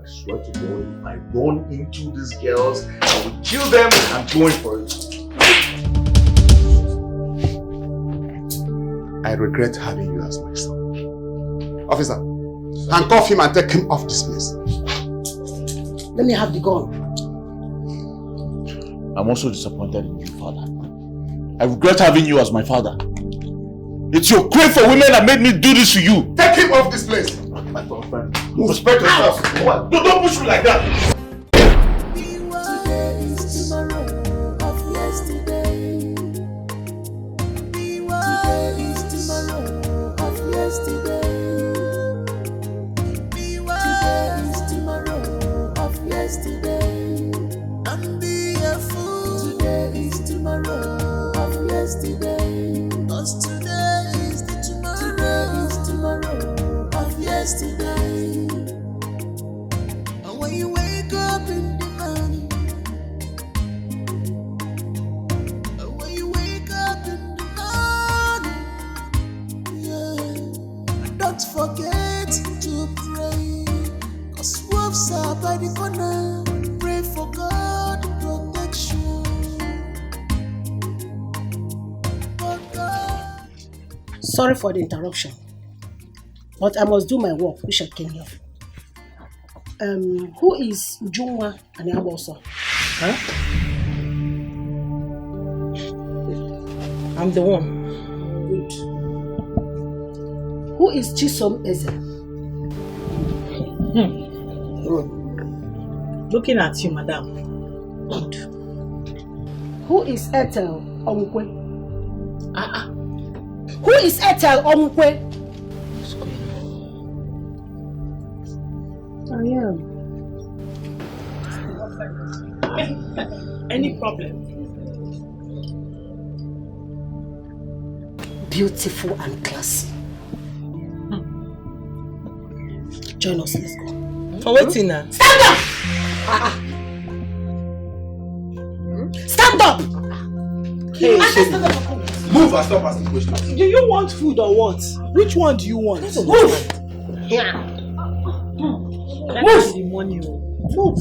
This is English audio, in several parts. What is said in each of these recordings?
I swear to God, if I run into these girls, I will kill them. I'm going for it. I regret having you as my son. Officer, handcuff him and take him off this place. Let me have the gun. I'm also disappointed in you, father. I regret having you as my father. It's your crave for women that made me do this to you. Take him off this place. My friend, move. Respect yourself. Don't push me like that. Sorry for the interruption, but I must do my work, which I came here for. Who is Ujunwa and Yaboso? Huh? I'm the one. Good. Who is Chisom Eze? Good. Looking at you, madam. Good. Who is Ethel Omkwe? Who is Ethel Omkwe? I am. Any problem? Beautiful and classy. Join us, let's go. For waiting now. Stand up! Stand up! Hey, stand up. Move and stop asking questions. Do you want food or what? Which one do you want? Move! Move! The money. Move.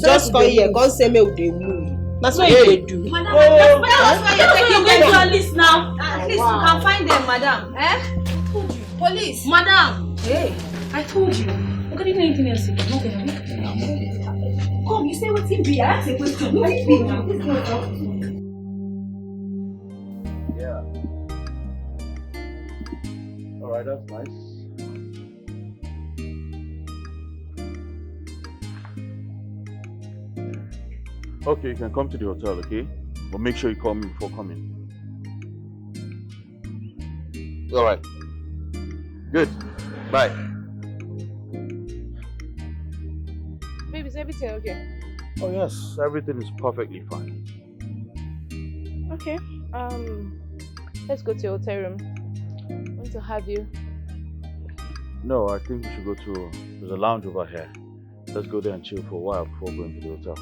Just come here, come say me with the move. That's what they do. Madam, that's why you're taking them to a list now. At least you can find them, madam. Eh? I told you. Police. Madam. Hey, I told you. Look, I didn't know anything else. Come, you say what's in be? I asked a question. What is it now? Yeah. Alright, that's nice. Okay, you can come to the hotel, okay? But make sure you call me before coming. Alright. Good. Bye. Baby, is everything okay? Oh yes, everything is perfectly fine. Okay. Let's go to your hotel room. I want to have you. No, I think we should go to... There's a lounge over here. Let's go there and chill for a while before going to the hotel.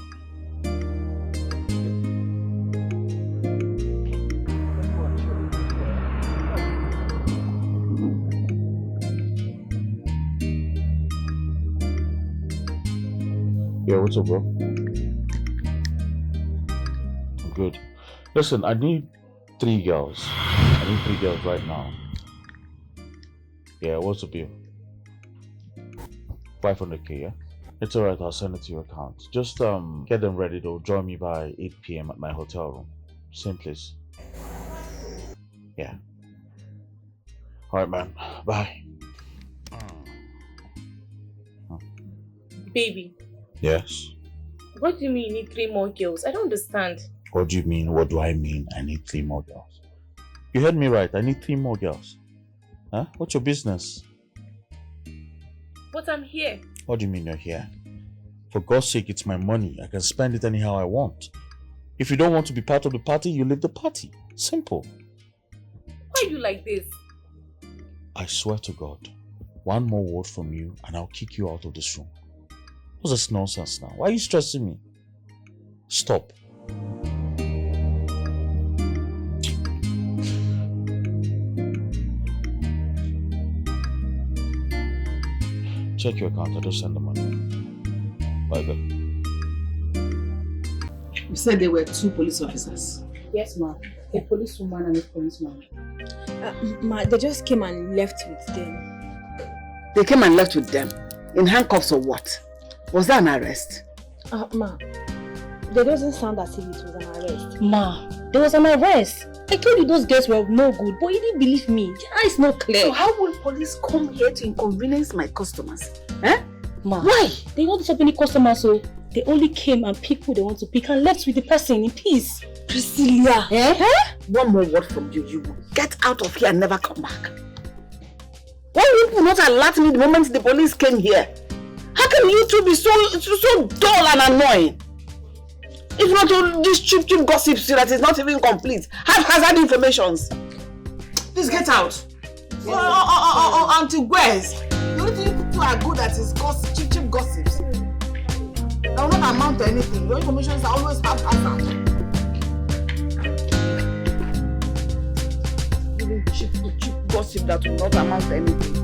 Yeah, what's up, bro? I'm good. Listen, I need 3 girls. I need 3 girls right now. Yeah, what's the bill? 500k, yeah? It's alright, I'll send it to your account. Just get them ready, they'll join me by 8 p.m. at my hotel room. Same place. Yeah. Alright, man. Bye. Baby. Yes? What do you mean you need 3 more girls? I don't understand. What do you mean? What do I mean? I need 3 more girls. You heard me right. I need 3 more girls. Huh? What's your business? But I'm here. What do you mean you're here? For God's sake, it's my money. I can spend it anyhow I want. If you don't want to be part of the party, you leave the party. Simple. Why are you like this? I swear to God, one more word from you and I'll kick you out of this room. What's this nonsense now? Why are you stressing me? Stop. check your account. I just send the money. Bye, babe. You said there were 2 police officers. Yes, ma'am. A policewoman and a policeman. Ma, they just came and left with them. They came and left with them? In handcuffs or what? Was that an arrest? Ma, that doesn't sound as if it was an arrest. Ma, there was an arrest. I told you those girls were no good, but you didn't believe me. Their eyes not clear. So how will police come here to inconvenience my customers? Eh? Ma, why? They don't have any customers, so they only came and picked who they want to pick and left with the person in peace. Priscilla, one more word from you, you will get out of here and never come back. Why would you not alert me the moment the police came here? How can you two be so dull and annoying? If not all these cheap gossips that is not even complete, haphazard informations. Please get out. Auntie Wes, the only thing you two are good at is cheap gossips. That will not amount to anything. Your information are always haphazard. Cheap gossip that will not amount to anything.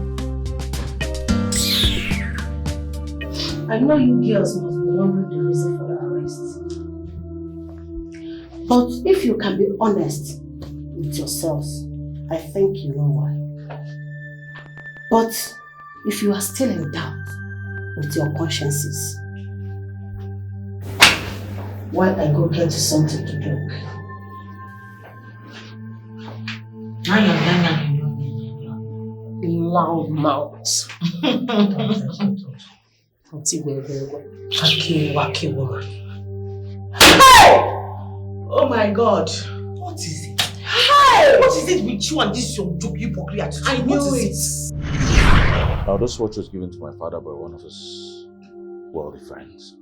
I know you girls must be wondering the reason for the arrest. But if you can be honest with yourselves, I think you know why. But if you are still in doubt with your consciences, why I go get you something to drink? Loud mouths. Oh my God. What is it? Hey! What is it with you and this your joke hypocrite attitude? I knew it. Now, this watch was given to my father by one of his wealthy friends.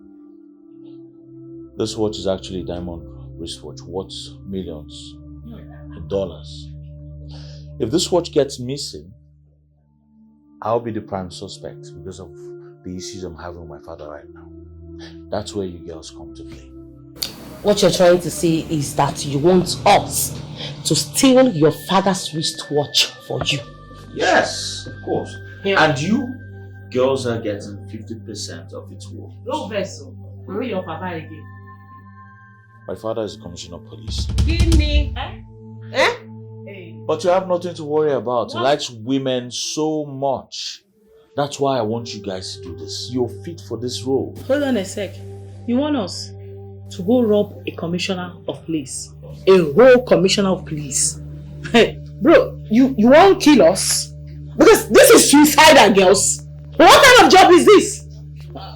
This watch is actually a diamond wristwatch worth millions of dollars. If this watch gets missing, I'll be the prime suspect because of the issues I'm having with my father right now. That's where you girls come to play. What you're trying to say is that you want us to steal your father's wristwatch for you. Yes, of course. Yeah. And you girls are getting 50% of its worth. No vessel. Where your papa again? My father is a commissioner of police. Give me. Eh? But you have nothing to worry about. He likes women so much. That's why I want you guys to do this. You're fit for this role. Hold on a sec. You want us to go rob a commissioner of police? A whole commissioner of police? Hey, bro, you won't kill us? Because this is suicidal, girls. What kind of job is this?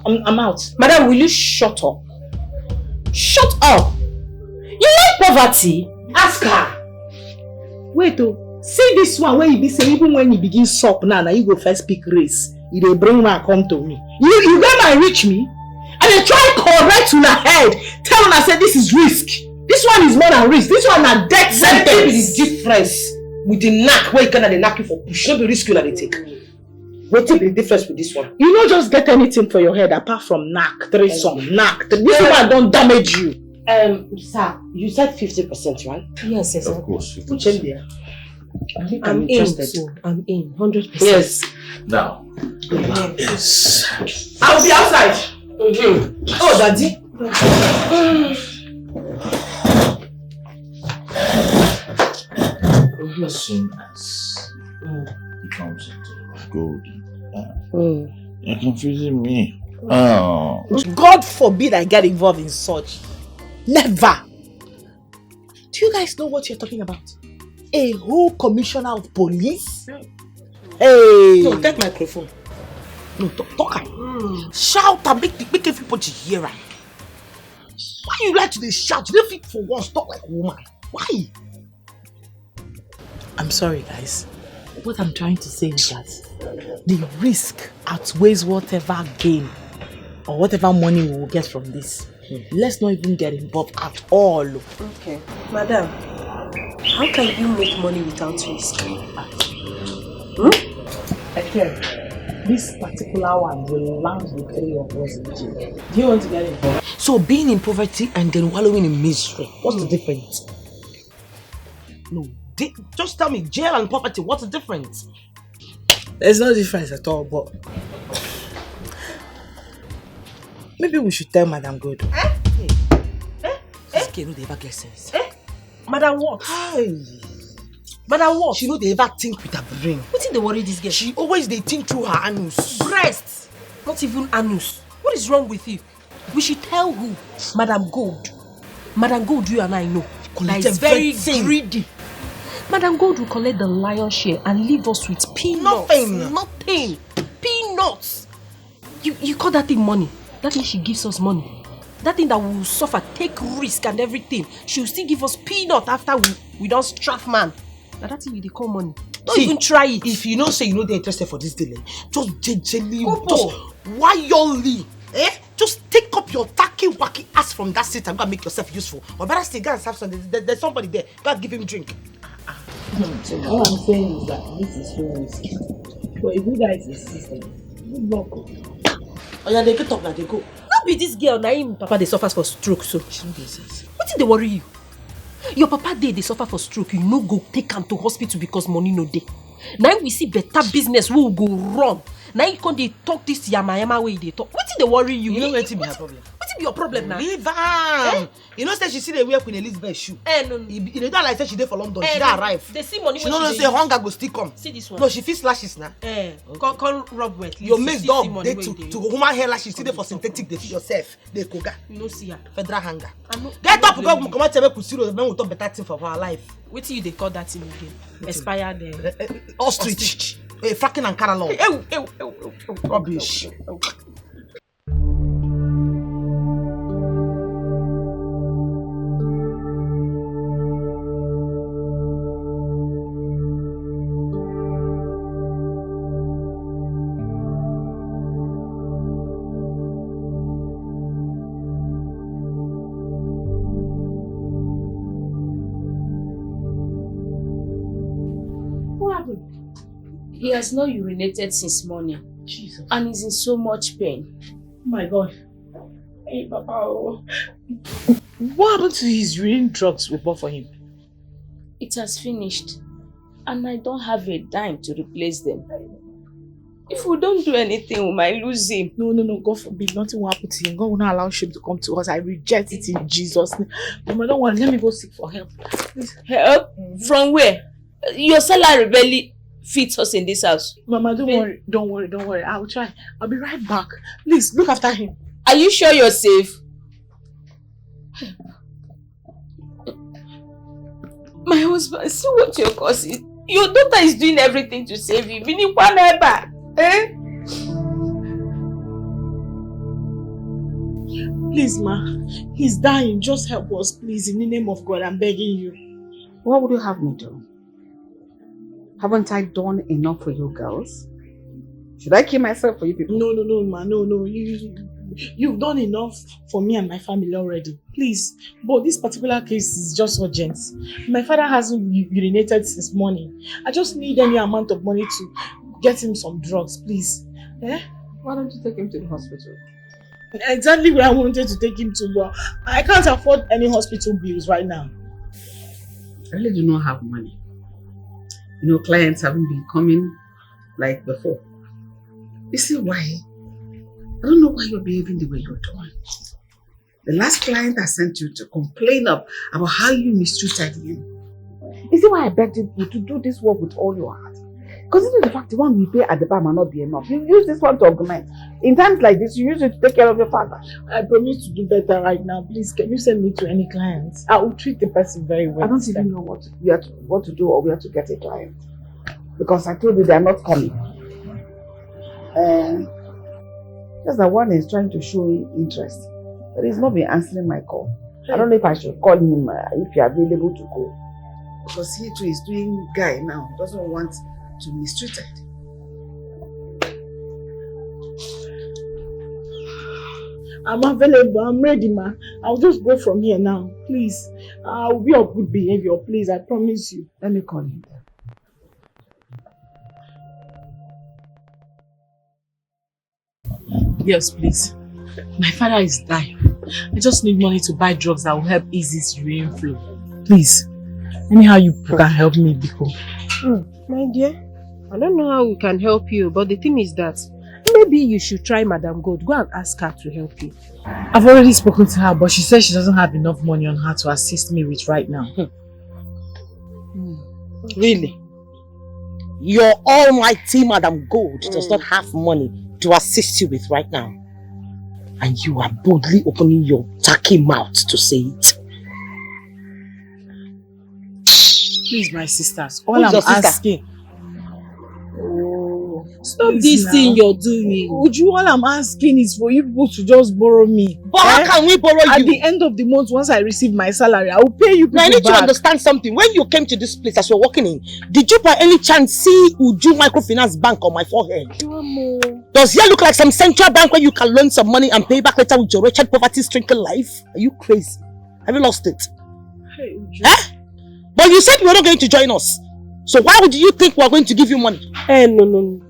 I'm out. Madam, will you shut up? Shut up! You like poverty? Ask her. Wait, see this one where you be saying even when you begin suck now you go first pick race. You dey bring man come to me. You go and reach me and they try correct on her head. Tell her say this is risk. This one is more than risk. This one na death sentence. What is the difference with the knack where you can the knack you for push? No be risk you na they take. What is the difference with this one? You don't just get anything for your head apart from knack, threesome, knack. This one don't damage you. Sir, you said 50%, right? Yes, yes. Of course. Put him there. I'm interested. I'm in, 100%. Yes. Now, yes. I'll be outside. Oh, Daddy. As soon as he comes into gold, you're confusing me. Oh. God forbid I get involved in such. Never. Do you guys know what you're talking about? A whole commissioner of police? Hey! No, take microphone. No, talk. Shout and make everybody hear. Why you like to shout? You don't fit for once, talk like a woman. Why? I'm sorry, guys. What I'm trying to say is that the risk outweighs whatever gain or whatever money we will get from this. Let's not even get involved at all. Okay. Madam, how can you make money without risk? I tell you, this particular one will land the 3 of us in jail. Do you want to get involved? So being in poverty and then wallowing in misery, what's the difference? No, just tell me, jail and poverty, what's the difference? There's no difference at all, but Maybe we should tell Madam Good. This girl no dey ever get sense. Madam what? Hey. Madam what? She no dey ever think with her brain. Wetin dey worry this girl? She always dey think through her anus. Breast, not even anus. What is wrong with you? We should tell who? Madam Gold. Madam Gold, you and I know. That is very greedy. Madam Gold will collect the lion's share and leave us with peanuts. Nothing. Peanuts. You call that thing money? That means she gives us money. That thing that we will suffer, take risk and everything. She will still give us peanut after we don't straff man. Now that thing they call money. Don't even try it. If you know say you know they're interested for this delay, just gently, just wildly, just take up your tacky wacky ass from that seat and go and make yourself useful. Or better still, go and have some. There's somebody there. Go and give him drink. So all I'm saying is that this is so risky. But if you guys insist, good luck. Oh yeah, they get up now. They go. Not be this girl. Now him papa they suffers for stroke. So She no get sense. what did they worry you? Your papa they suffer for stroke. You no go take him to hospital because money no dey. Now we see better business we will go wrong. Now you can't talk this yama way they talk. What did they worry you? You know what be her problem? What be your problem now? Leave her. You know say she see the wear Queen Elizabeth shoe. No. You know like say she dey for London. She don't arrive. They see money. She no know say hunger go still come. See this one. No, she feel slashes now. Come rub wet. Your mates dog they to human hair lashes. See dey for synthetic. They feed yourself. They koga. You no see her. Federal hunger. Get up, go come out tell me kusiro. Then we talk better thing for our life. What do you they call that thing again? Expired. Ostrich. Fracking and caralong. Rubbish. He has not urinated since morning. Jesus. And he's in so much pain. Oh my God. Hey, Papa. What happened to his urine drugs we bought for him? It has finished. And I don't have a dime to replace them. If we don't do anything, we might lose him. No. God forbid. Nothing will happen to him. God will not allow shame to come to us. I reject it in Jesus' name. Mama, don't worry. Let me go seek for help. Please. Help? From where? Your salary barely fits us in this house. Mama, don't worry. I'll try. I'll be right back. Please, look after him. Are you sure you're safe? My husband, see what you're causing. Your daughter is doing everything to save you. Please, ma. He's dying. Just help us, please. In the name of God, I'm begging you. What would you have me do? Haven't I done enough for you girls? Should I kill myself for you people? No, ma. No. You've done enough for me and my family already. Please. But this particular case is just urgent. My father hasn't urinated since morning. I just need any amount of money to get him some drugs, please. Why don't you take him to the hospital? Exactly where I wanted to take him to, but I can't afford any hospital bills right now. I really do not have money. You know, clients haven't been coming like before. You see why? I don't know why you're behaving the way you're doing. The last client I sent you to complain about how you mistreated him. You see why I begged you to do this work with all your heart? Consider the fact the one we pay at the bar might not be enough. You use this one to augment. In times like this, you use it to take care of your father. I promise to do better right now. Please, can you send me to any clients? I will treat the person very well. I don't even know what to do or where to get a client. Because I told you they are not coming. Just that one is trying to show interest. But he's not been answering my call. I don't know if I should call him if you're available to go. Because he too is doing guy now. He doesn't want to be mistreated. I'm available. I'm ready, ma. I'll just go from here now. Please. I'll be of good behavior. Please, I promise you. Let me call him. Yes, please. My father is dying. I just need money to buy drugs that will help ease his urine flow. Please. Anyhow you can help me, Biko. My dear, I don't know how we can help you, but the thing is that maybe you should try Madam Gold. Go and ask her to help you. I've already spoken to her, but she says she doesn't have enough money on her to assist me with right now. Really? Your almighty Madam Gold does not have money to assist you with right now. And you are boldly opening your tacky mouth to say it. Please, my sisters, all I'm asking. Stop this thing you're doing. Uju, all I'm asking is for you people to just borrow me. But how can we borrow you? At the end of the month, once I receive my salary, I will pay you people now, I need back. to understand something. When you came to this place as you're walking in, did you by any chance see Uju Microfinance Bank on my forehead? Does here look like some central bank where you can loan some money and pay back later with your wretched poverty-stricken life? Are you crazy? Have you lost it? Hey, Uju. Eh? But you said you were not going to join us. So why would you think we are going to give you money? No.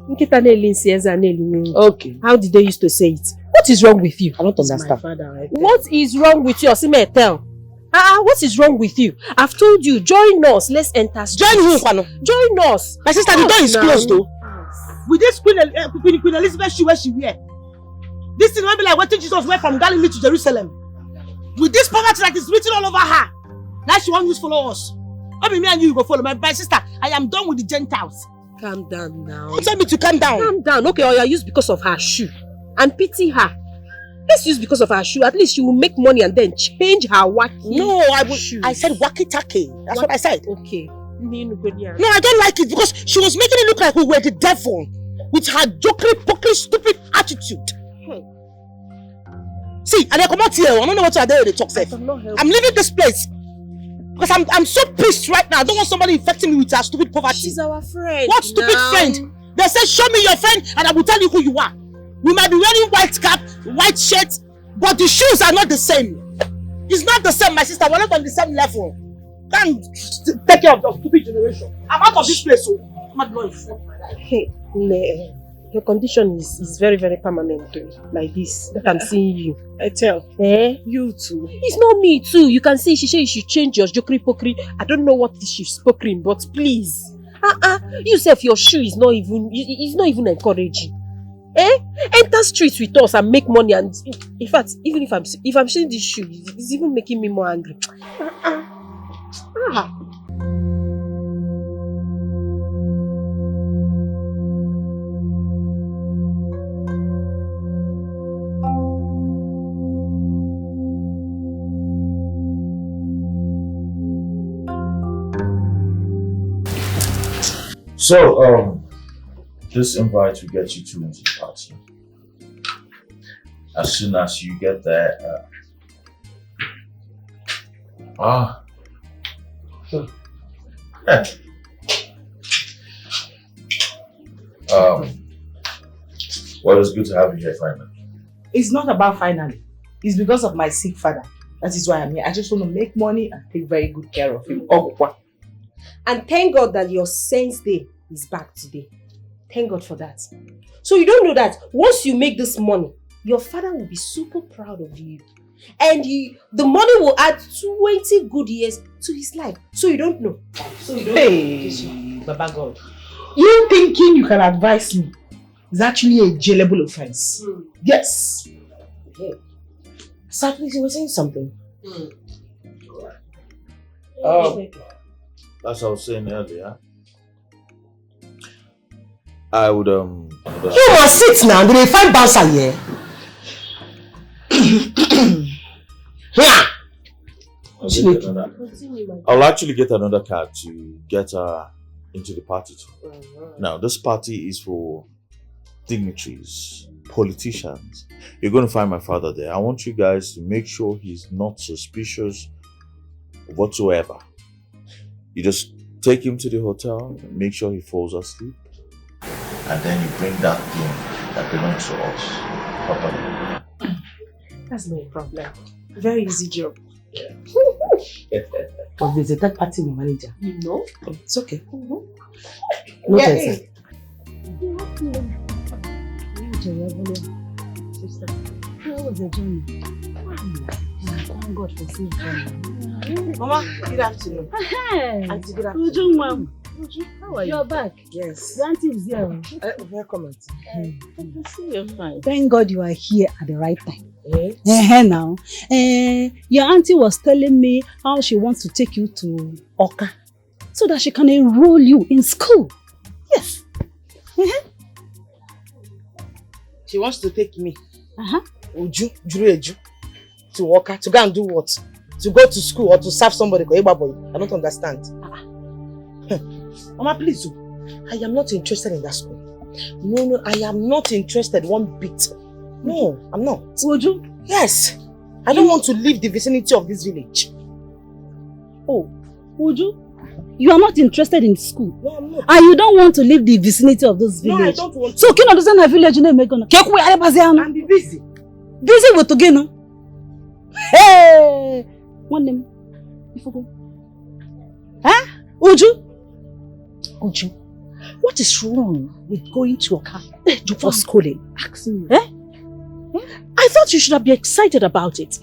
Okay. How did they used to say it? What is wrong with you? I don't understand. What is wrong with you? Osime, tell. What is wrong with you? I've told you, join us. Let's enter. Join who, Kwano? Join us. My sister, the door is closed though. With this Queen Elizabeth shoe where she wear. This thing will be like what Jesus went from Galilee to Jerusalem. With this poverty that is written all over her. Now she won't use follow us. Maybe me and you go follow. My sister, I am done with the Gentiles. Calm down now. Don't tell me to calm down. Calm down. Okay, or you use because of her shoe. And pity her. Let's use because of her shoe. At least she will make money and then change her wacky. No, I said wacky-tacky. That's what I said. Okay. No, I don't like it because she was making it look like we were the devil with her jokery, pokery, stupid attitude. See, and I come out here. I don't know what to do with the talk. I'm leaving this place because I'm so pissed right now. I don't want somebody infecting me with her stupid poverty. She's our friend. What stupid friend? They said, show me your friend and I will tell you who you are. We might be wearing white cap, white shirt, but the shoes are not the same. It's not the same, my sister. We're not on the same level. Can't take care of the stupid generation. I'm out of this place, so I'm not going to my life. Hey, your condition is very, very permanent. Like this, that I'm seeing you. I tell. You too. It's not me too. You can see she said you should change your jokery pokery. I don't know what she's pokering, but please. You say your shoe is not even encouraging. Enter streets with us and make money, and in fact, even if I'm seeing this shoe, it's even making me more angry. So, this invite will get you two into the party. As soon as you get there, well, it's good to have you here finally. It's not about finally. It's because of my sick father. That is why I'm here. I just want to make money and take very good care of him. And thank God that your sense day is back today. Thank God for that. So you don't know that once you make this money, your father will be super proud of you. And the money will add 20 good years to his life. So you don't know. Hey, Baba God. You thinking you can advise me is actually a jailable offense. Yes. Okay. Sadly, you were saying something. As I was saying earlier, I would You must sit now. Did they find bouncer here? I'll actually get another card to get her into the party too. Now, this party is for dignitaries, politicians. You're going to find my father there. I want you guys to make sure he's not suspicious whatsoever. You just take him to the hotel, make sure he falls asleep, and then you bring that thing that belongs to us properly. That's no problem. Very easy job. Yeah. But there's a third party manager. You know? It's okay. No tension. Sister, how was the journey? Thank God for safe journey. Mama, good afternoon. Hey, Auntie, good afternoon. How are you? You're back. Yes. Your auntie is here. Welcome, auntie. I can see you're fine. Thank God you are here at the right time. Eh? Now, your auntie was telling me how she wants to take you to Oka so that she can enroll you in school. Yes. She wants to take me. Uju, to Oka, to go and do what? To go to school or to serve somebody? I don't understand. Mama, please. I am not interested in that school. No, I am not interested one bit. No, I'm not. Uju? Yes. I don't want to leave the vicinity of this village. Oh, Uju? You are not interested in school? No, I'm not. And you don't want to leave the vicinity of this village? No, I don't want to. So, can you understand the village name? I'm busy. Busy with Togeno? Hey! One name. Huh? Uju? Uju, what is wrong with going to Oka for schooling? Ask me. Eh? I thought you should have been excited about it.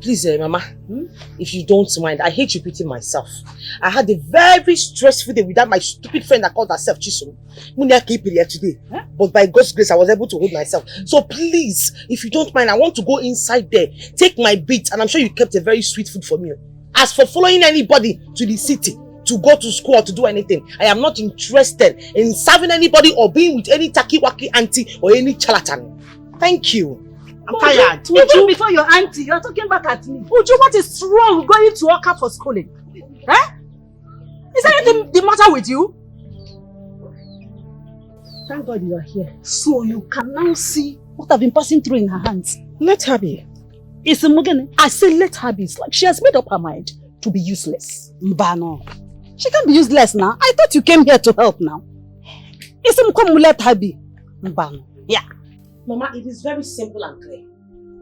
Please, Mama, if you don't mind, I hate repeating myself. I had a very stressful day without my stupid friend that called herself Chisom. Today, but by God's grace, I was able to hold myself. So please, if you don't mind, I want to go inside there, take my beat, and I'm sure you kept a very sweet food for me. As for following anybody to the city, to go to school or to do anything, I am not interested in serving anybody or being with any taki-waki auntie or any charlatan. Thank you. I'm tired. Even before your auntie, you are talking back at me. Uju, what is wrong going to Oka for schooling? Eh? Is there anything the matter with you? Thank God you are here. So you can now see what I've been passing through in her hands. Let her be. It's a Mugene. I say let her be. It's like she has made up her mind to be useless. Mbano. She can't be useless now. I thought you came here to help now. It's a let her be. Mbano. Yeah. Mama, it is very simple and clear.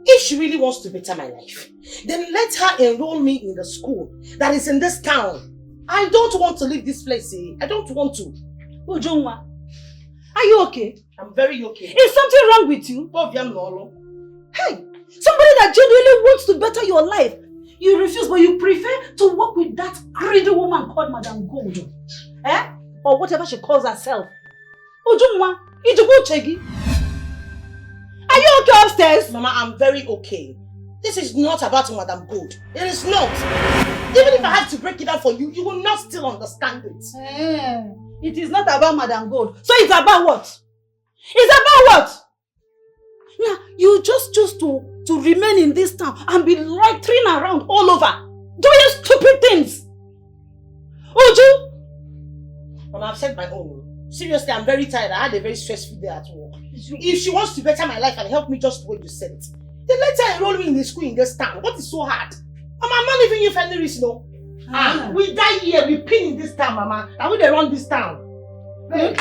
If she really wants to better my life, then let her enroll me in the school that is in this town. I don't want to leave this place, eh? I don't want to. Ujunwa, are you okay? I'm very okay. Is something wrong with you? Hey, somebody that genuinely wants to better your life. You refuse, but you prefer to work with that greedy woman called Madam Gold. Eh? Or whatever she calls herself. Ujunwa, Ijubu Chegi. Are you okay upstairs? Mama, I'm very okay. This is not about Madam Gold. It is not. Even if I have to break it down for you, you will not still understand it. It is not about Madam Gold. So it's about what? It's about what? Yeah, you just choose to remain in this town and be loitering around all over, doing stupid things. Uju! Mama, I've said my own. Seriously, I'm very tired. I had a very stressful day at work. If she wants to better my life and help me just the way you said it, then let her enroll me in the school in this town. What is so hard? Mama, I'm not leaving you for any reason, no. We die here, we pin in this town, Mama. And we run this town. Hey!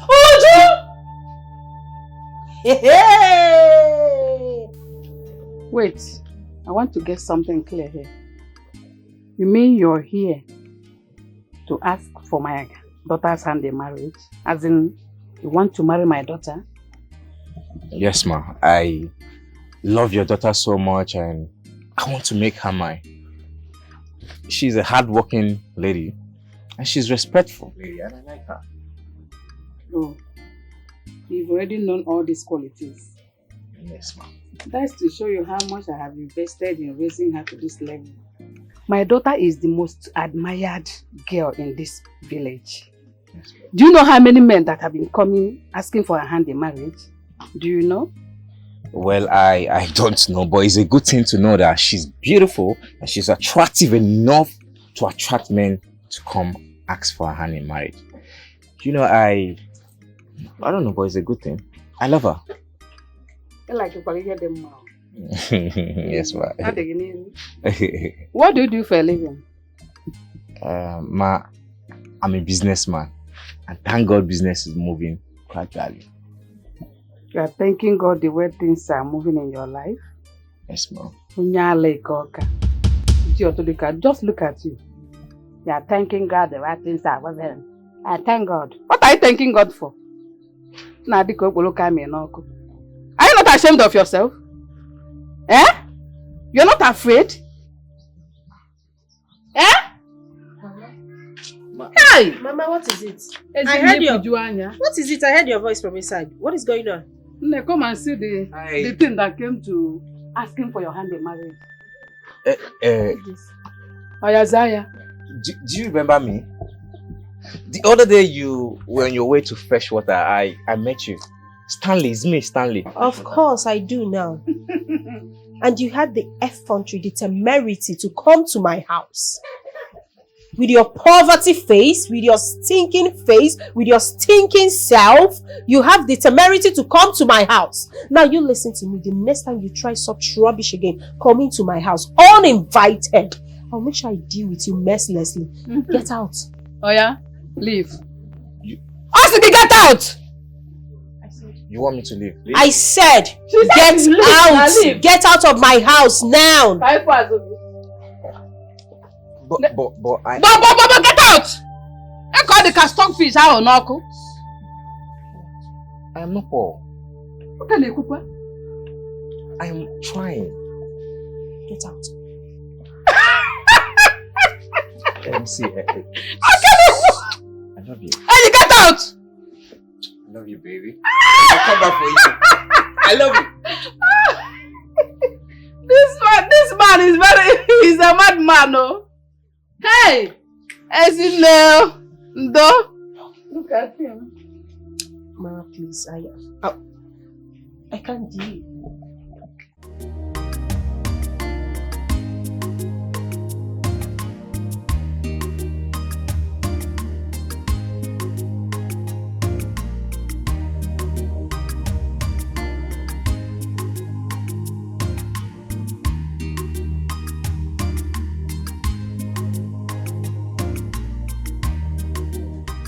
Uju! Hey! Wait, I want to get something clear here. You mean you're here to ask for my daughter's hand in marriage? As in, you want to marry my daughter? Yes, ma. I love your daughter so much and I want to make her mine. She's a hard-working lady and she's respectful lady and I like her. Oh, you've already known all these qualities. Yes, ma. That's to show you how much I have invested in raising her to this level. My daughter is the most admired girl in this village. Yes, do you know how many men that have been coming asking for her hand in marriage? Do you know? Well, I don't know, but it's a good thing to know that she's beautiful and she's attractive enough to attract men to come ask for her hand in marriage. You know, I don't know, but it's a good thing. I love her. Like you probably hear them now. Yes, ma. What do you do for a living? Ma, I'm a businessman. And thank God business is moving gradually. You are thanking God the way things are moving in your life? Yes, ma'am. Just look at you. You are thanking God the way things are moving. I thank God. What are you thanking God for? Are you not ashamed of yourself? Eh? You're not afraid? Eh? Hey! Mama, what is it? I heard What is it? I heard your voice from inside. What is going on? Come and see the thing that came to asking for your hand in marriage. Ayazaya. Do you remember me? The other day you were on your way to fetch water. I met you. Stanley, it's me, Stanley. Of course I do now. And you had the effrontery, the temerity to come to my house. With your poverty face, with your stinking face, with your stinking self, you have the temerity to come to my house. Now you listen to me. The next time you try such rubbish again, come into my house uninvited, I'll make sure I deal with you mercilessly. Get out. Oh yeah? Leave. Ask get out! You want me to leave? Leave? I said, get out! Get out of my house now! But I... But get out! I call the stockfish out on I am not poor. I am trying. Get out. MC, I love you. Hey, get out! I love you, baby. I'll come back for you. I love you. This man is he's a madman, no? Hey! Ezinel! Ndo! Look at him. Mama, please, I can't deal.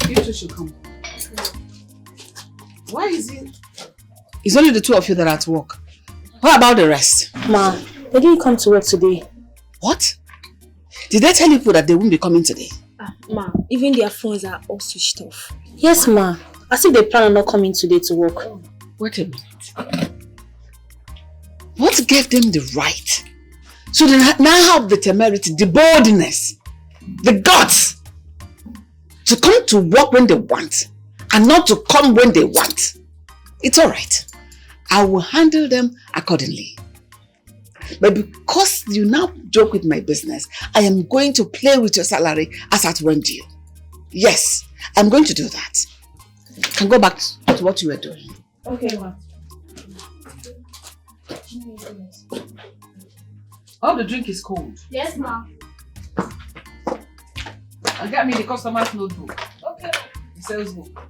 You two should come. Why is it? It's only the two of you that are at work. What about the rest? Ma, they didn't come to work today. What? Did they tell people that they won't be coming today? Ma, even their phones are all switched off. Yes, ma. As if they plan on not coming today to work. Wait a minute. What gave them the right? So they now have the temerity, the boldness, the guts to come to work when they want and not to come when they want. It's alright. I will handle them accordingly. But because you now joke with my business, I am going to play with your salary as at when due. Yes, I'm going to do that. You can go back to what you were doing. Okay, ma. Oh, the drink is cold. Yes, ma. And get me the customer's notebook. Okay. The sales book.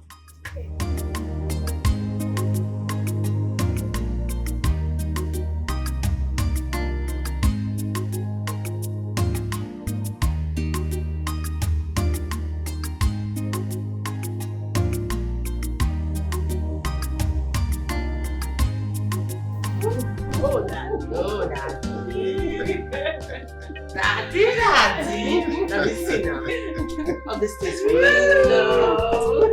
Daddy. Let me see now. On the stage. No.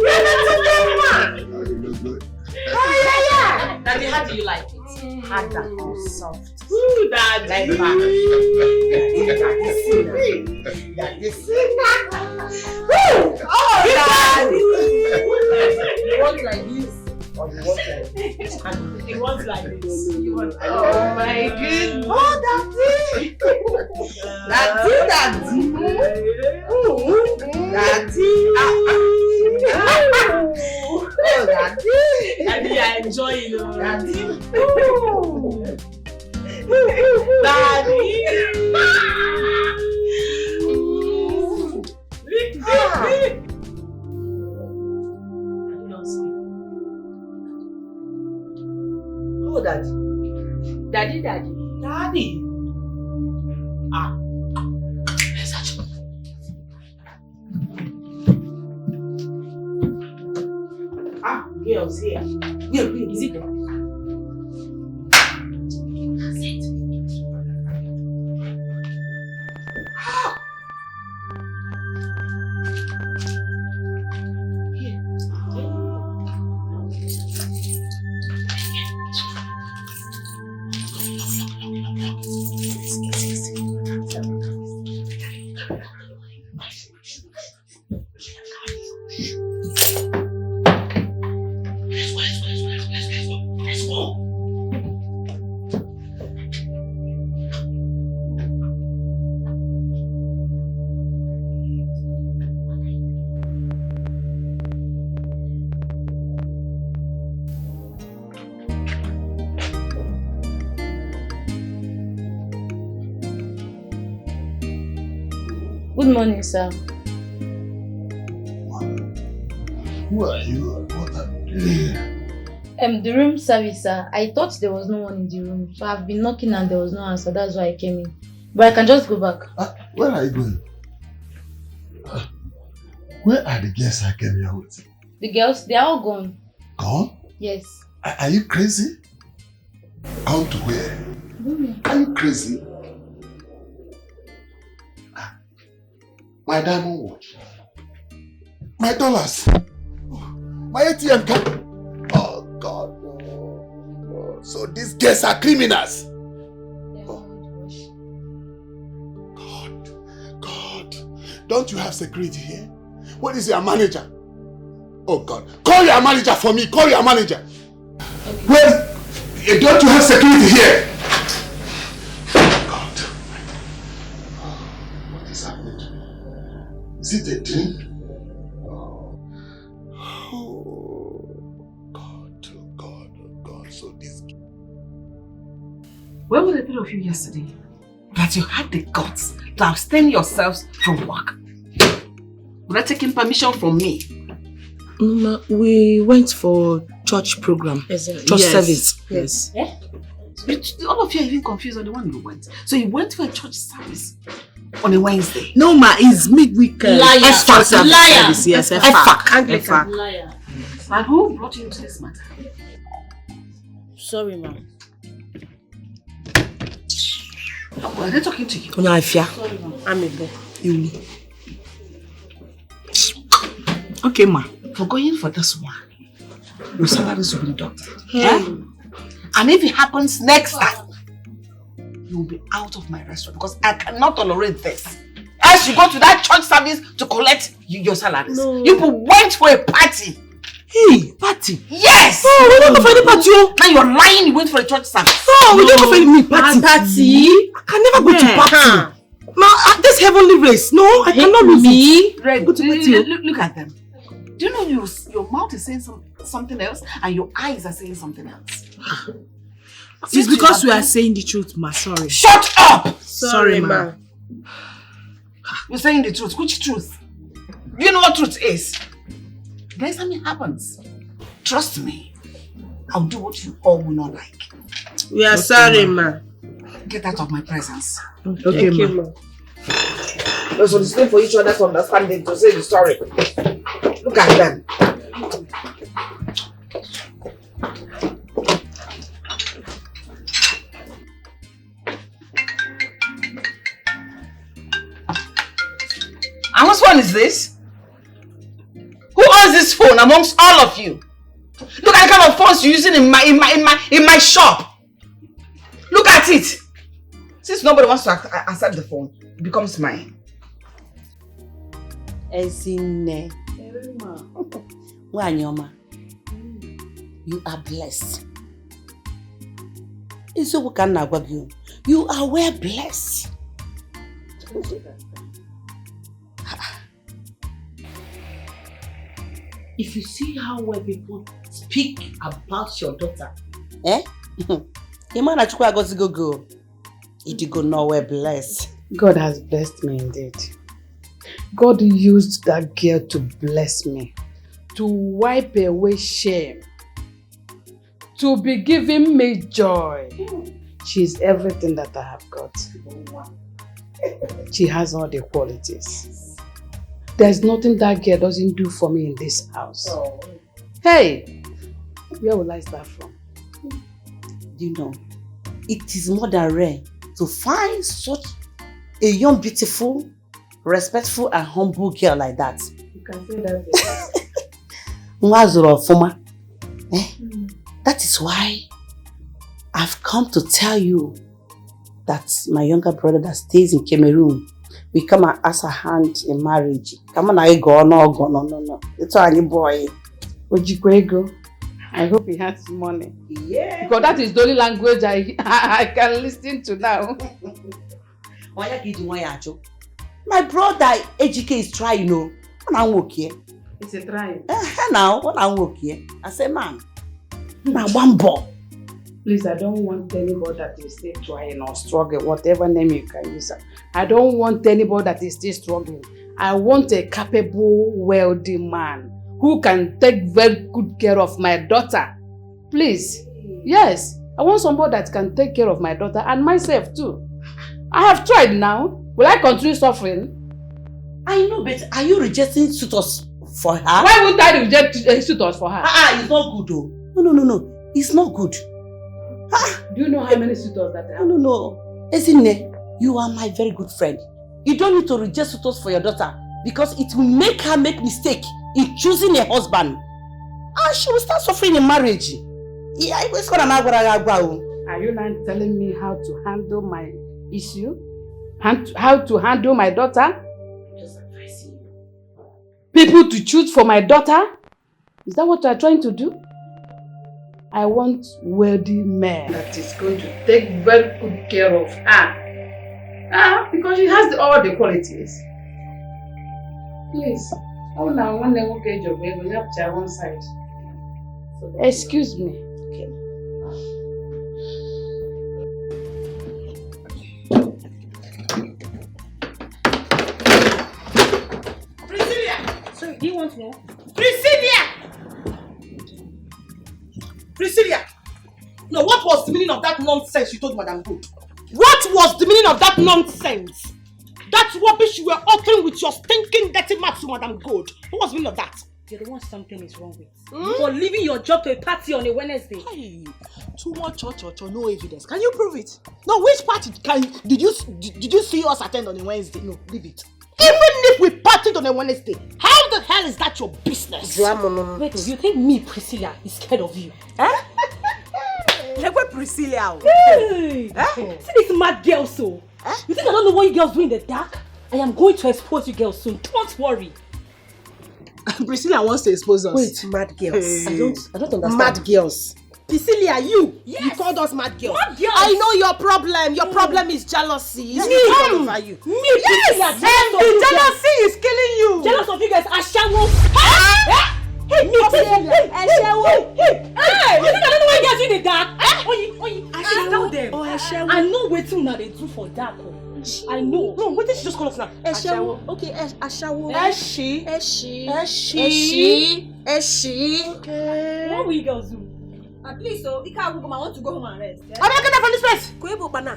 Yeah. Daddy, how do you like it? Hard and soft. Ooh, Daddy. Like that. Daddy, see now. Oh, Daddy. You want like this? Or you want like this? He wants like this. You want like this. Oh my goodness. Oh, Daddy. Daddy. Oh, Daddy. Oh, Daddy. Daddy, I enjoy it. Daddy. Daddy. Oh, Daddy. Daddy. Girls here. Where is it? That's it. Here. morning, sir. Who are you? What are you doing? The room service, sir. I thought there was no one in the room, so I've been knocking and there was no answer. That's why I came in. But I can just go back. Where are you going? Where are the guests I came here with? The girls, they are all gone. Gone? Yes. Are you crazy? Gone to where? Are you crazy? My diamond watch. My dollars. My ATM card. Oh God. Oh. So these guests are criminals. God. Don't you have security here? What is your manager? Oh God. Call your manager for me. Call your manager. Well, don't you have security here? God. What is happening to me? Is it a dream? Where were the three of you yesterday? That you had the guts to abstain yourselves from work. Without taking permission from me. Mama, we went for church program. Church service. Yes. Yeah? All of you are even confused on the one you went. So you went for a church service on a Wednesday. No ma, it's midweek. Liar. Liar. Yes, FAC. Liar. And who brought you into this matter? Sorry, ma'am. Are they talking to you? No, sorry, ma'am. I'm a boy. You. Okay, ma. For going for this one, your salaries will be deducted. And if it happens next time, you will be out of my restaurant because I cannot tolerate this. As you go to that church service to collect your salaries. No. You went for a party. Hey, party? Yes! Oh, we didn't go for any party. Now you're lying, you went for a church service. Oh, we didn't go for any party. I can never go to party. Ma, this heavenly race. No, I cannot lose it. Right, go to party. Look at them. Do you know your mouth is saying something else and your eyes are saying something else? It's because we are saying the truth, ma. Sorry. Shut up! Sorry, ma. You're saying the truth. Which truth? Do you know what truth is? Next time it happens, trust me, I'll do what you all will not like. We are sorry, ma. Get out of my presence. Okay, ma. Let's understand for each other's understanding to say the story. Look at them. And whose phone is this? Who owns this phone amongst all of you? Look at the kind of phones you're using in my shop. Look at it. Since nobody wants to accept the phone, it becomes mine. Ezine. Wanyoma, you are blessed. You are well blessed. If you see how well people speak about your daughter, Imana chukwa go. It go nowhere blessed. God has blessed me indeed. God used that girl to bless me, to wipe away shame, to be giving me joy. She's everything that I have got. She has all the qualities. There's nothing that girl doesn't do for me in this house. Oh. Hey, where will I start from? You know, it is more than rare to find such a young, beautiful, respectful and humble girl like that. You can say that. That is why I've come to tell you that my younger brother that stays in Cameroon will come and ask her hand in marriage. Come on, I go, no. It's only boy. Ojikwego. I hope he has money. Yeah. Because that is the only language I can listen to now. My brother Ejike is trying, you know. I'm okay. It's a try. Now, what I'm okay. I say, man, now one ball. Please, I don't want anybody that is still trying or struggling, whatever name you can use. I don't want anybody that is still struggling. I want a capable, wealthy man who can take very good care of my daughter. Please. Yes, I want somebody that can take care of my daughter and myself too. I have tried now. Will I continue suffering? I know, but are you rejecting suitors for her? Why wouldn't I reject suitors for her? It's not good though. No. It's not good. Do you know how many suitors that I have? No. Ezinne, you are my very good friend. You don't need to reject suitors for your daughter because it will make her make mistake in choosing a husband. And she will start suffering in marriage. Are you not telling me how to handle my issue? How to handle my daughter? I'm just advising you. People to choose for my daughter? Is that what you are trying to do? I want wealthy man that is going to take very good care of her. Because she has all the qualities. Please. Oh, now one day we'll get your baby. You have to one side. Excuse me. Okay. Priscilla! Sorry, do you want more? Priscilla! No, what was the meaning of that nonsense you told Madam Good? What was the meaning of that nonsense? That rubbish you were uttering with your stinking dirty mouth to Madam Good. What was the meaning of that? You're the one something is wrong with. For leaving your job to a party on a Wednesday. Hey, too much or no evidence. Can you prove it? No, which party did you see us attend on a Wednesday? No, leave it. Even if we partied on a Wednesday, how the hell is that your business? Wait, you think me, Priscilla, is scared of you? Like what Priscilla? Hey! See this mad girl so? You think I don't know what you girls do in the dark? I am going to expose you girls soon. Don't worry. Priscilla wants to expose us. Wait, mad girls. Hey. I don't understand. Mad girls. Priscilla, you called us mad girls. Mad girls. I know your problem. Your problem is jealousy. It's Me, all over you. Me, Yes, and the jealousy is killing you. Jealous of you guys. Ashawo. Hey, me, Priscilla. Ashawo. Hey, you think I don't know what you guys do in the dark? I know them. I know what they do for dark. I know. No, what did she just call us now? Ashawo. Okay, Ashawo. Eshi. Okay. What will you girls do? At least so, I want to go home and rest. I'm not getting from this place.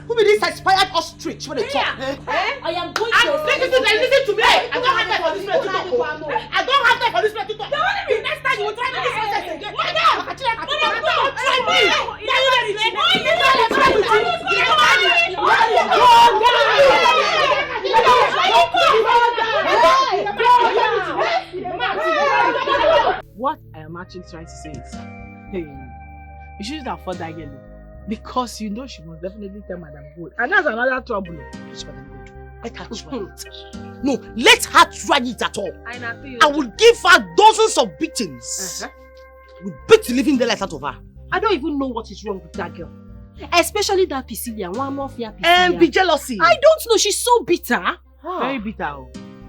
Who be this expired ostrich when they talk? I am going to listen to me. I don't have time for this place to talk. I don't have time for this place to talk. Next time you will try to this place again. What I am actually trying to say is, hey, you shouldn't afford that girl because you know she must definitely tell Madam Good, and that's another trouble. Which Madam Good? Let her try it. No, let her try it at all. I will give her dozens of beatings. We beat the living daylight out of her. I don't even know what is wrong with that girl. Especially that Priscilla, one more fear Priscilla. And be jealousy. I don't know, she's so bitter. Very bitter.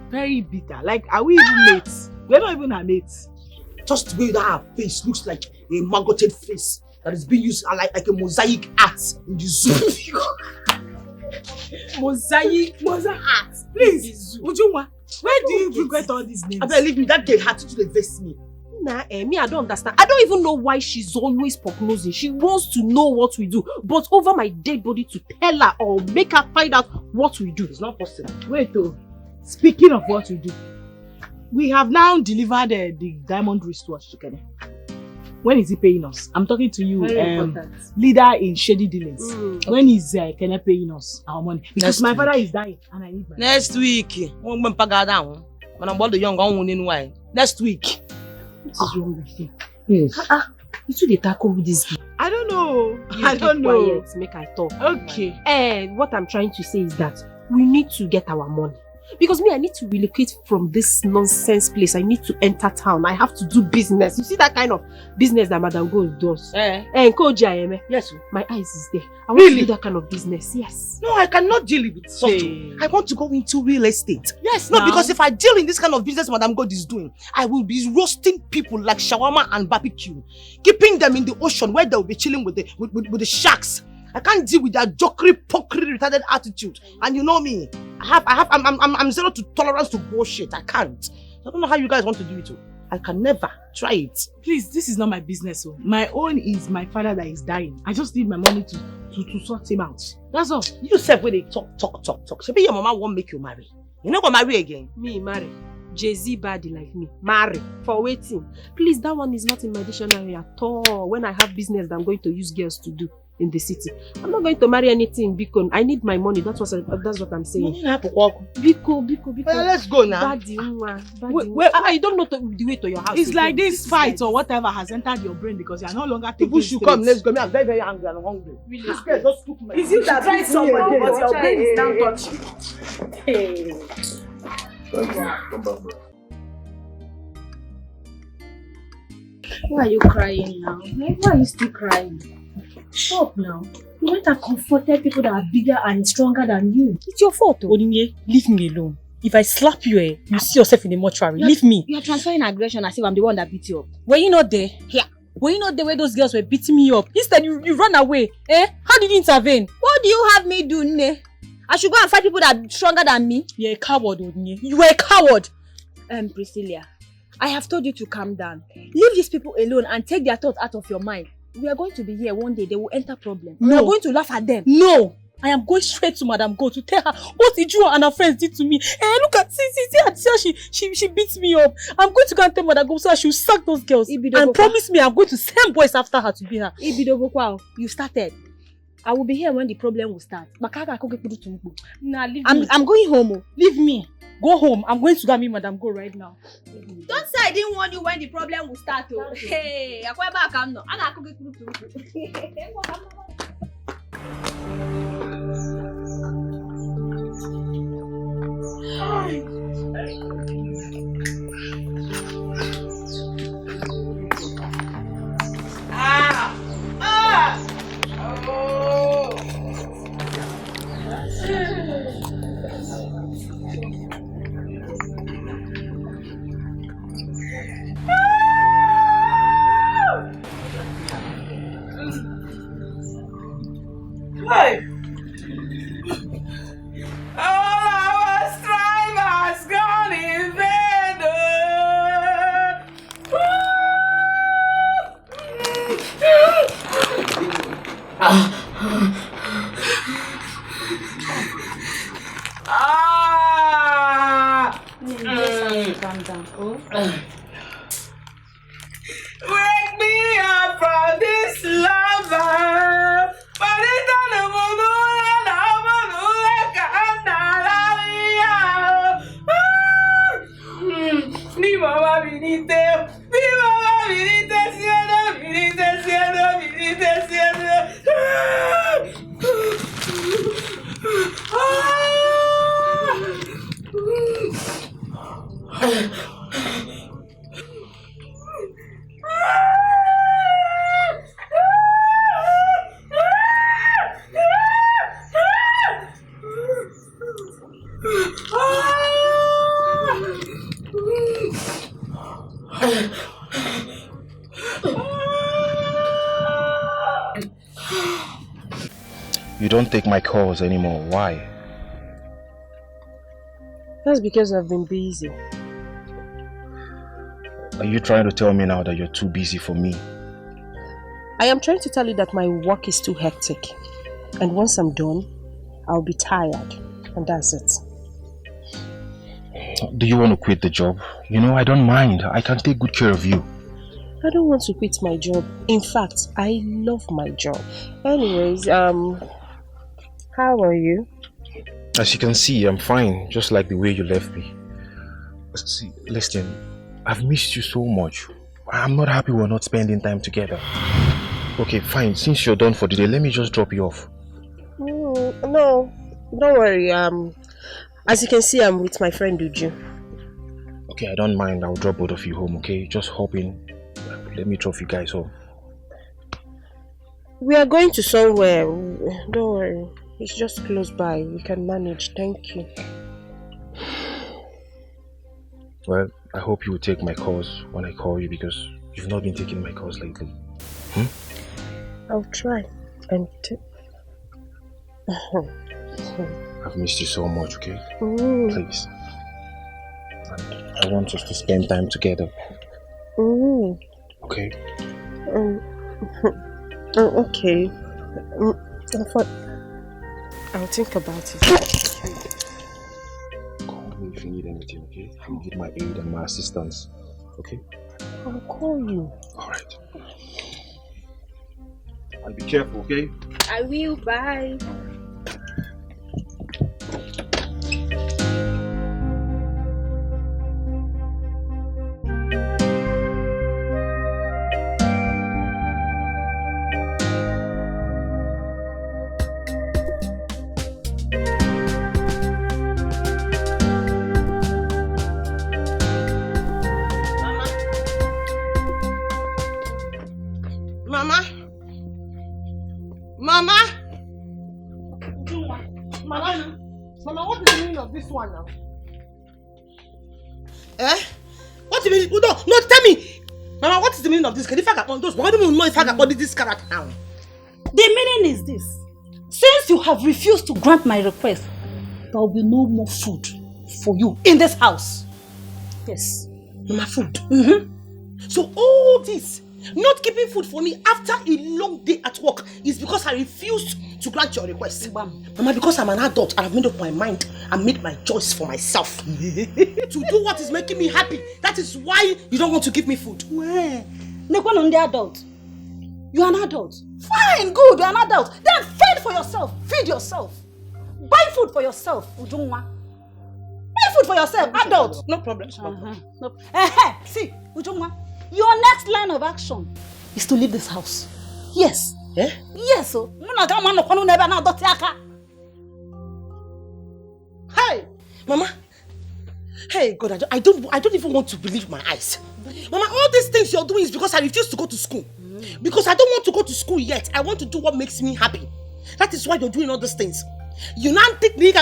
Very bitter. Like, are we even mates? We're not even her mates. Just the way that her face looks like a maggoted face that is being used like a mosaic art in the zoo. Mosaic art. Please, Ujunwa, where do you get all these names? I believe me, that girl had to vex me. Nah, me, I don't understand. I don't even know why she's always prognosing. She wants to know what we do, but over my dead body to tell her or make her find out what we do. It's not possible. Wait, speaking of what we do, we have now delivered the diamond wristwatch to Kene. When is he paying us? I'm talking to you, leader in shady dealings. When is Kene paying us our money? Because my father is dying and I need my next week. Next week. What is wrong with you? Yes. You two dey tackle with this girl. I don't know. I don't know. Quiet, make I talk. Okay. And what I'm trying to say is that we need to get our money. Because me, I need to relocate from this nonsense place. I need to enter town. I have to do business. You see that kind of business that Madam Gold does? Yes. My eyes is there. I want to do that kind of business. Yes. No, I cannot deal with such. Hey. I want to go into real estate. Yes. No, because if I deal in this kind of business Madam God is doing, I will be roasting people like shawarma and barbecue, keeping them in the ocean where they will be chilling with the sharks. I can't deal with their jokery, pokery, retarded attitude. And you know me, I'm zero to tolerance to bullshit. I can't. I don't know how you guys want to do it too. I can never try it. Please, this is not my business. My own is my father that is dying. I just need my money to sort him out. That's all. You said when they talk. Maybe your mama won't make you marry. You're not gonna marry again. Me marry. Jay-Z body like me. Marry. For waiting. Please, that one is not in my dictionary at all. When I have business that I'm going to use girls to do in the city, I'm not going to marry anything because I need my money. That's what I'm saying. Biko. Well, let's go now. Badi. You don't know the way to your house. It's again. Like this fight or whatever has entered your brain because you are no longer taking people should come. Let's go. Me, I'm very, very angry and hungry. Really? This girl just took my. Is it that try somebody but your brain is now touching? Hey. Come back, bro. Why are you crying now? Why are you still crying? Stop now. You might have comforted people that are bigger and stronger than you. It's your fault, though. Odinye, leave me alone. If I slap you, you see yourself in the mortuary. Leave me. You are transferring aggression as if I'm the one that beat you up. Were you not there? Yeah. Were you not there where those girls were beating me up? Instead, you ran away. How did you intervene? What do you have me do, Ne? I should go and fight people that are stronger than me? You're a coward, Odinye. You were a coward. Priscilla, I have told you to calm down. Leave these people alone and take their thoughts out of your mind. We are going to be here one day. They will enter problem. No. We are going to laugh at them. No. I am going straight to Madam Go to tell her what Iju and her friends did to me. Look at see she beats me up. I'm going to go and tell Madam Go so that she will sack those girls. And promise me I'm going to send boys after her to be her. Ibidogokwa, you started. I will be here when the problem will start. Nah, leave me. I'm going home. Leave me. Go home. I'm going to go and meet Madam Go right now. Don't say I didn't warn you when the problem will start. Hey, I'm back. I'm not. Hey! All our strife has gone in vain. Calm down. Wake me up from this lover. Mi mamá viniste, cielo, viniste, cielo. You don't take my calls anymore. Why? That's because I've been busy. Are you trying to tell me now that you're too busy for me? I am trying to tell you that my work is too hectic. And once I'm done, I'll be tired. And that's it. Do you want to quit the job? You know, I don't mind. I can take good care of you. I don't want to quit my job. In fact, I love my job. Anyways, how are you? As you can see, I'm fine, just like the way you left me. See, listen, I've missed you so much. I'm not happy we're not spending time together. Okay, fine. Since you're done for the day, let me just drop you off. No, don't worry. As you can see, I'm with my friend Uju. Okay, I don't mind. I'll drop both of you home, okay? Just hop in. Let me drop you guys home. We are going to somewhere. Don't worry. It's just close by. We can manage. Thank you. Well, I hope you will take my calls when I call you because you've not been taking my calls lately. I'll try. And I've missed you so much, okay? Please. And I want us to spend time together. Okay? Okay. I'll think about it. Call me if you need anything, okay? You need my aid and my assistance, okay? I'll call you. Alright. I'll be careful, okay? I will. Bye. Mama, what is the meaning of this one now? What do you mean? No, tell me! Mama, what is the meaning of this? If I got one of those, why do you know if I got one of this character now? The meaning is this. Since you have refused to grant my request, there will be no more food for you in this house. Yes. Mama, food? So all this, not keeping food for me after a long day at work, is because I refused to grant your request. Mama, because I'm an adult and I've made up my mind and made my choice for myself. To do what is making me happy. That is why you don't want to give me food. You're an adult. You're an adult. Fine, good, you're an adult. Then fend for yourself. Feed yourself. Buy food for yourself, Ujungwa. Buy food for yourself, adult. No problem. No. See, Ujungwa, your next line of action is to leave this house. Yes. Yes, so. Hey, Mama. Hey, God, I don't even want to believe my eyes. Mama, all these things you're doing is because I refuse to go to school. Because I don't want to go to school yet. I want to do what makes me happy. That is why you're doing all these things. You now think me in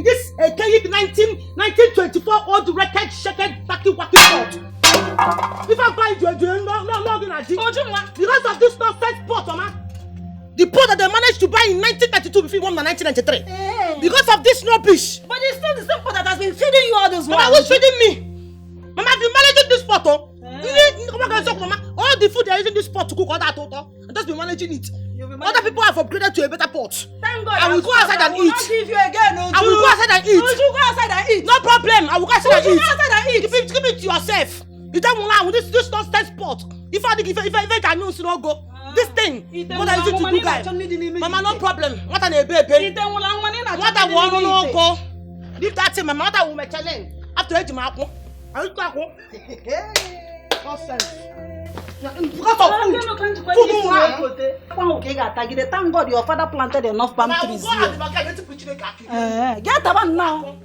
this 1924 old record shaken wacky pot. If I buy you, because of this nonsense pot, Mama. The pot that they managed to buy in 1932 before one in 1993. Because of this rubbish. But it's still the same pot that has been feeding you all this while. Mama, who's feeding me? Mama, I've been managing this pot, Mama. All the food they are using this pot to cook all that, I've just been managing it. Other people have upgraded to a better pot. Thank God. I will go outside and eat. I will go outside and eat. Go outside and eat. No problem. I will go outside and eat. Go outside and eat. Give it to yourself. You don't want this nonsense pot. If I know it's not go. This thing. What are you doing to do, guys? Mama, no problem. What are they, baby? What I want to go. Leave that thing, Mama. What I will make challenge. After eating my apple. I will go. Nonsense. Thank God your father planted enough palm trees here. Get up now.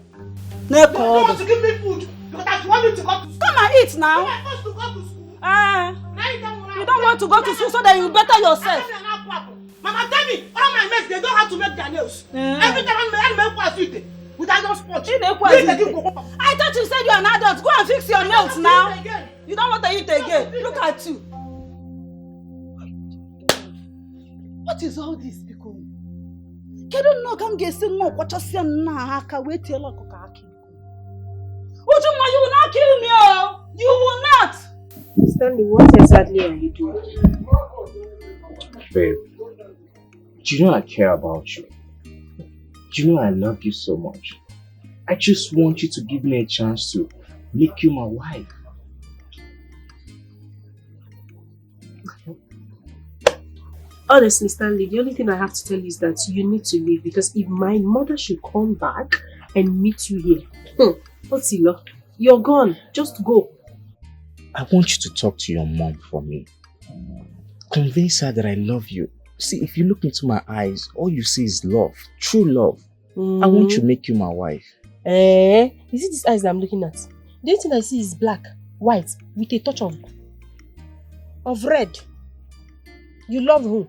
You want to give me food because I want you to go to school. Come and eat now. You don't want to go to school so that you better yourself. Mama, tell me, all my mates, they don't have to make their nails. Every time I make one sweet without no spot. I thought you said you're an adult. Go and fix your nails now. You don't want to eat again. Look at you. What is all this, Biko? You don't know come get some more. What you say now? Wait till I cook. You will not kill me, oh! You will not! Stanley, what exactly are you doing? Babe, do you know I care about you? Do you know I love you so much? I just want you to give me a chance to make you my wife. Honestly, Stanley, the only thing I have to tell you is that you need to leave because if my mother should come back and meet you here, Otilo, you're gone. Just go. I want you to talk to your mom for me. Convince her that I love you. See, if you look into my eyes, all you see is love. True love. I want to make you my wife. Is it these eyes that I'm looking at? The only thing I see is black, white, with a touch of red. You love who?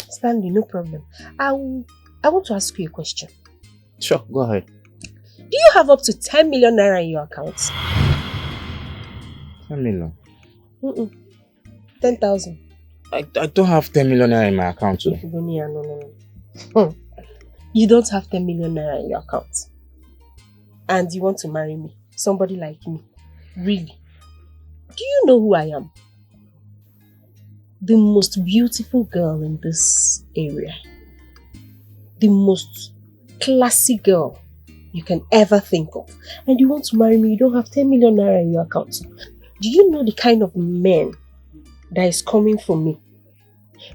Stanley, no problem. I want to ask you a question. Sure, go ahead. Do you have up to 10 million naira in your account? 10 million? 10,000. I don't have 10 million naira in my account too. No. You don't have 10 million naira in your account. And you want to marry me. Somebody like me. Really? Do you know who I am? The most beautiful girl in this area. The most classy girl you can ever think of. And you want to marry me, you don't have 10 million naira in your account. Do you know the kind of men that is coming for me?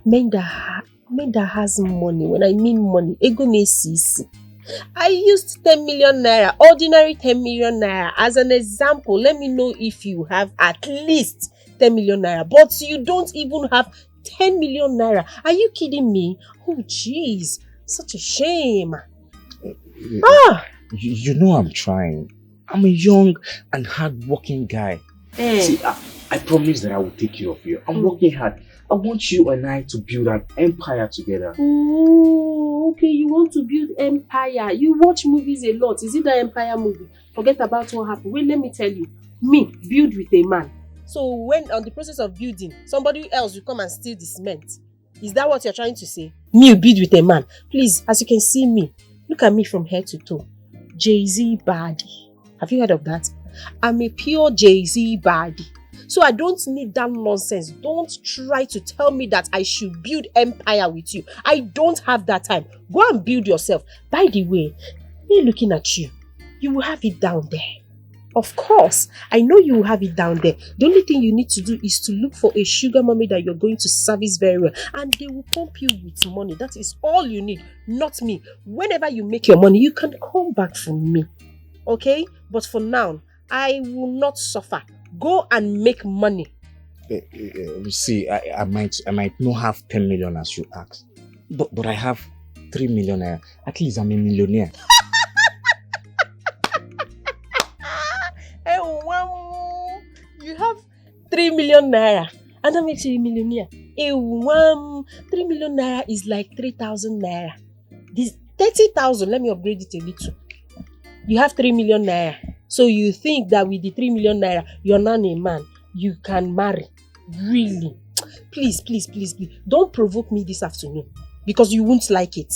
Men that has money. When I mean money, ego nesisi. I used 10 million naira, ordinary 10 million naira as an example. Let me know if you have at least 10 million naira. But you don't even have 10 million naira. Are you kidding me? Oh jeez, such a shame. You know I'm trying. I'm a young and hard-working guy. See, I promise that I will take care of you. I'm working hard. I want you and I to build an empire together. Oh, okay, you want to build empire. You watch movies a lot. Is it the empire movie? Forget about what happened. Wait, let me tell you. Me, build with a man. So when on the process of building, somebody else will come and steal the cement. Is that what you're trying to say? Me, build with a man. Please, as you can see me, look at me from head to toe. Jay-Z body. Have you heard of that? I'm a pure Jay-Z body. So I don't need that nonsense. Don't try to tell me that I should build empire with you. I don't have that time. Go and build yourself. By the way, me looking at you, you will have it down there. Of course, I know you will have it down there. The only thing you need to do is to look for a sugar mommy that you're going to service very well. And they will pump you with money. That is all you need, not me. Whenever you make your money, you can come back from me. Okay? But for now, I will not suffer. Go and make money. See, I might not have 10 million as you asked. But I have 3 million. At least I'm a millionaire. You have 3 million naira. And that makes you a millionaire. 3 million naira is like 3,000 naira. This 30,000, let me upgrade it a little. You have 3 million naira. So you think that with the 3 million naira, you're not a man. You can marry. Really? Please, please, please, please. Don't provoke me this afternoon. Because you won't like it.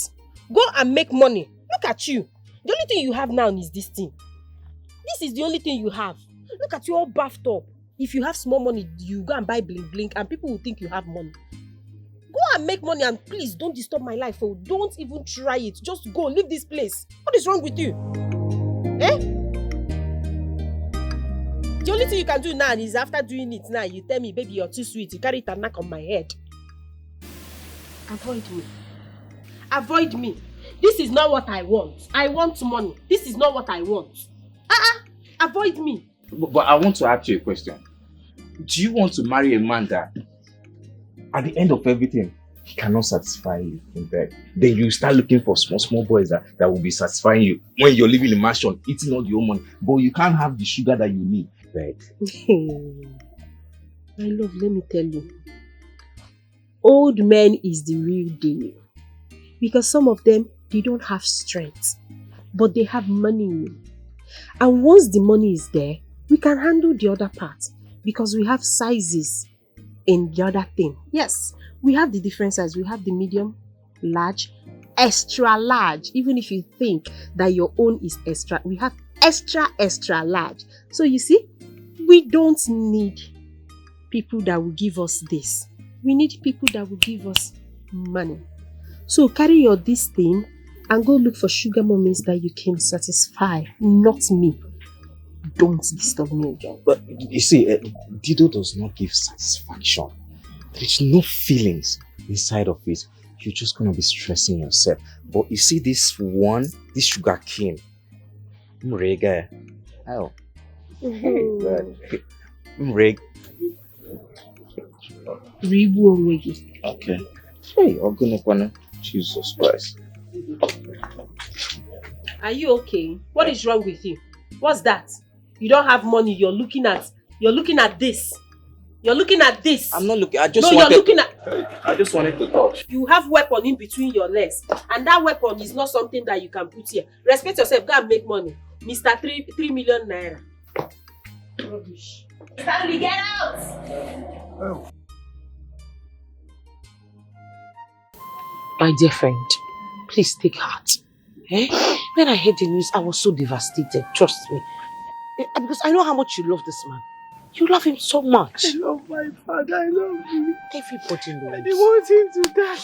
Go and make money. Look at you. The only thing you have now is this thing. This is the only thing you have. Look at you all buffed up. If you have small money, you go and buy blink blink and people will think you have money. Go and make money and please don't disturb my life. Oh, don't even try it. Just go, leave this place. What is wrong with you? The only thing you can do now is after doing it now, you tell me, baby, you're too sweet. You carry it and knock on my head. Avoid me. Avoid me. This is not what I want. I want money. This is not what I want. Avoid me. But I want to ask you a question. Do you want to marry a man that, at the end of everything, he cannot satisfy you in bed? Then you start looking for small boys that will be satisfying you when you're living in a mansion, eating all your money, but you can't have the sugar that you need, right? My love, let me tell you. Old men is the real deal. Because some of them, they don't have strength, but they have money. And once the money is there, we can handle the other part because we have sizes in the other thing. Yes, we have the different sizes. We have the medium, large, extra large. Even if you think that your own is extra, we have extra large. So you see, we don't need people that will give us this. We need people that will give us money. So carry your this thing and go look for sugar mommies that you can satisfy, not me. Don't disturb me again. But you see, Dido does not give satisfaction. There's no feelings inside of it. You're just going to be stressing yourself. But you see this sugar cane. Mrega. Oh. Mreg. Okay. Hey, Ogunekwana. Jesus Christ. Are you okay? What is wrong with you? What's that? You don't have money. You're looking at this. You're looking at this. I'm not looking. I just you're looking at. I just wanted to touch. You have weapon in between your legs, and that weapon is not something that you can put here. Respect yourself. Go and make money, Mr. 3 million naira. Rubbish. Stanley, get out! Oh. My dear friend, please take heart. When I heard the news, I was so devastated. Trust me, because I know how much you love this man. You love him so much. I love my father. I love him. Everybody knows. I didn't want him to die.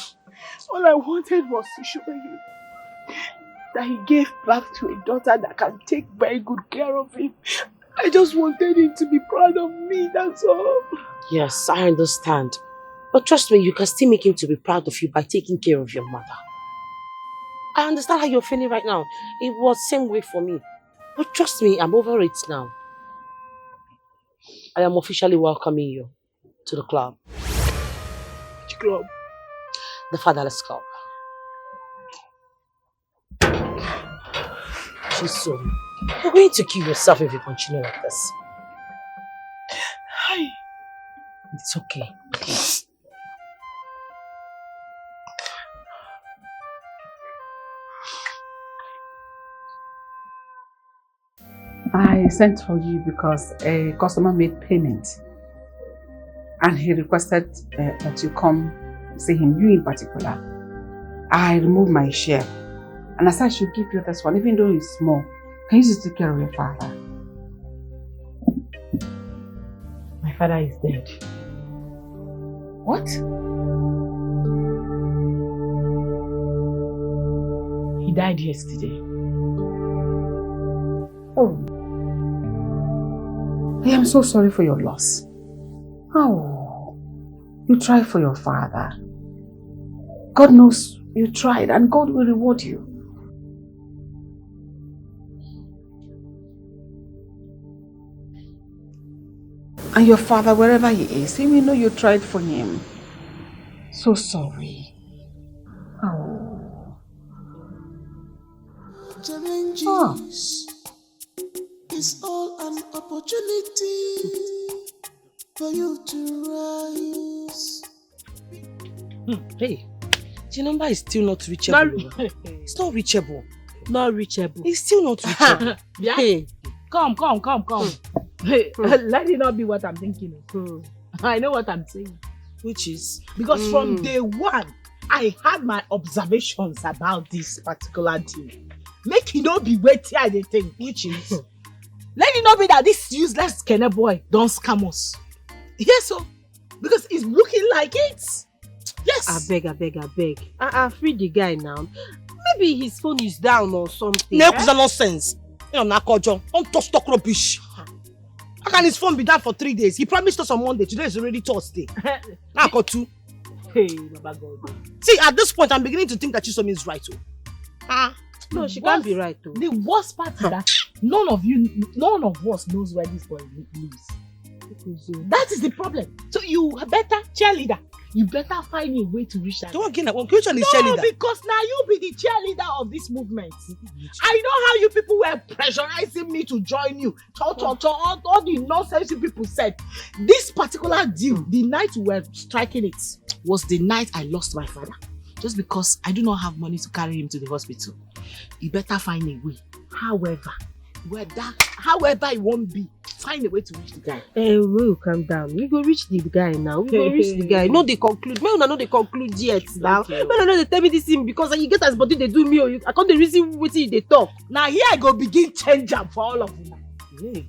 All I wanted was to show him that he gave birth to a daughter that can take very good care of him. I just wanted him to be proud of me, that's all. Yes, I understand. But trust me, you can still make him to be proud of you by taking care of your mother. I understand how you're feeling right now. It was the same way for me. But trust me, I'm over it now. I am officially welcoming you to the club. Which club? The Fatherless Club. Chisom, you're going to kill yourself if you continue like this. Hi. It's okay. I sent for you because a customer made payment and he requested that you come see him, you in particular. I removed my share and I said I should give you this one, even though it's small. Can you just take care of your father? My father is dead. What? He died yesterday. Oh. I am so sorry for your loss. Oh, you tried for your father. God knows you tried and God will reward you. And your father, wherever he is, he will know you tried for him. So sorry. Oh. Challenges. It's all an opportunity for you to rise. Hey, the number is still not reachable. It's not reachable. Not reachable. It's still not reachable. Yeah. Hey. Come. Hey, let it not be what I'm thinking. I know what I'm saying. Which is? Because from day one, I had my observations about this particular deal. Make it not be waiting at the thing. Which is? Let it not be that this useless Kenne boy don't scam us. Yes, so because it's looking like it. Yes. I beg. Free the guy now. Maybe his phone is down or something. No, it's nonsense. You know, Nakojo, don't touch talk rubbish. How can his phone be down for 3 days? He promised us on Monday. Today is already Thursday. Now got 2. Hey, Baba God. See, at this point, I'm beginning to think that Chisom is right too. No, she can't be right too. The worst part is that none of us knows where this boy lives. That is the problem. So you better cheerleader. You better find a way to reach that. Which one is cheerleader? No, because now you be the cheerleader of this movement. I know how you people were pressurizing me to join you. All the nonsense you people said. This particular deal, the night we were striking it, was the night I lost my father. Just because I do not have money to carry him to the hospital. You better find a way. However it won't be, find a way to reach the guy. We'll calm down. We go reach the guy now. We go reach the guy. No, they conclude. May una no they conclude yet now. May una no they tell me this thing because you get as body they do me. I can't the reason wetin they talk. Now here I go begin change up for all of you.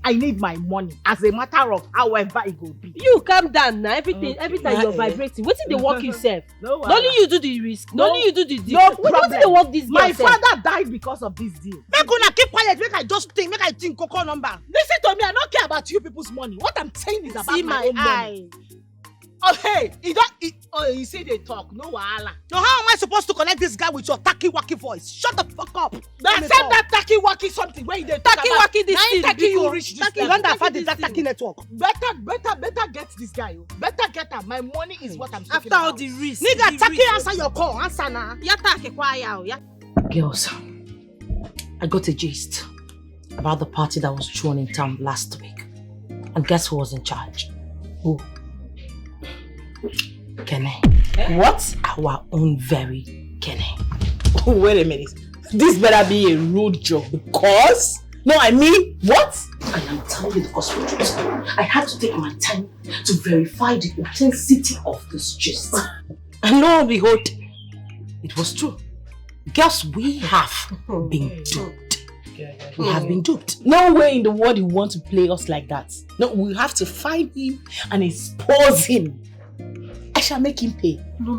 I need my money as a matter of however it will be. You calm down now. Every time you're vibrating. What did they work yourself? No, only you do the risk. No, only you do the deal. No problem. What did they work this My father died because of this deal. Make una keep quiet. Make I think Coco number. Listen to me. I don't care about you people's money. What I'm saying is about my own money. Oh hey, you see they talk. No wahala. So how am I supposed to connect this guy with your tacky wacky voice? Shut the fuck up. Accept that tacky wacky waki something where you dey Taki this thing. Taki you reach this Taki, level. You don't Taki the this Taki network. Better get this guy. Better get him. My money is what I'm talking After all about. the risk. Nigga, Taki answer your call. Answer now. Girls, I got a gist about the party that was thrown in town last week. And guess who was in charge? Who? Kenny. What? Our own very Kenny. Wait a minute. This better be a road job because... No, I mean, what? I am telling you the gospel truth. I had to take my time to verify the authenticity of this gist. And lo and behold, it was true. Girls, we have been duped. We have been duped. No way in the world you want to play us like that. No, we have to find him and expose him. I shall make him pay. No,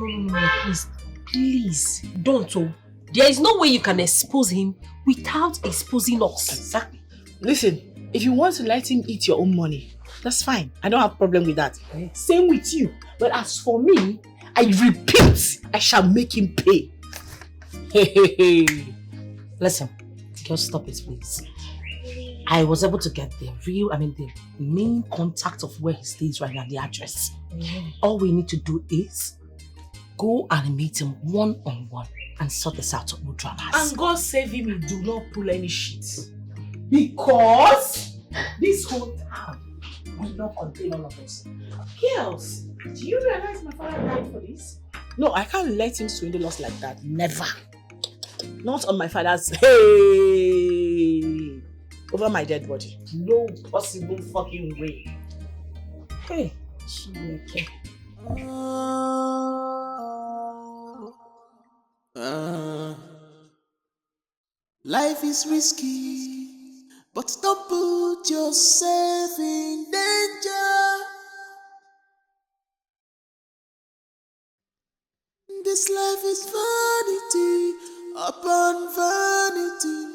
please. Please, don't. There is no way you can expose him without exposing us. Exactly. Listen, if you want to let him eat your own money, that's fine. I don't have a problem with that. Same with you. But as for me, I repeat, I shall make him pay. Listen, girls, stop it, please. I was able to get the main contact of where he stays right now, the address. All we need to do is go and meet him one-on-one and sort this out of no dramas. And God save him, he do not pull any shit. Because this whole town will not contain all of us. Girls, do you realize my father died for this? No, I can't let him swindle us like that. Never. Not on my father's... Hey! Over my dead body. No possible fucking way. Hey. Life is risky, but don't put yourself in danger. This life is vanity upon vanity.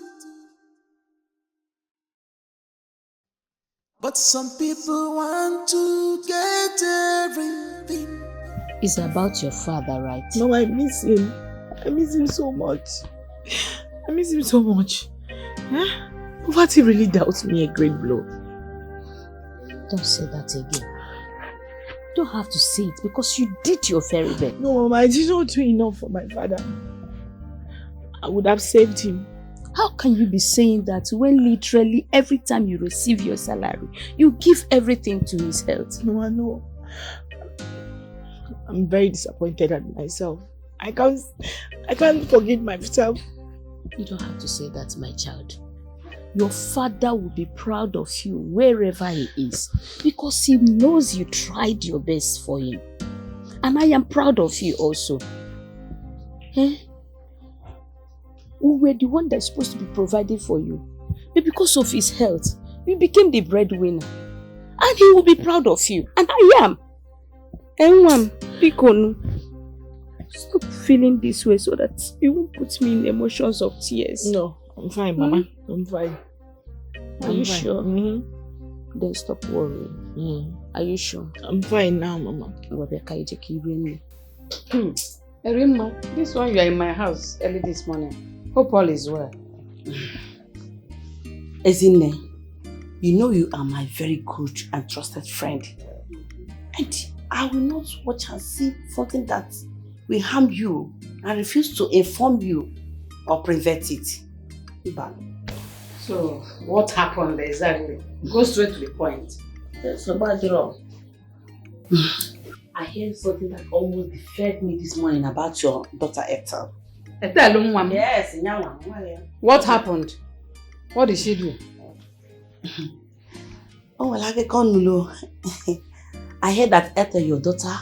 But some people want to get everything. It's about your father, right? No, I miss him. I miss him so much. I miss him so much. Huh? Poverty really dealt me a great blow. Don't say that again. You don't have to say it because you did your very best. No, Mama, I did not do enough for my father. I would have saved him. How can you be saying that when literally every time you receive your salary, you give everything to his health? No, I know. I'm very disappointed at myself. I can't forgive myself. You don't have to say that, my child. Your father will be proud of you wherever he is because he knows you tried your best for him. And I am proud of you also. Eh? We were the one that's supposed to be providing for you. But because of his health, we became the breadwinner. And he will be proud of you. And I am. Stop feeling this way so that you won't put me in emotions of tears. No, I'm fine, Mama. I'm fine. Are you sure? Mm-hmm. Then stop worrying. Are you sure? I'm fine now, Mama. Erima, this one you are in my house early this morning. Hope all is well. Ezine, you know you are my very good and trusted friend. And I will not watch and see something that will harm you and refuse to inform you or prevent it. So, what happened exactly? Go straight to the point. So bad, I heard something that almost deferred me this morning about your daughter Ethel. Ethel? Yes, what happened? What did she do? Oh, well, I heard that Ethel, your daughter,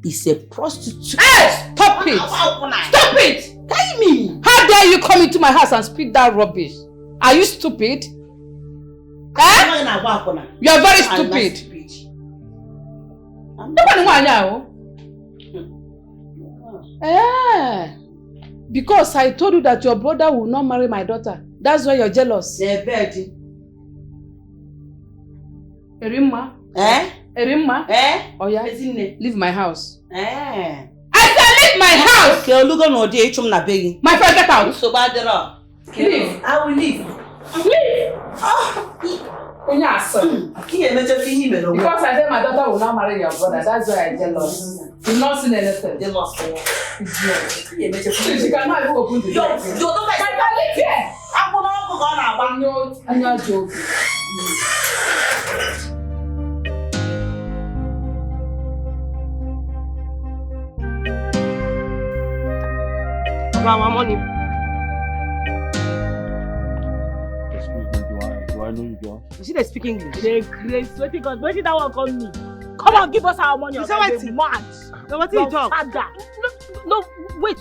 is a prostitute. Hey, stop it! Stop it! Tell me! How dare you come into my house and speak that rubbish? Are you stupid? Eh? You are very stupid. Because I told you that your brother will not marry my daughter. That's why you're jealous. Erima? Erima? Oh yeah? Leave my house. I said leave my house! Okay, look on my friend, get out! Leave. I will leave. Because I said my daughter will not marry your brother, that's why I'm jealous. You've not seen anything. Jealous. She cannot even open the door. You don't like it here. I'm not joking. My money. Do I know you, girl? You see they speak English? They crazy. What did that one call me? Come on, give us our money. You say what? Mad. No, what you talk? No, wait.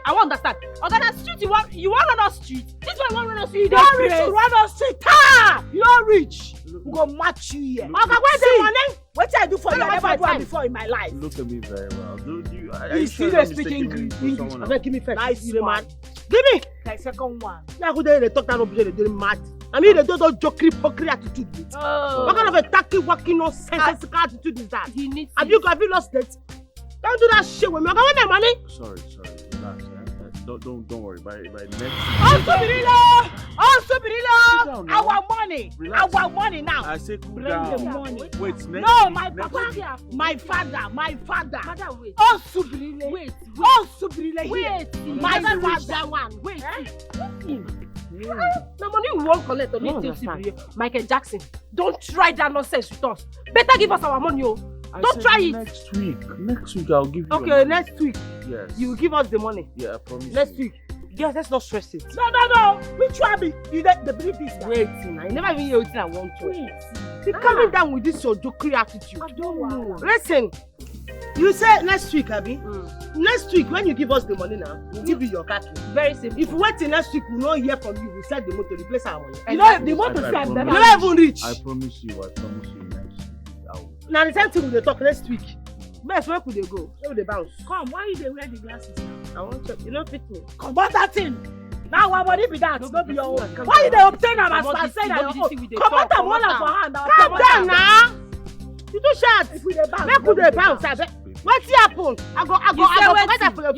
I won't understand. Okay, that street you want on our street. This one you want on our street. You don't rich to run on street. Ha! You don't rich. We go match you here. Okay, where's the money? What I do for you? I never do before in my life. Look at me very well. You see they speak English. Give me first. Nice, man. Give me. Like second one. Now who they talk that opposite? They doing mad. I mean, they don't jokery, pokery attitude. What kind of a tacky, walking, nonsensical attitude is that? Have you lost it? Don't do that shit with me. I want my money. Sorry. Relax. Don't worry. By next week. Our money. Relax. Our money now. I say cool Bring down. the money. Wait, next no, week, my next papa, week. my father. Father, wait. Oh, Subrile. Wait. My father one. Wait. Now money we won't collect on it. Michael Jackson, don't try that nonsense with us. Better give us our money, oh. Don't try it. Next week I'll give you. Okay, next week. Yes. You will give us the money. Yeah, I promise. Next week. Yes, let's not stress it. No. Which one be? You let the believe this. Wait, I never even hear what I want to. Wait. See, coming down with this your jokery attitude. I don't know. Listen. You say next week, Abby. Next week, when you give us the money now, we'll give you your car key. Very simple. If we wait till next week, we'll not hear from you. We'll sell the motor, replace our money. You know, the motor sell them. You not even reach. I promise you next week. Now the same thing we dey talk next week. Best where could they go? Where would they bounce? Come, why you dey wear the glasses now? I want to. You don't fit me. Come back that thing. Now our body be that, not be your own. Why you dey obtain am as per say na your own? Come out and hold am for hand. Calm down now. You too short. If we dey bounce, make we dey bounce. Wetin happen? I go forget that for your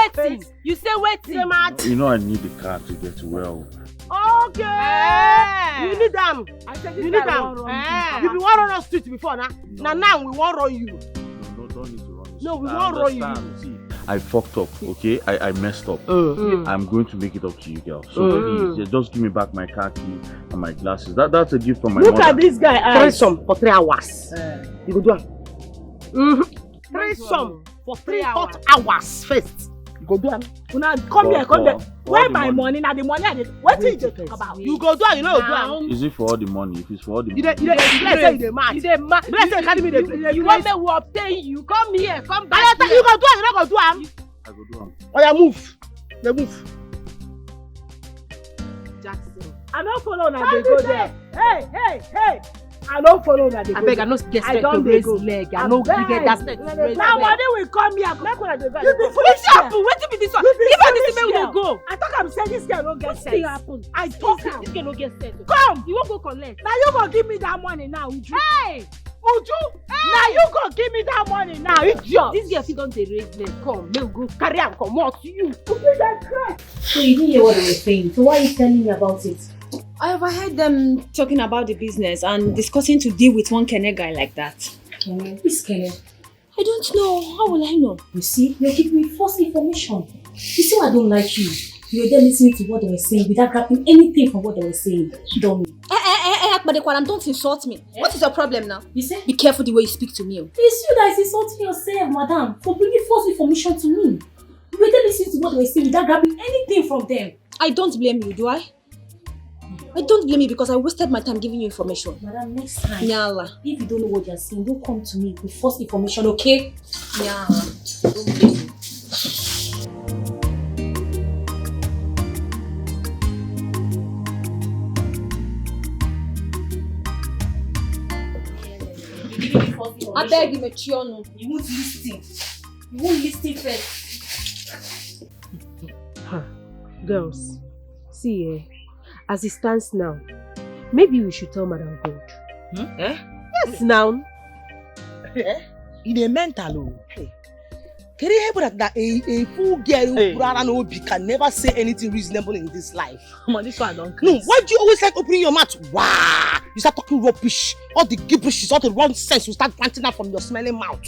face. You say wetin? You know I need the car to get well. Okay. You need them. You need them. You be one run on street before now. Now we won't run you. No, don't need to run. No, we won't run you. See, I fucked up. Okay, I messed up. I'm going to make it up to you, girl. So please, just give me back my car key and my glasses. That's a gift from my mother. Look at this guy. Threesome for 3 hours. You go do it. Threesome for 3 hot hours first. You go do it. Now come here. Where my money? Now the money I did. What did you talk about? You go do it. You know do it. Is it for all the money? If it's for all the money. You dey mad. You want me to obtain you? Come here. Come back. You go do it. You not go do it. I go do it. Oh yeah, move. They move. Jackson. I don't follow now. They go there. Hey. I don't follow that. I beg, I no get straight to raise leg. I no get that straight to raise leg. Now money will come here. Make una dey go. You be foolish girl. Wetin be this one? If I this way we dey go. I talk am say this girl no get sense. Wetin happen? I talk am. This girl no get sense. Come. You wan go collect? Now you go give me that money now, Uju. Hey. Uju. Now you go give me that money now, idiot. This girl fit don dey raise leg. Come, make we go carry am comot. You. Uju dey cry. So you didn't hear what they were saying. So why are you telling me about it? I overheard them talking about the business and discussing to deal with one Kene guy like that. Kene? Who's Kene? I don't know. How will I know? You see, you're giving me false information. You see why I don't like you? You were there listening to what they were saying without grabbing anything from what they were saying. Dummy. Akbadekwaram, don't insult me. What is your problem now? You say? Be careful the way you speak to me. It's you that is insulting yourself, madam, for bringing false information to me. You were there listening to what they were saying without grabbing anything from them. I don't blame you, do I? I don't blame you because I wasted my time giving you information. Madam, next time, Nyala. if you don't know what you're saying, don't come to me with false information, okay? Nyala. Don't blame me. I beg you, Mechionu. You won't listen. You won't listen first. Girls, see as it stands now, maybe we should tell Madam Gold. Yes, now. You dey mental. A fool girl who can never say anything reasonable in this life. Come on, this one don't. No, why do you always like opening your mouth? Wow! You start talking rubbish. All the gibberish, all the wrong sense will start planting out from your smelling mouth.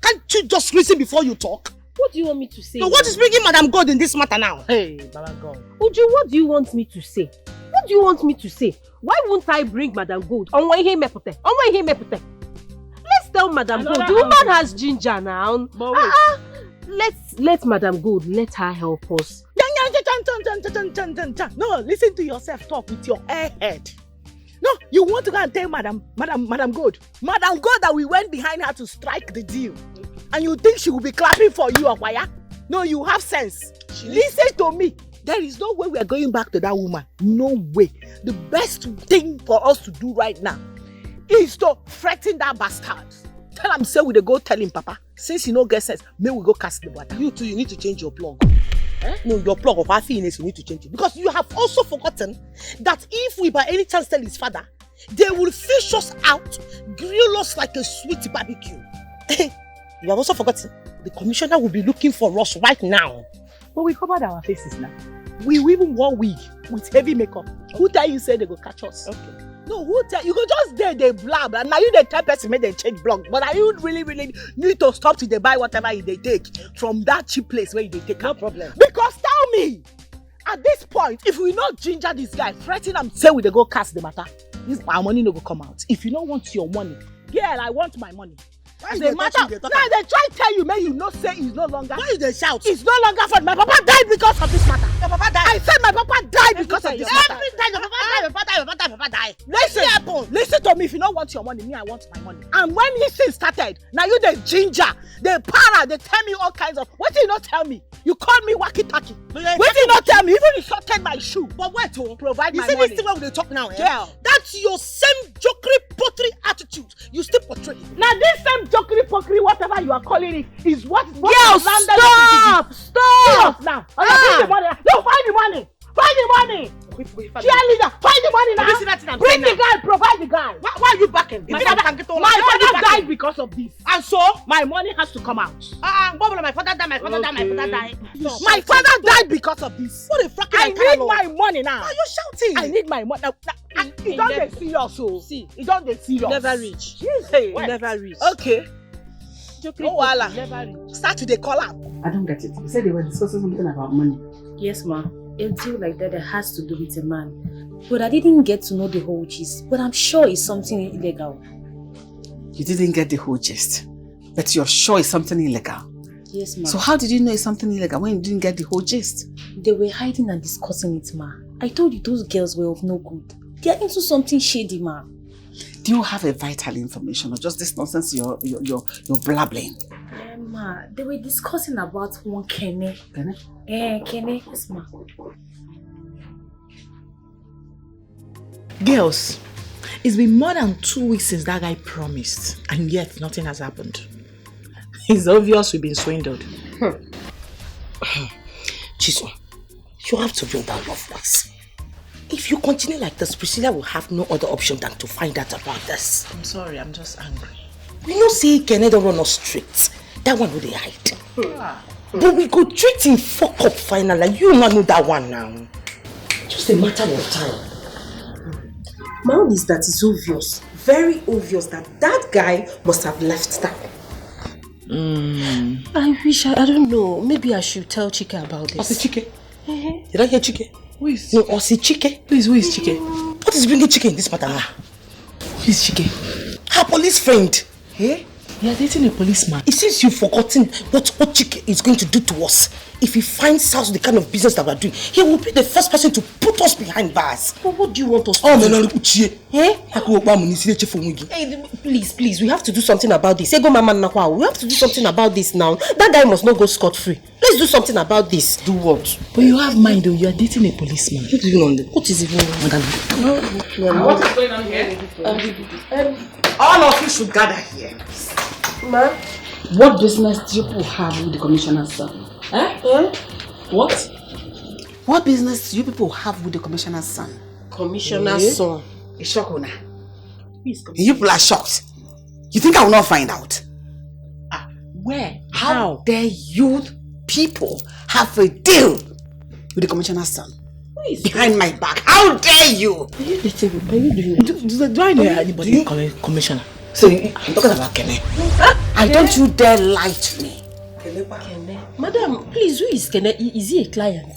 Can't you just listen before you talk? What do you want me to say? So what is bringing Madam God in this matter now? Hey, Madam God. Uju, what do you want me to say? What do you want me to say? Why won't I bring Madam Gold? Let's tell Madam Gold. The woman has ginger now. Let Madam Gold, let her help us. No, listen to yourself talk with your head. No, you want to go and tell Madam Gold. Madam Gold that we went behind her to strike the deal. And you think she will be clapping for you, Akwaya? No, you have sense. Listen to me. There is no way we are going back to that woman. No way. The best thing for us to do right now is to threaten that bastard. Tell him, say we go tell him, Papa. Since he no get sense, may we go cast the water. You too, you need to change your plug. No, your plug of happiness, you need to change it. Because you have also forgotten that if we by any chance tell his father, they will fish us out, grill us like a sweet barbecue. You have also forgotten, the commissioner will be looking for us right now. But we covered our faces now. We even wore wig with heavy makeup. Okay. Who tell you say they go catch us? Okay. No, who tell you go just there they blab and now you the type person make them change blog. But are you really need to stop till they buy whatever they take from that cheap place where they take? No problem. Because tell me, at this point, if we not ginger this guy, threaten him, say we they go cast the matter, our money no go come out. If you don't want your money, girl, I want my money. Why they matter? Now they try to tell you, may you not say it's no longer. Why they shout? It's no longer fun. My papa died because of this matter. Your papa died. I said my papa died because of this matter. Every time your papa died. Listen to me. If you don't want your money, me I want my money. And when this thing started, now you the ginger, the para, they tell me all kinds of. What did you not tell me? You called me wacky-tacky. What did you not tell me? Even you sorted my shoe. But where to provide my money? You see this thing where they talk now, yeah? That's your same jokery pottery attitude. You still portray it. Now this same jokery pottery, whatever you are calling it, is what Girl, stop now. Find the money. No, find the money. Find the money. Cheerleader, find the money now. Bring the guy, provide the guy. Why are you backing? My father died because of this. And so, my money has to come out. My father died. My father died because of this. What a fucking I need my money now. Why are you shouting? I need my money. It don't get serious, so. See, it don't get serious. Never reach. Never reach. Okay. No wala. Start to the call up. I don't get it. You said they were discussing something about money. Yes, ma. A deal like that has to do with a man. But I didn't get to know the whole gist. But I'm sure it's something illegal. You didn't get the whole gist. But you're sure it's something illegal? Yes, ma. So how did you know it's something illegal when you didn't get the whole gist? They were hiding and discussing it, ma. I told you those girls were of no good. They are into something shady, ma. Do you have a vital information or just this nonsense you're blabbling? Ma, they were discussing about one Kene. Kene? Kene, yes, ma. Girls, it's been more than 2 weeks since that guy promised, and yet nothing has happened. It's obvious we've been swindled. Chiso, you have to build that love once. If you continue like this, Priscilla will have no other option than to find out about this. I'm sorry, I'm just angry. We know say Kene don't run us straight. That one will they hide. But we go treat him fuck up finally. You not know that one now. Just a matter of time. My own is that it's obvious, very obvious that guy must have left town. I wish, I don't know, maybe I should tell Chike about this. Osi Chike? Did I hear Chike? Who is? No, Osi Chike. Please, who is Chike? What is bringing Chike in this matter now? Who is Chike? Her police friend. Hey? You are dating a policeman. It seems you've forgotten what Chike is going to do to us. If he finds out the kind of business that we're doing, he will be the first person to put us behind bars. But what do you want us to do? Hey, please, we have to do something about this. We have to do something about this now. That guy must not go scot-free. Let's do something about this. Do what? But you have mind though, you are dating a policeman. What is even on? What is going on here? All of you should gather here. Ma? What business do you people have with the commissioner's son? What? What business do you people have with the commissioner's son? Commissioner's son? A shock owner. You people are shocked. You think I will not find out? Where? How dare you people have a deal with the commissioner's son? Behind my back. How dare you? Are you doing? Do I know anybody commissioner? So I'm talking about Kene. And don't you dare lie to me. Kene. Madam, please, who is Kene? Is he a client?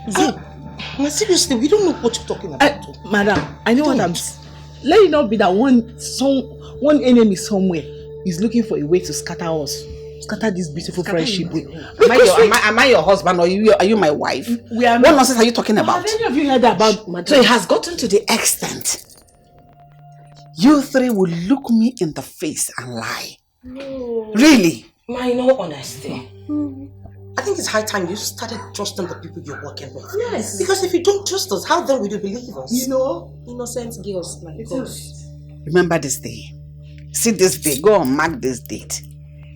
Is he? Seriously, we don't know what you're talking about. Madam, I know what I'm saying. Let it not be that one enemy somewhere is looking for a way to scatter us. Scatter this beautiful friendship. Am I your husband or are you my wife? What nonsense are you talking about? Have any of you heard about Madam? So it has gotten to the extent you three will look me in the face and lie. No. Really? My no honesty. I think it's high time you started trusting the people you're working with. Yes. Because if you don't trust us, how then will you believe us? You know? Innocent girls like us. Remember this day. See this day. Go and mark this date.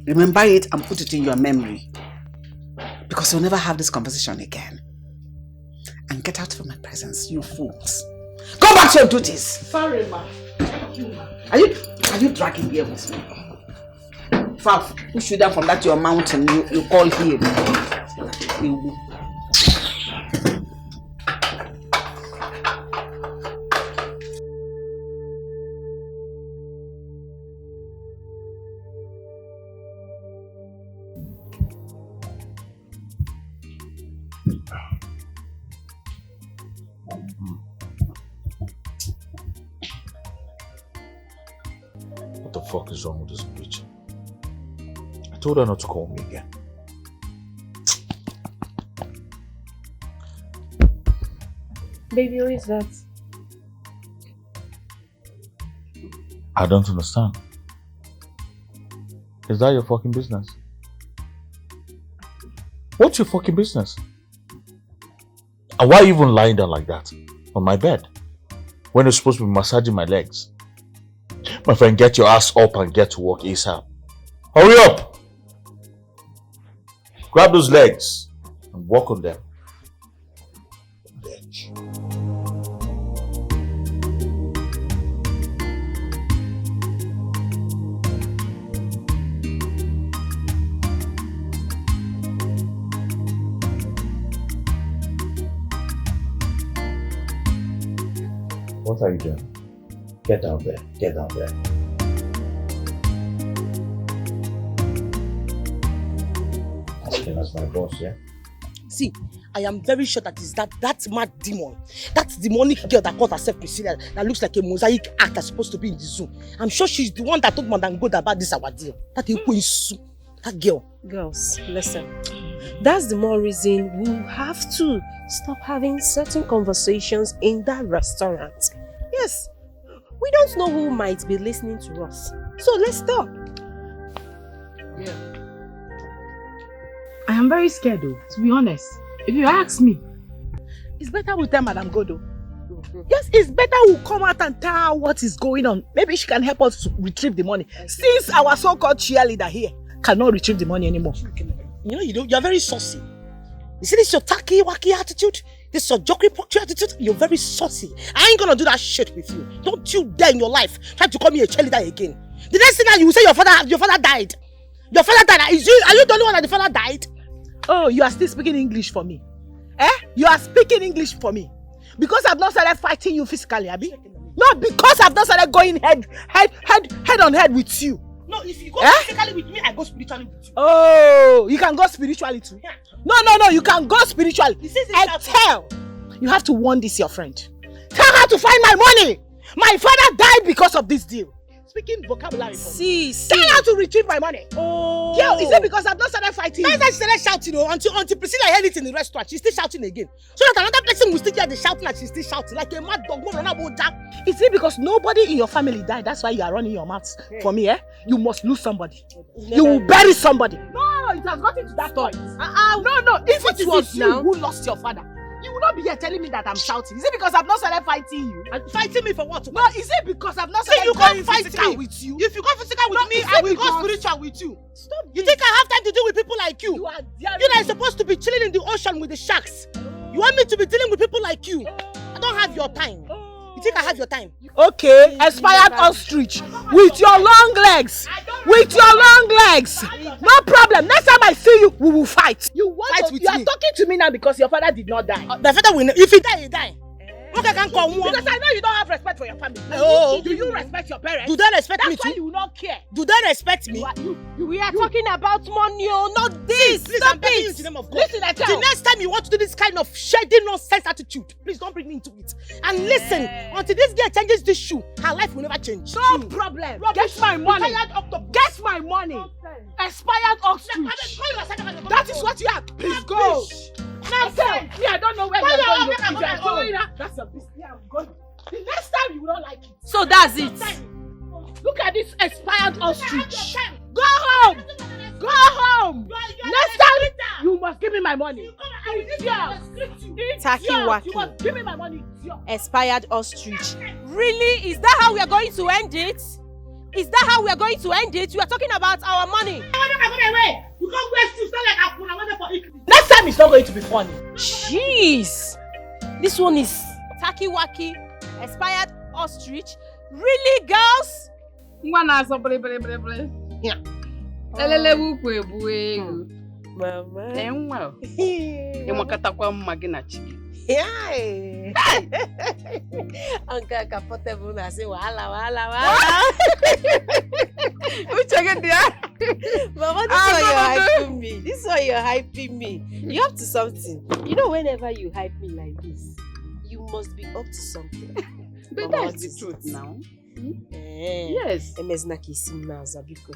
Remember it and put it in your memory. Because you'll never have this conversation again. And get out of my presence, you fools. Go back to your duties. Sorry, ma. Thank you, ma. Are you dragging here with me? Faf, push you down from that your mountain you call here. What the fuck is wrong with this bitch? I told her not to call me again. Baby, who is that? I don't understand. Is that your fucking business? What's your fucking business? And why are you even lying down like that on my bed when you're supposed to be massaging my legs? My friend, get your ass up and get to work ASAP. Hurry up! Grab those legs and walk on them. Bitch. What are you doing? Get down there. Get down there. Asking as my boss, yeah? See, I am very sure that is that mad demon, that demonic girl that calls herself Priscilla, that looks like a mosaic act that's supposed to be in the zoo. I'm sure she's the one that told Madam God about this our deal. That girl. Girls, listen. That's the more reason we have to stop having certain conversations in that restaurant. Yes, we don't know who might be listening to us. So let's stop. Yeah. I am very scared though, to be honest. If you ask me, it's better we tell Madam Godo. Yes, it's better we come out and tell her what is going on. Maybe she can help us to retrieve the money. Since our so-called cheerleader here cannot retrieve the money anymore. You know, you're very saucy. You see this your tacky-wacky attitude? This your jockey-pocky attitude? You're very saucy. I ain't gonna do that shit with you. Don't you dare in your life try to call me a cheerleader again. The next thing that you will say your father died. Your father died. Are you the only one that the father died? Oh, you are still speaking English for me. Eh? You are speaking English for me. Because I've not started fighting you physically, Abi? No, because I've not started going head on head with you. No, if you go physically with me, I go spiritually with you. Oh, you can go spiritually too? Yeah. No, you can go spiritually. You have to warn this your friend. Tell her to find my money. My father died because of this deal. Speaking vocabulary for me. Tell her to retrieve my money. Oh. Girl, is it because I've not started fighting? That's why she started shouting until Priscilla heard it in the restaurant. She's still shouting again. So that another person will still hear the shouting and she's still shouting like a mad dog. Is it because nobody in your family died? That's why you are running your mouth for me, eh? You must lose somebody. You will bury somebody. No, it has gotten to that point. No. If it was you who lost your father, you will not be here telling me that I'm shouting. Is it because I've not started fighting you? And fighting me for what? No, is it because I've not started going physical with you? If you go physical with me, I will go spiritual with you. Stop. You think I have time to deal with people like you? You are supposed to be chilling in the ocean with the sharks. You want me to be dealing with people like you? I don't have your time. You think I have your time? Okay, expired ostrich with your long legs. With your long legs. No problem. Next time I see you, we will fight. You want to, you are talking to me now because your father did not die. The father will. If he die, he die. Okay, can come on. Because I know you don't have respect for your family. Oh, do you respect your parents? Do they respect me too? That's why you will not care. Do they respect me? We are talking about money, not this. Please, I'm begging you in the name of God. Listen, I tell you. The next time you want to do this kind of shady nonsense attitude, please don't bring me into it. And listen, until this girl changes this shoe, her life will never change. No problem. Get my money. Get my money. Expired ostrich. That is what you have. Please go. Nonsense! Me, I don't know where you're going. That's your business. I'm going. The next time you will not like it. So that's it. Look at this expired ostrich. Go home! Go home! Next time you must give me my money. Taki Waki. You must give me my money. Expired ostrich. Really? Is that how we are going to end it? Is that how we are going to end it? You are talking about our money. You can't waste you like next time it's not going to be funny. Jeez. This one is Taki Waki, expired ostrich. Really, girls? Mama. Uncle comfortable na say wahala. Mama, this one you're hyping me. You up to something. You know, whenever you hype me like this, you must be up to something. But that's the truth now. Yes.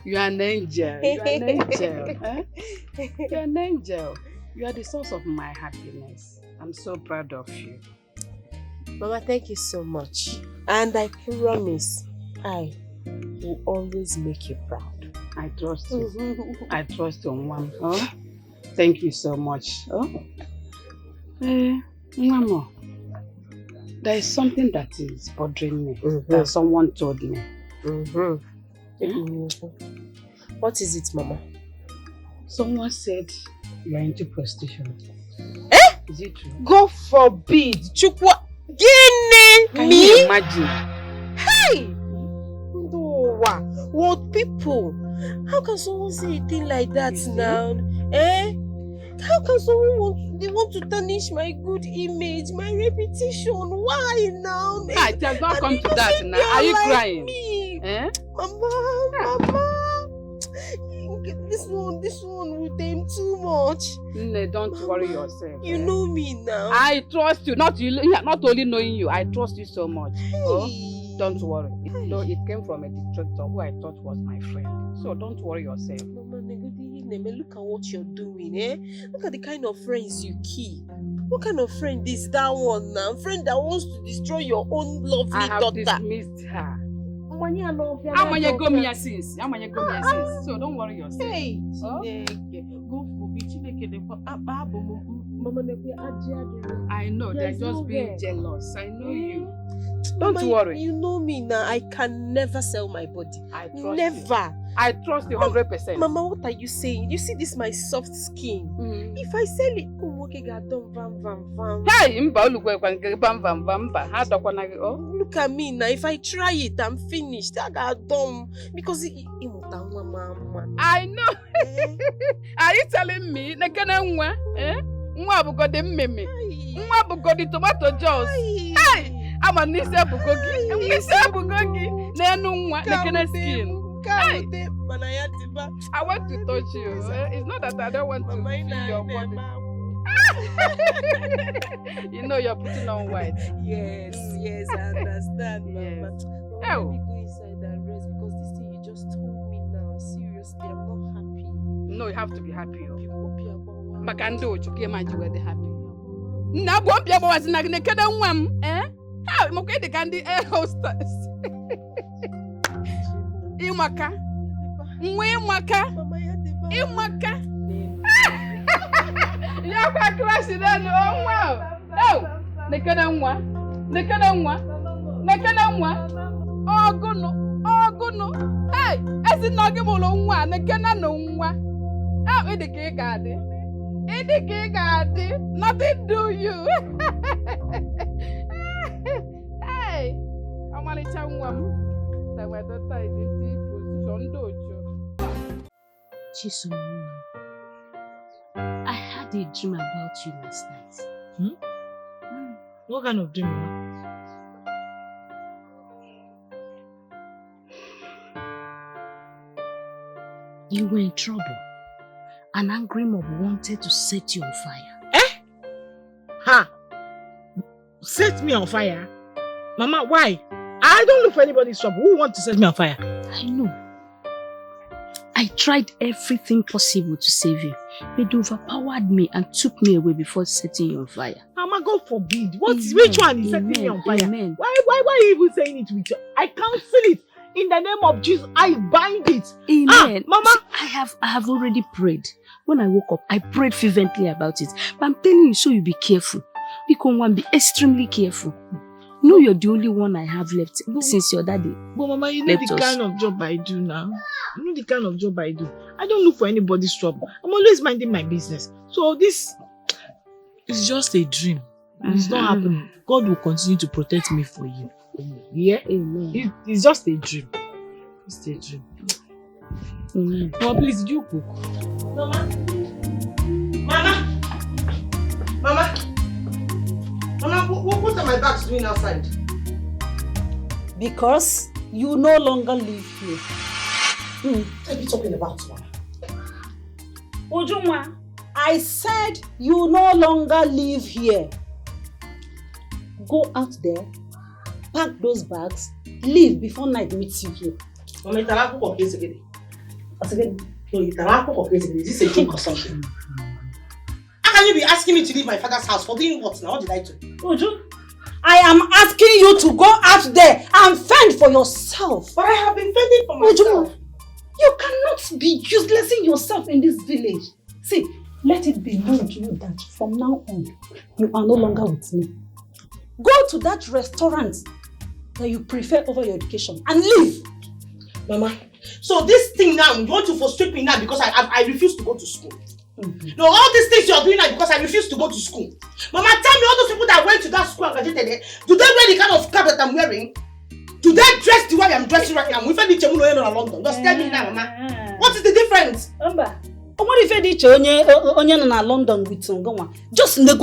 You are an angel. You are an angel. You are an angel. You are the source of my happiness. I'm so proud of you. Mama, thank you so much. And I promise I will always make you proud. I trust you. I trust you, Mom. Oh? Thank you so much. Oh? Mama, there is something that is bothering me. That someone told me. What is it, Mama? Someone said you are into prostitution. Is it true? God forbid! Chukwa Guinea! Can you imagine? Hey! No, what people? How can someone say a thing like that now? How can someone want to tarnish my good image, my reputation? Why now? It has not come to that now. Are you crying? Me. Mama. This one will tame too much. Don't worry yourself. You know me now. I trust you. Not only knowing you, I trust you so much. Oh, don't worry. It came from a distractor who I thought was my friend. So don't worry yourself. Mama, look at what you're doing, Look at the kind of friends you keep. What kind of friend is that one now? Friend that wants to destroy your own lovely daughter. I have dismissed her. So don't worry yourself. Hey, I know they're just being jealous. I know you. Don't Mama, worry. You know me now. I can never sell my body. I trust never. You. I trust you 100%. Mama, what are you saying? You see this my soft skin. If I sell it, look at me now. If I try it, I'm finished. I got dumb because I know. Are you telling me? Nwa bugodi mmemme. Nwa bugodi tomato juice. Hey! Ama nise bugogi. Nise bugogi. Nenu nwa nekene skin. Hey! I want to touch you. It's not that I don't want to feel your body. You know you're putting on white. Yes, I understand, Mama. Let me go inside and rest because this thing you just told me now, seriously, I'm not happy. No, you have to be happy. Makando chukie maji we happy. Na bo pia bo was na nekeda nwam, How mo ke de kandi hostess. Imaka. Imaka. Ya kwa crash then oh wow. Oh, nekeda nwa. Ogono. Hey, esi no ge mo lo nwa, nekena no nwa. Ah, we de ke gade. Nothing do you. Hey. Like my daughter is in the position dojo. Chisom, I had a dream about you last night. What kind of dream, Mama? You were in trouble. An angry mob wanted to set you on fire. Ha! Set me on fire? Mama, why? I don't look for anybody's trouble. Who wants to set me on fire? I know. I tried everything possible to save you, but they overpowered me and took me away before setting you on fire. Mama, God forbid. Which one is setting me on fire? Amen. Why are you even saying it with you? I cancel it. In the name of Jesus, I bind it. Amen. Mama. See, I have already prayed. When I woke up, I prayed fervently about it. But I'm telling you, so you be careful. Be extremely careful. No, you're the only one I have left since your daddy. But Mama, you know the kind of job I do now. You know the kind of job I do. I don't look for anybody's trouble. I'm always minding my business. So this is just a dream. It's not happening. God will continue to protect me for you. Yeah? Amen. It's just a dream. It's a dream. Amen. Mama, please, did you cook? Mama? What are my bags doing outside? Because you no longer live here. What are you talking about, Mama? Ujunwa, I said you no longer live here. Go out there, pack those bags, leave before night meets you here. Mama, is this a joke or something? How can you be asking me to leave my father's house for doing what now? What did I do? Uju, I am asking you to go out there and fend for yourself. But I have been fending for myself. Uju, you cannot be uselessing yourself in this village. See, let it be known to you that from now on, you are no longer with me. Go to that restaurant that you prefer over your education and leave. Mama, so this thing now, you want to frustrate me now because I refuse to go to school. No, all these things you're doing now because I refuse to go to school. Mama, tell me all those people that went to that school and graduated there, do they wear the kind of cap that I'm wearing? Do they dress the way I'm dressing right now? Just tell me now, Mama. What is the difference? What if you in London with Ngoma? Just look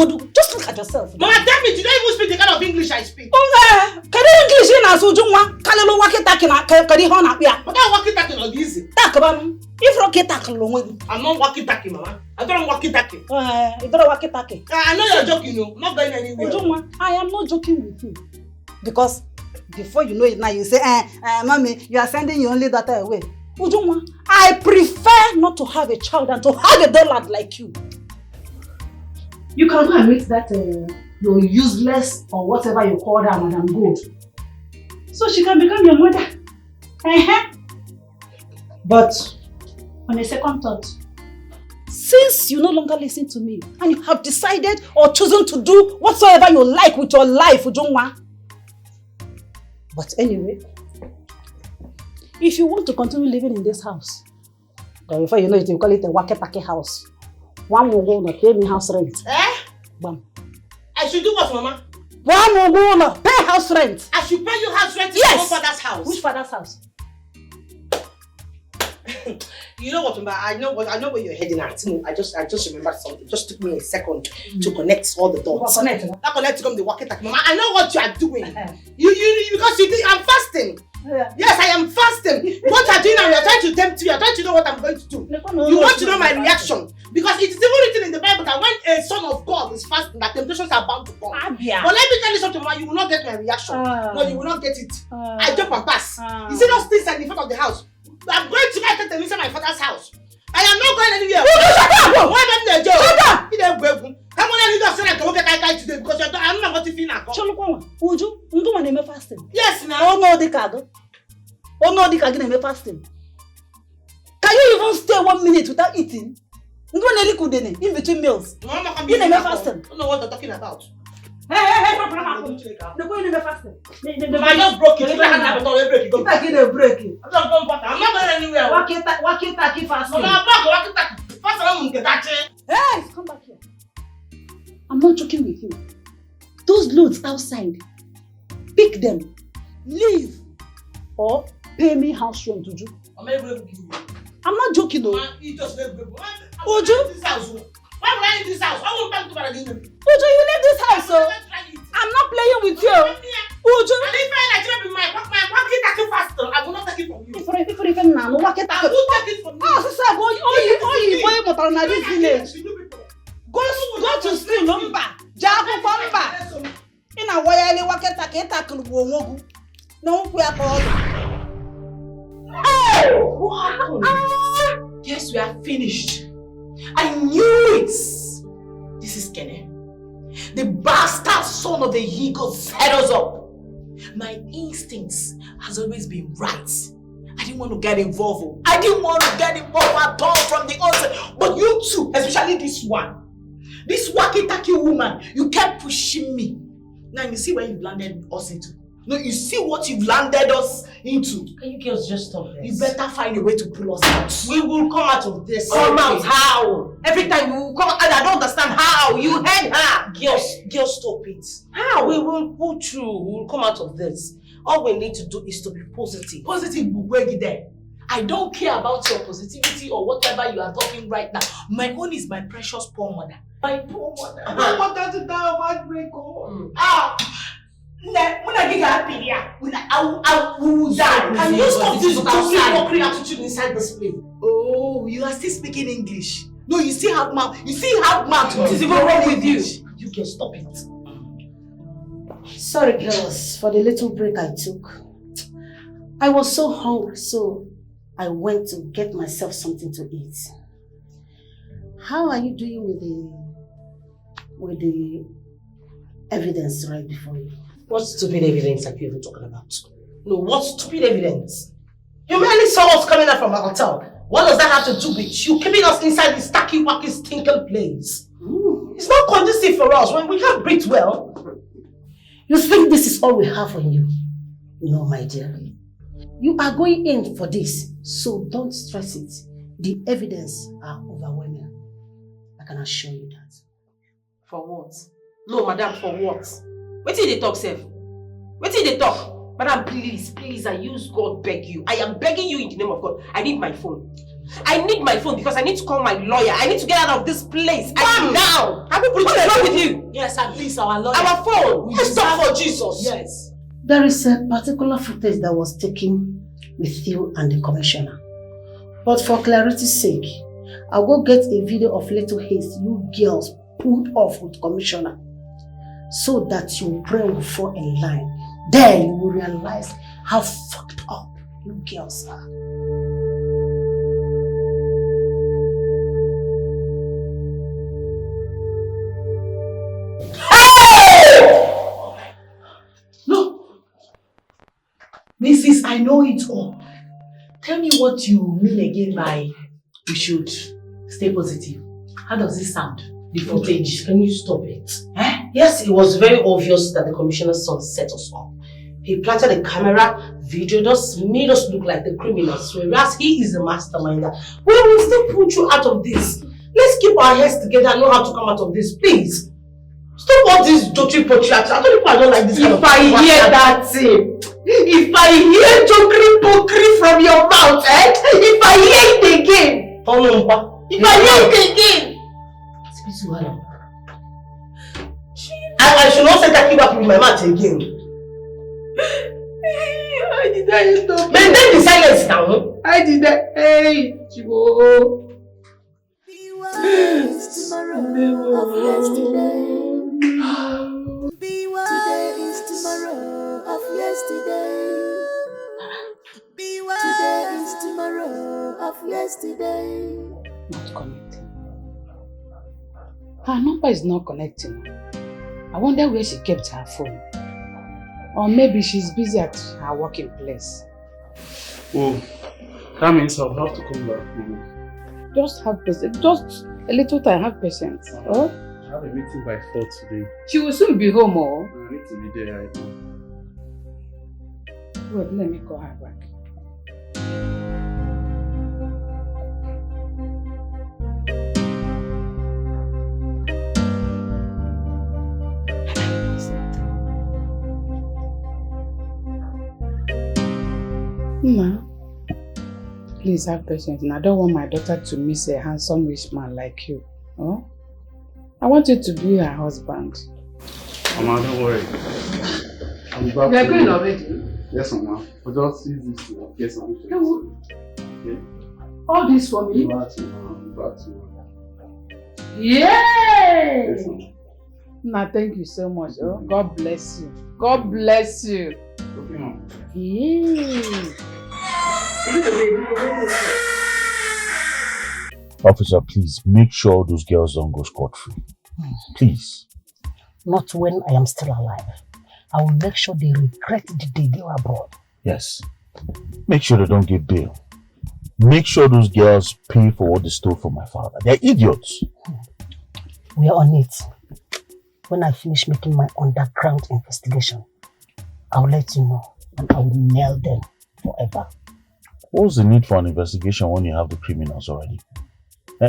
at yourself. Mama, tell me, do you even speak the kind of English I speak? Can you English in as Ujunwa? Can you walk it back in a Kadihona? But I walk it back in easy. If rocket I'm not walking back, Mama. I don't walk it back. You don't walk it back. I know you're joking, no. Not going anywhere. Ujunwa, I am not joking with you. Because before you know it now, you say, Mommy, you are sending your only daughter away. Ujunwa, I prefer not to have a child than to have a dullard like you. You can go and meet that your useless or whatever you call her, Madam Good. So she can become your mother. But on a second thought, since you no longer listen to me and you have decided or chosen to do whatsoever you like with your life, Ujunwa. But anyway, if you want to continue living in this house, then before you know it, you call it a waketake house. One will go pay me house rent. Bam. I should do what, Mama? One will go pay house rent. I should pay you house rent in your father's house. Which father's house? You know what, Mama? I know where you're heading at. I just remembered something. It just took me a second to connect all the dots. That connect to come the waketake. Mama, I know what you are doing. You because you think I'm fasting. Yes, I am fasting. What are you doing now? You are trying to tempt me. You are trying to know what I'm going to do. You want to know my reaction. Because it is even written in the Bible that when a son of God is fasting, that temptations are bound to come. But let me tell you something, Mama, you will not get my reaction. No, you will not get it. I jump and pass. You see those things in front of the house? I'm going to my tent and inside my father's house. I am not going anywhere. Why am I in the jail? Shut up! Come on, I need to say that I get Dikeh today because I'm not going to feel now. Uju, you do want fasting? Yes, now. Oh no, Dikeh. Oh no, Dikeh again fasting. Can you even stay 1 minute without eating? You don't in between meals. Mama, you never fasting. I don't know what you're talking about. Hey, the boy never fasting. I just broke it. I'm not going anywhere. Walk it fasting. Hey, come back here. I'm not joking with you. Those loads outside, pick them, leave. or pay me house rent to do. I'm not joking though. Ojo? Why would I leave this house? I won't come to my again. Ojo, you leave this house, so I'm not playing with you. Ojo. And if I be my walkie faster, I will not take it from you. If now, walkie I will take it from you. Oh, sister, boy, motor na this village. Go to school, number. Jabu number. Ina waya ile walkie take wogu. No, we are called. Oh! What happened? Yes, we are finished. I knew it. This is Kene. The bastard son of the eagle set us up. My instincts has always been right. I didn't want to get involved. I didn't want to get involved at all from the onset. But you two, especially this one, this walkie-talkie woman, you kept pushing me. Now you see where you landed us into. No, you see what you've landed us into. Can you girls just stop this? You better find a way to pull us out. We will come out of this. Come out how? Every time you will come out, I don't understand how. You heard her. Girls, stop it. How? We will pull through. We will come out of this. All we need to do is to be positive. Positive, there. I don't care about your positivity or whatever you are talking right now. My own is my precious poor mother. My poor mother. I want her to die of heartbreak. When I get happy, I will die. Can you stop this mockery attitude inside this place? Oh, you are still speaking English. No, you still have mouth. You still have mouth. What is even wrong with you? You can stop it. Sorry, girls, for the little break I took. I was so hungry, so I went to get myself something to eat. How are you doing with the evidence right before you? What stupid evidence are you even talking about? No, what stupid evidence? You merely saw us coming out from a hotel. What does that have to do with you keeping us inside this tacky-wacky stinking place? It's not conducive for us when we can't breathe well. You think this is all we have on you? No, my dear. You are going in for this, so don't stress it. The evidence are overwhelming. I can assure you that. For what? No, madam, for what? What did they talk, Seth? What did they talk? Madam, please, I use God beg you. I am begging you in the name of God. I need my phone. I need my phone because I need to call my lawyer. I need to get out of this place. I need now. What is wrong with you? Yes, at least our lawyer. Our phone. Let's talk for Jesus. Yes. There is a particular footage that was taken with you and the commissioner. But for clarity's sake, I will get a video of little haste you girls pulled off with commissioner so that your brain will fall in line. Then you will realize how fucked up you girls are. Mrs. I know it all. Tell me what you mean again by we should stay positive. How does this sound? The footage. Can you stop it? Yes, it was very obvious that the commissioner's son set us up. He planted a camera, videoed us, made us look like the criminals, whereas he is the mastermind. We will still pull you out of this. Let's keep our heads together and know how to come out of this, please. Stop all this jokey potry. I told you I don't like this kind of thing. If I hear that thing, if I hear jokey potry from your mouth, if I hear it again, if I hear it again, I should not say that back with my mouth again. I did that stop. Maintain the silence now. I did that. Hey, Chibo. Be wise. Today is tomorrow of yesterday. Be wise. Today is tomorrow of yesterday. Not connecting. Her number is not connecting. I wonder where she kept her phone. Or maybe she's busy at her working place. Oh, that means I'll have to come back. Just have patience. Just a little time, have patience. Oh? I have a meeting by 4 today. She will soon be home, oh? I need to be there right now. Wait, let me call her back. Ma, please have patience. And I don't want my daughter to miss a handsome rich man like you. Oh? I want you to be her husband. Mama, don't worry. I'll be back. They're going already? Yes, Mama. I'll just use this to get something. Okay? All this for me? Back to Mama. Back to Mama. Yay! Yes, Mama. Nah, thank you so much. Oh, God bless you. God bless you. Okay, Mama. Yay! Officer, please make sure those girls don't go scot-free. Please. Not when I am still alive. I will make sure they regret the day they were born. Yes. Make sure they don't get bail. Make sure those girls pay for what they stole from my father. They're idiots. We are on it. When I finish making my underground investigation, I'll let you know and I will nail them forever. What's the need for an investigation when you have the criminals already?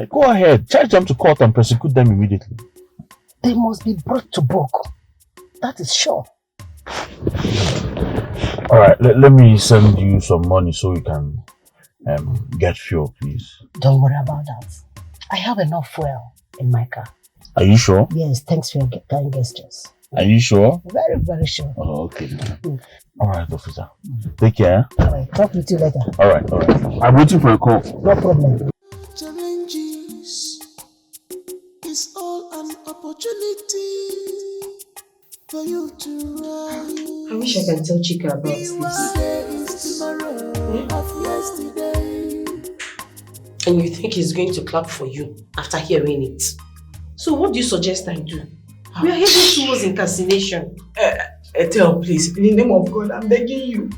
Go ahead, charge them to court and prosecute them immediately. They must be brought to book. That is sure. Alright, let me send you some money so you can get fuel, please. Don't worry about that. I have enough fuel in my car. Are you sure? Yes, thanks for your kind gestures. Are you sure? Very, very sure. Oh, okay. Alright, officer. Take care. Alright, talk with you later. Alright. I'm waiting for a call. No problem. Challenges is all an opportunity for you to rise. I wish I can tell Chika about this. And you think he's going to clap for you after hearing it? So what do you suggest I do? We are heading towards incarceration. Etel, please, in the name of God, I'm begging you.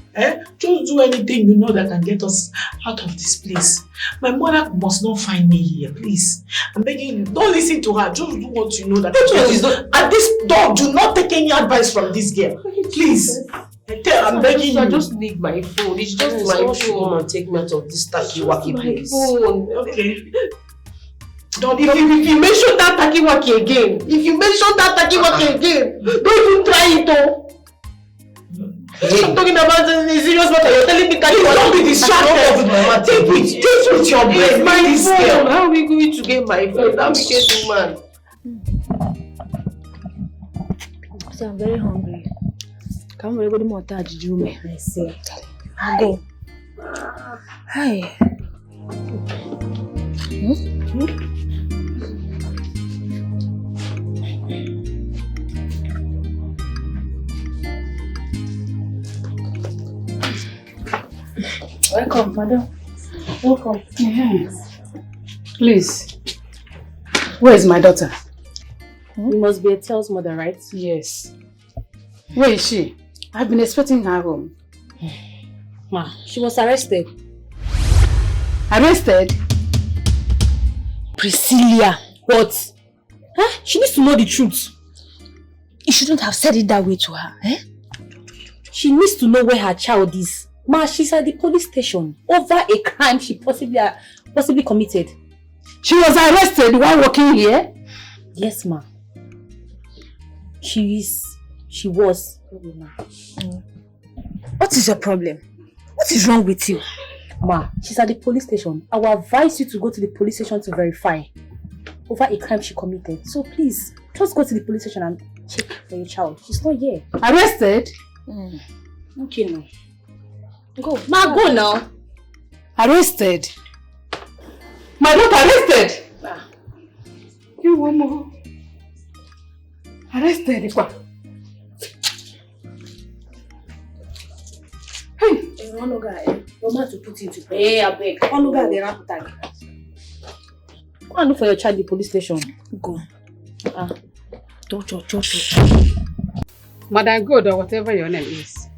Just do anything you know that can get us out of this place. My mother must not find me here, please. I'm begging you, don't listen to her. Just do what you know that at this door, do not take any advice from this girl. Please. Etel, I'm begging you. I just need my phone. It's just my phone. Come and take me out of this takiwaki place. Phone. Okay. Don't, if you mention that takiwaki again, don't even try it, oh. I'm talking about the serious matter. You're telling me takiwaki. Don't be distracted. Take it with your brain. My phone. How are we going to get my phone? That wicked woman. So I'm very hungry. Come on, go to Mota Jujume. I say. I'll go. Hi. Welcome, madam. Welcome. Yes. Please. Where is my daughter? You must be Etel's mother, right? Yes. Where is she? I've been expecting her home. Ma, she was arrested. Arrested? Priscilla. What? Huh? She needs to know the truth. You shouldn't have said it that way to her. Eh? She needs to know where her child is. Ma, she's at the police station over a crime she possibly committed. She was arrested while working here? Yes, ma. She was. What is your problem? What is wrong with you? Ma, she's at the police station. I will advise you to go to the police station to verify over a crime she committed. So please, just go to the police station and check for your child. She's not here. Arrested? Okay, now. Go. Ma, go now. Arrested? My daughter arrested? You woman. Arrested? Hey! One guy. No man to put into play. Hey, I beg. One guy, they ran tag. Go and look for your child at the police station. Go. Don't. Madam God, or whatever your name is.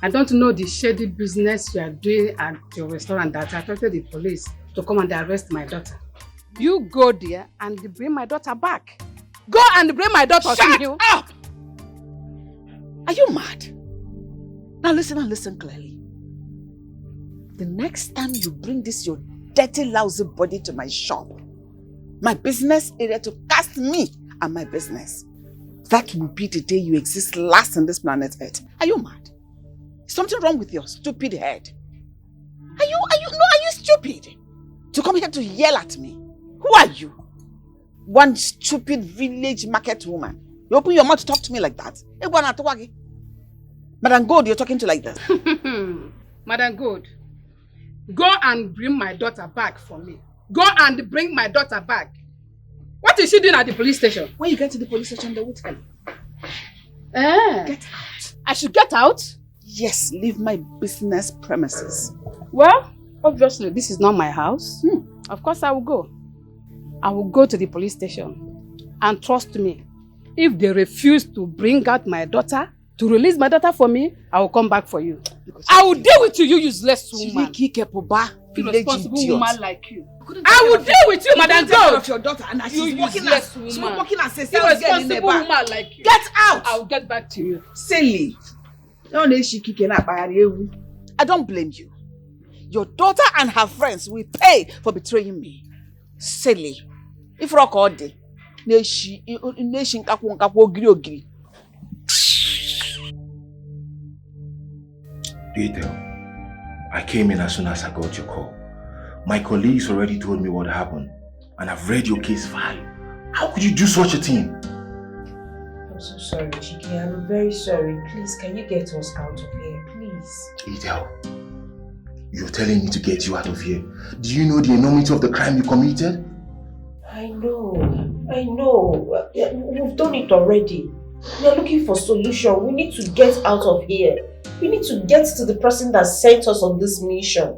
I don't know the shady business you are doing at your restaurant that attracted the police to come and arrest my daughter. You go there and bring my daughter back. Go and bring my daughter. Shut up! Are you mad? Now listen and listen clearly. The next time you bring this your dirty, lousy body to my shop, my business area to cast me and my business, that will be the day you exist last on this planet Earth. Are you mad? Something wrong with your stupid head? Are you stupid? To come here to yell at me? Who are you? One stupid village market woman. You open your mouth to talk to me like that? Madam Gold, you're talking to like this. Madam Gold, go and bring my daughter back for me. Go and bring my daughter back. What is she doing at the police station? When you get to the police station, they will tell you. Get out. I should get out? Yes, leave my business premises. Well, obviously, this is not my house. Of course, I will go. I will go to the police station. And trust me, if they refuse to bring out my daughter, to release my daughter for me, I will come back for you. I will deal with you, you useless woman. Irresponsible woman like you. I will deal with you, Madam Gold. Of your daughter, and you she's walking useless as woman. walking as a sales girl in the Irresponsible back. woman like you. Get out! I will get back to you. Silly. I don't blame you. Your daughter and her friends will pay for betraying me. Silly. If rock all day. Ethel, I came in as soon as I got your call. My colleagues already told me what happened, and I've read your case file. How could you do such a thing? I'm so sorry, Chike. I'm very sorry. Please, can you get us out of here, please? Ethel, you're telling me to get you out of here. Do you know the enormity of the crime you committed? I know. We've done it already. We are looking for solution. We need to get out of here. We need to get to the person that sent us on this mission.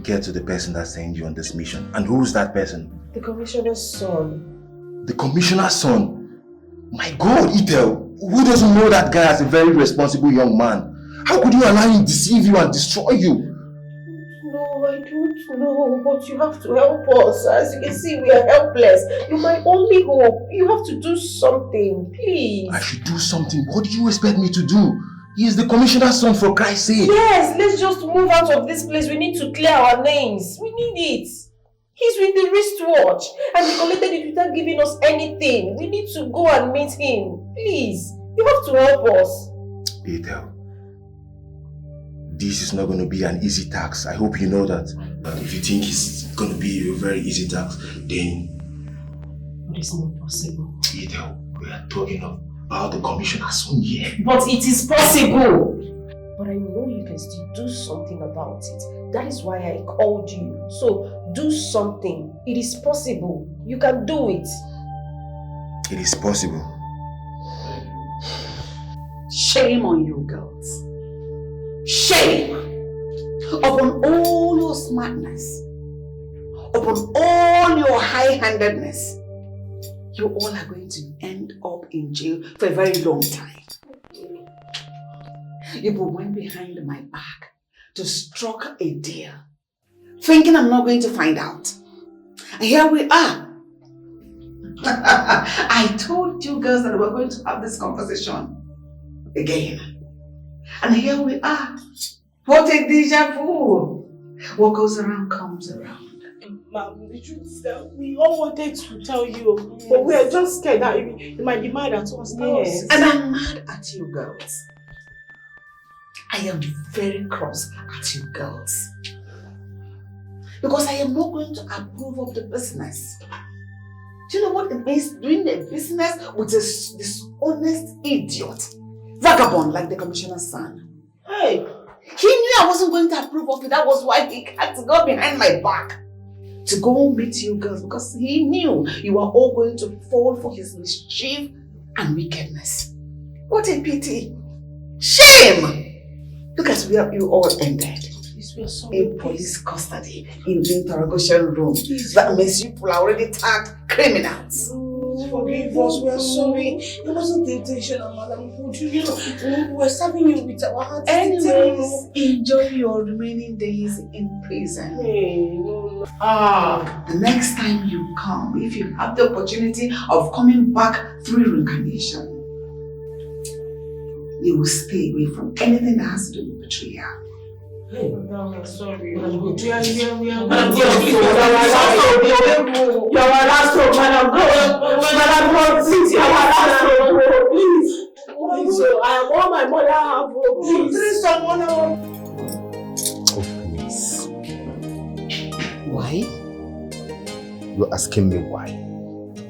Get to the person that sent you on this mission. And who's that person? The commissioner's son. The commissioner's son? My God, Ethel, who doesn't know that guy as a very responsible young man? How could you allow him to deceive you and destroy you? No, I don't know, but you have to help us. As you can see, we are helpless. You're my only hope. You have to do something, please. I should do something? What do you expect me to do? He is the commissioner's son, for Christ's sake. Yes, let's just move out of this place. We need to clear our names. We need it. He's with the wristwatch and he collected it without giving us anything. We need to go and meet him. Please, you have to help us. Ethel, this is not going to be an easy task. I hope you know that. But if you think it's going to be a very easy task, then... It is not possible. Ethel, we are talking about the commissioner's son here. But it is possible. But I know you can still do something about it. That is why I called you. So do something. It is possible. You can do it. It is possible. Shame on you girls. Shame upon all your smartness, upon all your high-handedness. You all are going to end up in jail for a very long time. You went behind my back to struck a deal, thinking I'm not going to find out. And here we are. I told you girls that we were going to have this conversation again. And here we are. What a deja vu. What goes around comes around. Ma'am, the truth is that we all wanted to tell you, but we are just scared that you might be mad at us. Yes. And I'm mad at you girls. I am very cross at you girls. Because I am not going to approve of the business. Do you know what it means doing a business with a dishonest idiot? Vagabond like the commissioner's son. Hey, he knew I wasn't going to approve of it. That was why he had to go behind my back to go meet you girls, because he knew you were all going to fall for his mischief and wickedness. What a pity. Shame! Look at where you all ended. In police custody, in the interrogation room. That means you people are already tagged criminals. Forgive us, we are sorry. It wasn't the intention of Madam Good. You know, we were serving you with our hearts. Anyways, enjoy your remaining days in prison. The next time you come, if you have the opportunity of coming back through reincarnation, you will stay away from anything that has to do with betrayal. I'm sorry. We are Madam God, please, you are our last hope. Please. please. I am all my mother have. Please. Please, someone else. Oh, please. Why? You're asking me why?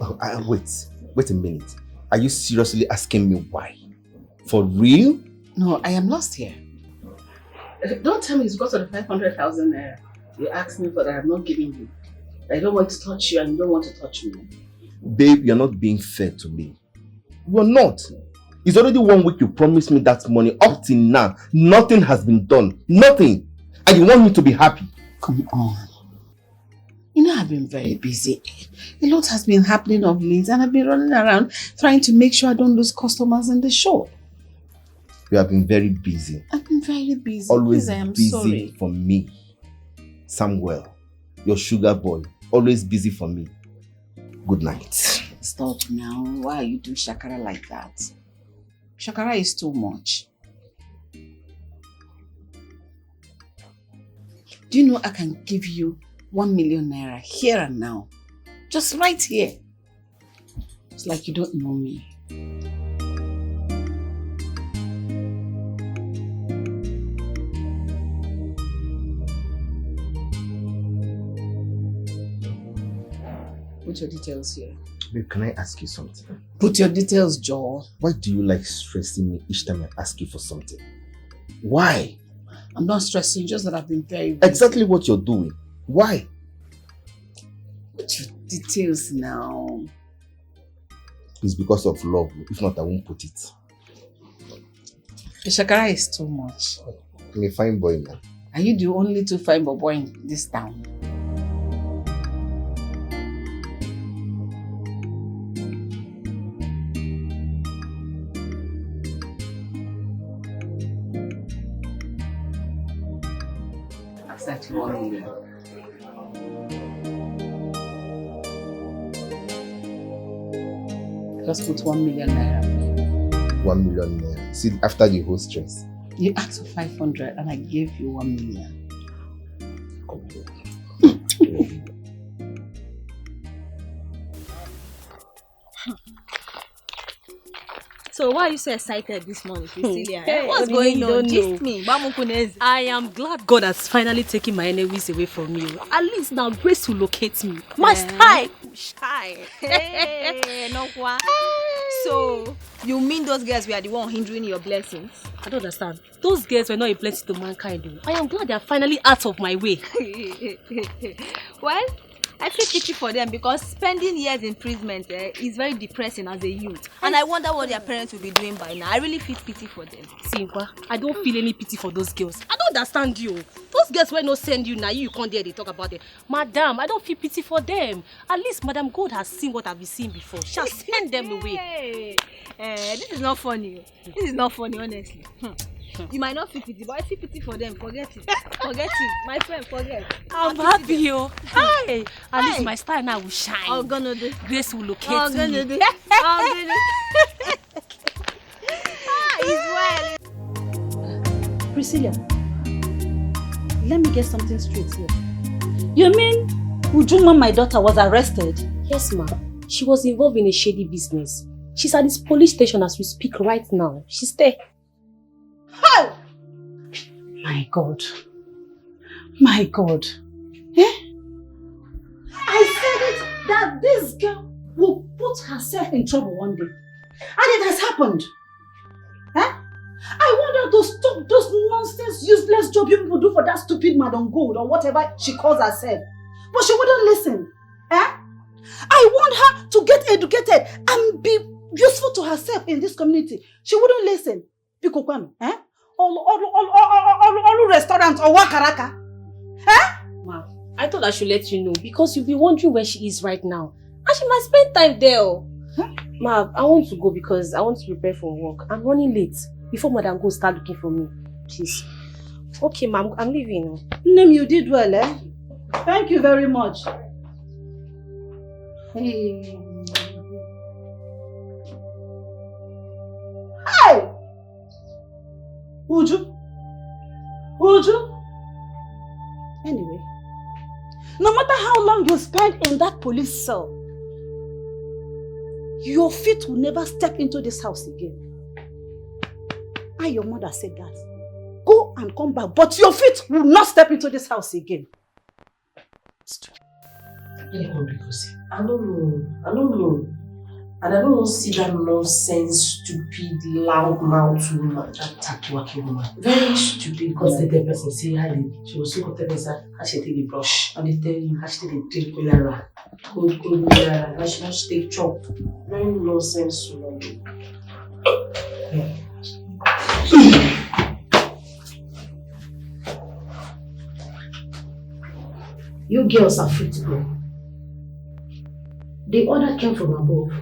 Oh, wait a minute. Are you seriously asking me why? For real? No, I am lost here. Don't tell me it's because of the 500,000 naira you asked me for that I'm not giving you. I don't want to touch you and you don't want to touch me. Babe, you're not being fair to me. You're not. It's already 1 week you promised me that money. Up till now, nothing has been done. Nothing. And you want me to be happy. Come on. You know, I've been very busy. A lot has been happening of late and I've been running around trying to make sure I don't lose customers in the shop. You have been very busy. I've been very busy. Always Please, I am busy sorry. for me. Samuel, your sugar boy, always busy for me. Good night. Stop now. Why are you doing shakara like that? Shakara is too much. Do you know I can give you 1 million naira here and now? Just right here. It's like you don't know me. Put your details here. Babe, can I ask you something? Put your details, Joel. Why do you like stressing me each time I ask you for something? Why? I'm not stressing, just that I've been very busy. Exactly what you're doing. Why? Put your details now. It's because of love. If not, I won't put it. The shakara is too much. I'm a fine boy now. Are you the only two fine boy in this town? That's 1 million. Just put 1 million naira. 1 million naira. See, after the whole stress. You asked for 500 and I gave you 1 million. So why are you so excited this morning, Priscilla? Hey, What's going on? Gist me. I am glad God has finally taken my enemies away from you. At least now grace will locate me. My style will shine. Hey, no what? So you mean those girls were the one hindering your blessings? I don't understand. Those girls were not a blessing to mankind. I am glad they are finally out of my way. Well, I feel pity for them because spending years in imprisonment is very depressing as a youth. And I wonder what their parents will be doing by now. I really feel pity for them. Simpa, I don't feel any pity for those girls. I don't understand you. Those girls will not send you now. You can't dare they talk about it. Madam, I don't feel pity for them. At least Madam God has seen what I've been seeing before. She'll send them away. This is not funny. This is not funny, honestly. You might not feel pity, but I feel pity for them. Forget it. Forget it. My friend, forget. I'm happy, yo. Hi. At least my style now will shine. I'm gonna do. Grace will locate I'm gonna me. do. I'm gonna do. It's well. Priscilla, let me get something straight here. You mean Ujuma, my daughter, was arrested? Yes, ma'am. She was involved in a shady business. She's at this police station as we speak right now. She's there. How? My God. My God. Eh? I said it that this girl will put herself in trouble one day. And it has happened. Eh? I want her to stop those nonsense, useless job you people do for that stupid Madam Gold or whatever she calls herself. But she wouldn't listen. Eh? I want her to get educated and be useful to herself in this community. She wouldn't listen. Eh? All restaurants or wakaraka. Eh? Ma, I thought I should let you know because you'll be wondering where she is right now. And she might spend time there. Huh? Ma, I want to go because I want to prepare for work. I'm running late before Madam Go start looking for me. Please. Okay, ma'am, I'm leaving now. Name, you did well, eh? Thank you very much. Hey. Hey! Uju? Anyway, no matter how long you spend in that police cell, your feet will never step into this house again. after your mother said that, go and come back, but your feet will not step into this house again. I don't know. And I don't want to see that nonsense, stupid, loud-mouthed woman, that tattoo woman. Very stupid, because the dead person say how she was so content how she take the brush, and they tell you how she take the drink cholera, cold cholera, how she take chop. Very nonsense, woman. You girls are free to go. The order came from above.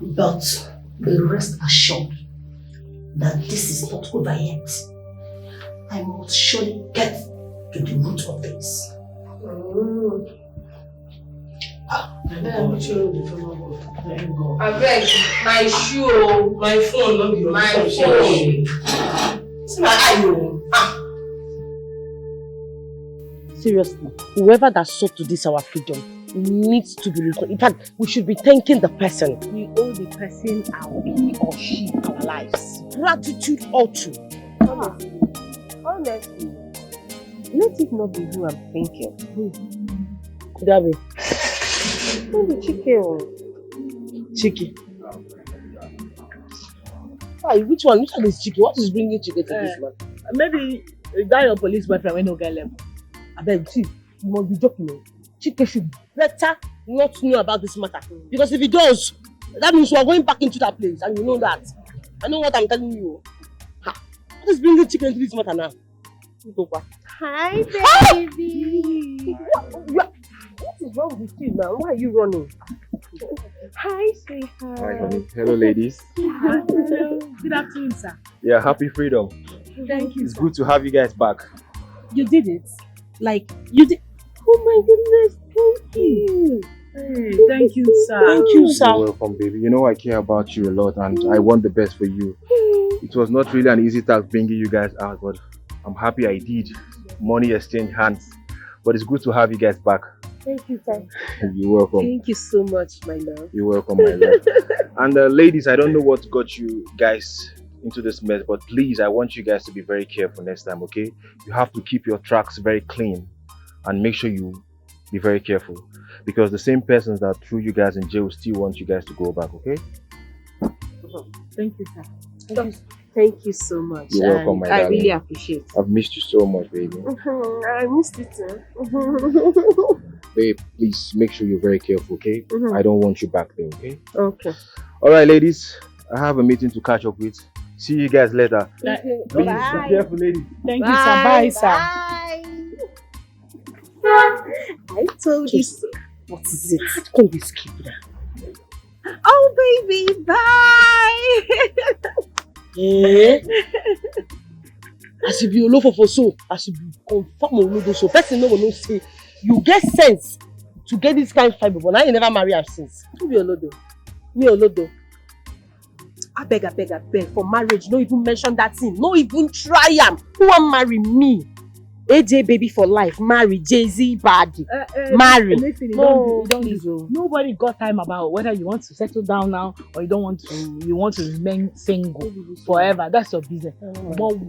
But be rest assured that this is not over yet. I must surely get to the root of this. I beg, my shoe, my phone, my phone. See my eye. Seriously, whoever that sought to this our freedom needs to be recalled. In fact, we should be thanking the person. We owe the person he or she our lives. Gratitude ought to. Honestly, let it not be who I'm thinking. Could that be? Maybe Chicken. Chicken. Why? Which one is Chicken? What is bringing Chicken to this man? Maybe a guy or police boyfriend when no get them. I beg, see, you must be joking. Chicken should better not know about this matter. Because if he does, that means we are going back into that place, and you know that. I know what I'm telling you. Ha. What is bringing Chicken to this matter now? Hi, baby. What is wrong with you now? Why are you running? Hi, sweetheart. Hi, honey. Hello, ladies. Hello. Good afternoon, sir. Yeah, happy freedom. Thank you. It's good to have you guys back. You did it. Like, you did. Oh my goodness, thank you. Hey, thank you, sir. Thank you, sir. You're welcome, baby. You know I care about you a lot and I want the best for you. It was not really an easy task bringing you guys out, but I'm happy I did. Money exchanged hands. But it's good to have you guys back. Thank you, sir. You're welcome. Thank you so much, my love. You're welcome, my love. And ladies, I don't know what got you guys into this mess, but please, I want you guys to be very careful next time, okay? You have to keep your tracks very clean and make sure you be very careful, because the same persons that threw you guys in jail still want you guys to go back, okay? Thank you, sir. Thank you so much. You're welcome, my darling. I really appreciate it. I've missed you so much, baby. I missed it too. Babe, please make sure you're very careful, okay? I don't want you back there, okay? Okay. Alright, ladies, I have a meeting to catch up with. See you guys later. Okay. Please Bye. be careful, ladies. Thank you, sir. Bye, sir. I told you so. What is it? How come we skip that? Oh, baby, bye. As if you look for so, as if you confirm Olodo so. Person no will say you get sense to get this kind of fiber, but now you never marry her since. Who be Olodo? Me Olodo. I beg, for marriage, no even mention that thing. No even try am. Who want marry me? AJ baby for life, marry Jay-Z body. Marry. No, nobody got time about whether you want to settle down now or you don't want to. You want to remain single forever. That's your business. But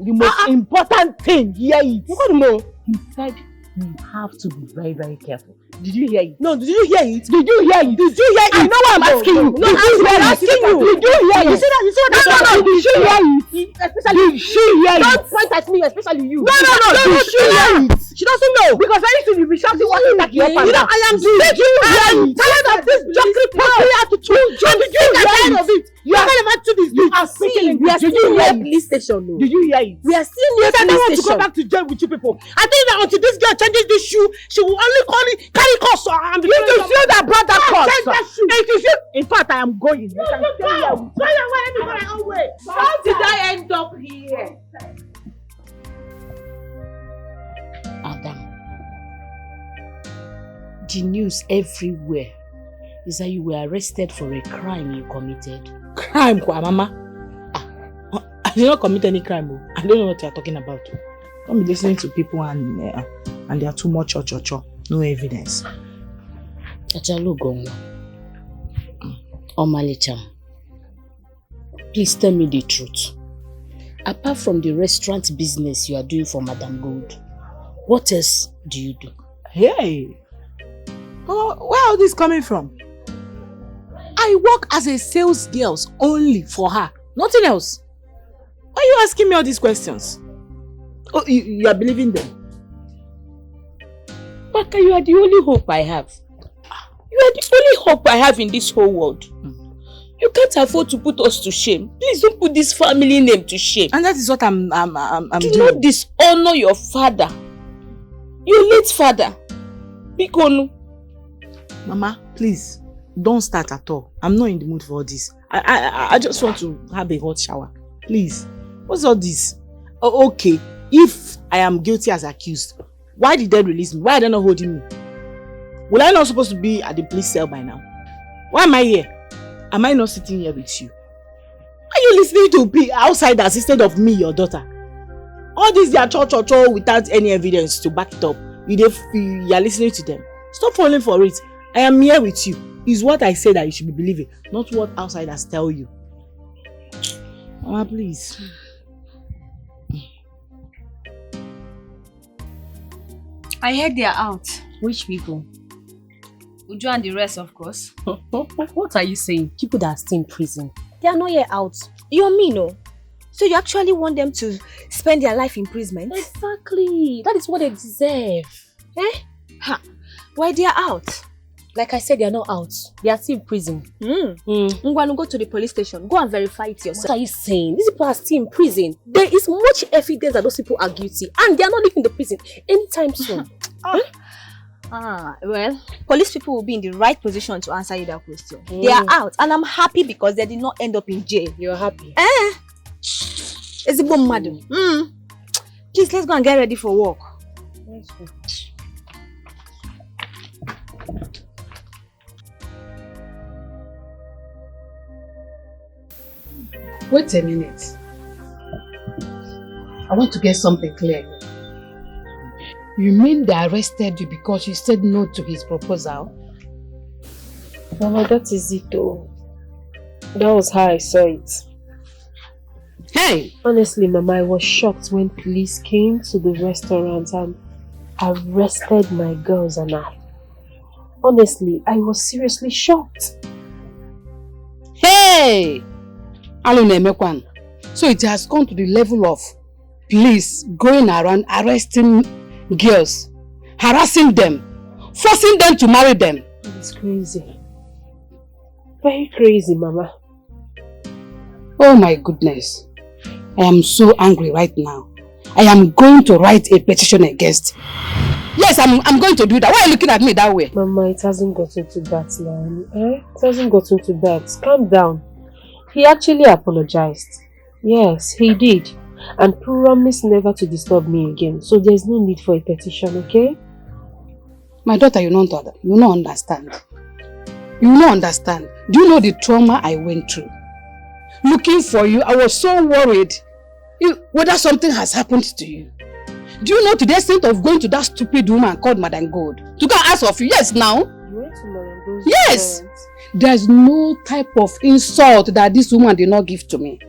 the most important thing, hear it. You got to know. He said you have to be very, very careful. Did you hear it? No, did you hear it? Did you hear it? Did you hear it? I know what I'm asking you. No, I'm asking you. Did you hear it? You see that? No. Did you hear it? Especially did she hear it? Don't point at me, especially you. No. Did she hear it? She doesn't know. Because very soon you'll be shouting what is that you know, I am tired of this jockey popping attitude. And did you hear it? You are never to this. You are seeing. We are still near police station. Did you hear it? We are still near police station. I don't want to go back to jail with you people. I think that until this girl changes this shoe, she will only carry costs. And if you feel that brought that cost, in fact, I am going. You can stay here. How did I end up here? Adam, the news everywhere is that you were arrested for a crime you committed. Crime, Mama? I did not commit any crime. I don't know what you are talking about. Don't be listening to people and they are too much no evidence. Omalicham, please tell me the truth. Apart from the restaurant business you are doing for Madam Gold, what else do you do? Hey! Oh, where are this coming from? I work as a sales girl only for her. Nothing else. Why are you asking me all these questions? Oh, you are believing them? Baka, you are the only hope I have. You are the only hope I have in this whole world. You can't afford to put us to shame. Please don't put this family name to shame. And that is what I'm Do doing. not dishonor your father. Your late father. Bikonu. Mama, please, don't start at all. I'm not in the mood for all this. I just want to have a hot shower. Please. What's all this? Oh, okay. If I am guilty as accused, why did they release me? Why are they not holding me? Will I not supposed to be at the police cell by now? Why am I here? Am I not sitting here with you? Are you listening to outsiders instead of me, your daughter? All this they are cho without any evidence to back it up. You are listening to them. Stop falling for it. I am here with you. Is what I say that you should be believing, not what outsiders tell you. Mama, please. I heard they are out. Which people? Uju and the rest, of course. What are you saying? People that are still in prison. They are not yet out. You mean, no? So you actually want them to spend their life in imprisonment? Exactly. That is what they deserve. Eh? Ha. Why they are out? Like I said, they are not out. They are still in prison. Ngwanu, go to the police station. Go and verify it yourself. What are you saying? These people are still in prison. There is much evidence that those people are guilty. And they are not leaving the prison anytime soon. Well, police people will be in the right position to answer you that question. They are out. And I'm happy because they did not end up in jail. You're happy? It's a bomb, madam. Please, let's go and get ready for work. Let's go. Wait a minute. I want to get something clear. You mean they arrested you because you said no to his proposal? Mama, that is it though. That was how I saw it. Hey! Honestly, Mama, I was shocked when police came to the restaurant and arrested my girls and I. Honestly, I was seriously shocked. Hey! Aluneme-kwan. So it has gone to the level of police going around arresting girls, harassing them, forcing them to marry them. It's crazy. Very crazy, Mama. Oh my goodness. I am so angry right now. I am going to write a petition against. Yes, I'm going to do that. Why are you looking at me that way? Mama, it hasn't gotten to that now. It hasn't gotten to that. Calm down. He actually apologized. Yes, he did. And promised never to disturb me again. So there's no need for a petition, okay? My daughter, you don't understand. You don't understand. Do you know the trauma I went through? Looking for you, I was so worried whether something has happened to you. Do you know to the extent of going to that stupid woman called Madam Gold to go and ask of you? Yes, now? You went to Madam Gold's Yes! parents. There's no type of insult that this woman did not give to me.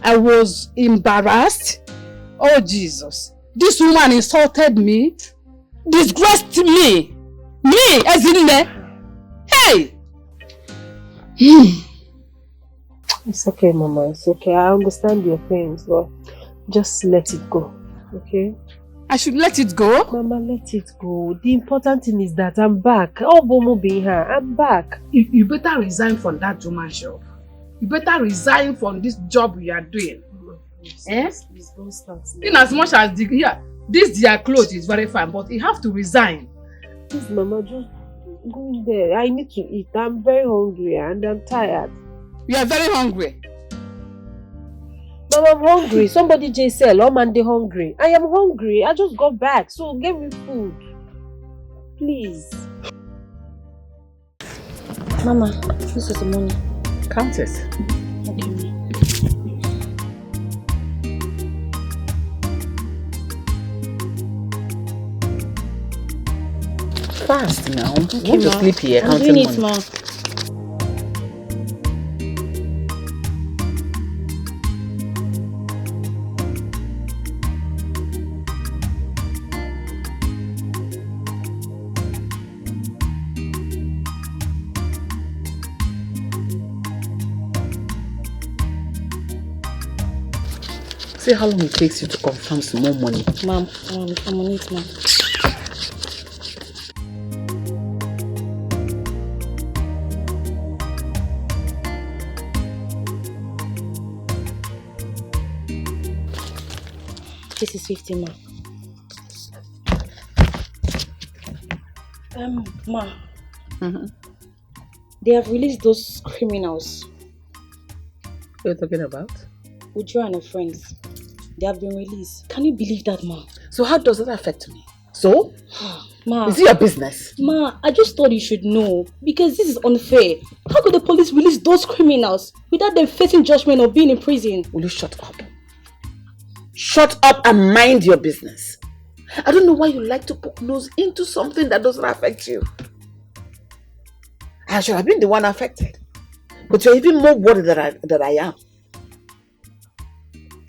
I was embarrassed. Oh Jesus. This woman insulted me, disgraced me. Me, as in there. Hey! It's okay, Mama. It's okay. I understand your pains, but just let it go. Okay? I should let it go? Mama, let it go. The important thing is that I'm back. Oh, Bomo being her. I'm back. You better resign from that woman's job. You better resign from this job you are doing. Yes? Please don't start. In as much as this their clothes is very fine, but you have to resign. Please, Mama, just go in there. I need to eat. I'm very hungry and I'm tired. You are very hungry. Mama, I'm hungry. Somebody just said, oh man, they're hungry. I am hungry. I just got back. So give me food. Please. Mama, this is the money. Count it. Fast now. Keep you sleep here. I'm doing it, Mom. See how long it takes you to confirm some more money. Ma'am, I'm on it, ma'am. This is 50, ma'am. Ma. They have released those criminals. What are you talking about? Ujo and her friends. They have been released. Can you believe that, ma? So how does that affect me? So? Ma. Is it your business? Ma, I just thought you should know. Because this is unfair. How could the police release those criminals without them facing judgment or being in prison? Will you shut up? Shut up and mind your business. I don't know why you like to poke nose into something that doesn't affect you. I should have been the one affected. But you're even more worried than I am.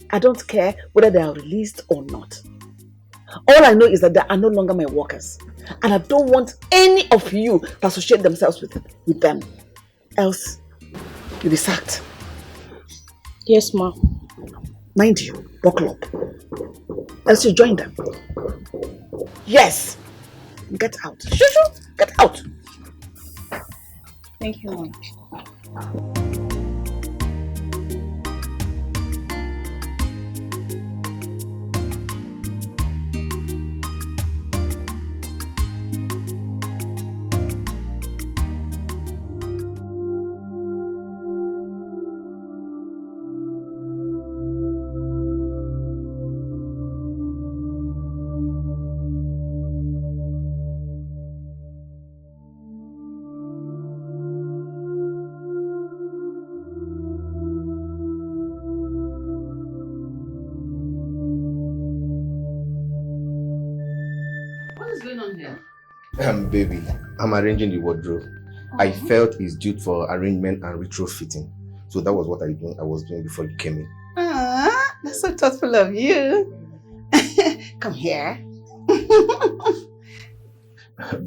I don't care whether they are released or not. All I know is that they are no longer my workers. And I don't want any of you to associate themselves with them. Else, you'll be sacked. Yes, ma. Mind you, buckle up. Else you join them. Yes. Get out. Shoo, get out. Thank you, ma'am. Baby, I'm arranging the wardrobe. I felt it's due for arrangement and retrofitting. So that was what I was doing before you came in. Ah, that's so thoughtful of you. Come here.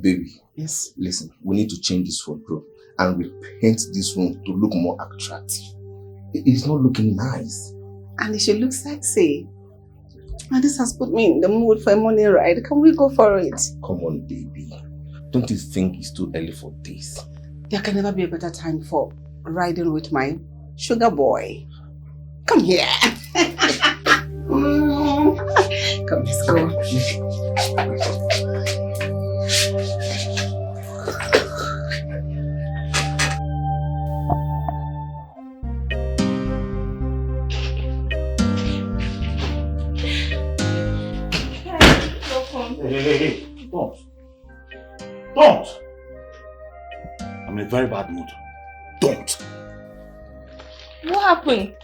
Baby, yes. Listen, we need to change this wardrobe and repaint this room to look more attractive. It's not looking nice. And it should look sexy. And this has put me in the mood for a morning ride. Can we go for it? Come on, baby. Don't you think it's too early for this? There can never be a better time for riding with my sugar boy. Come here. Come, let's go. Hey, don't. I'm in a very bad mood. Don't. What happened?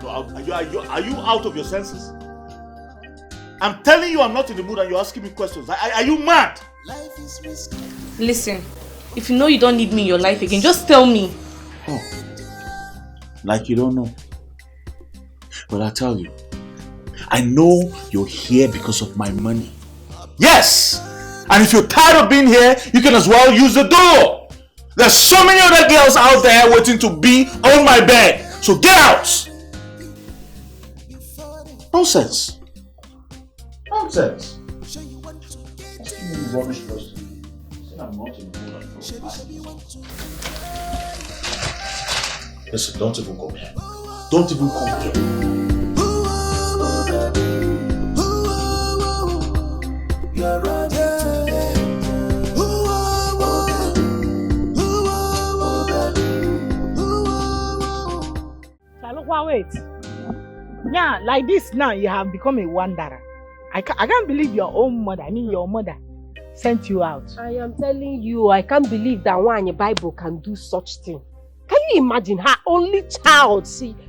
No, are you out of your senses? I'm telling you I'm not in the mood and you're asking me questions. Are you mad? Listen, if you know you don't need me in your life again, just tell me. Oh, like you don't know. But I tell you, I know you're here because of my money. Yes! And if you're tired of being here, you can as well use the door. There's so many other girls out there waiting to be on my bed. So get out! Nonsense. Nonsense. Asking me rubbish question. I'm not in the mood and listen, don't even come here. Don't even come here. Wait. Yeah, like this now you have become a wanderer. I can't believe your own mother, your mother, sent you out. I am telling you, I can't believe that one in the Bible can do such thing. Can you imagine her only child?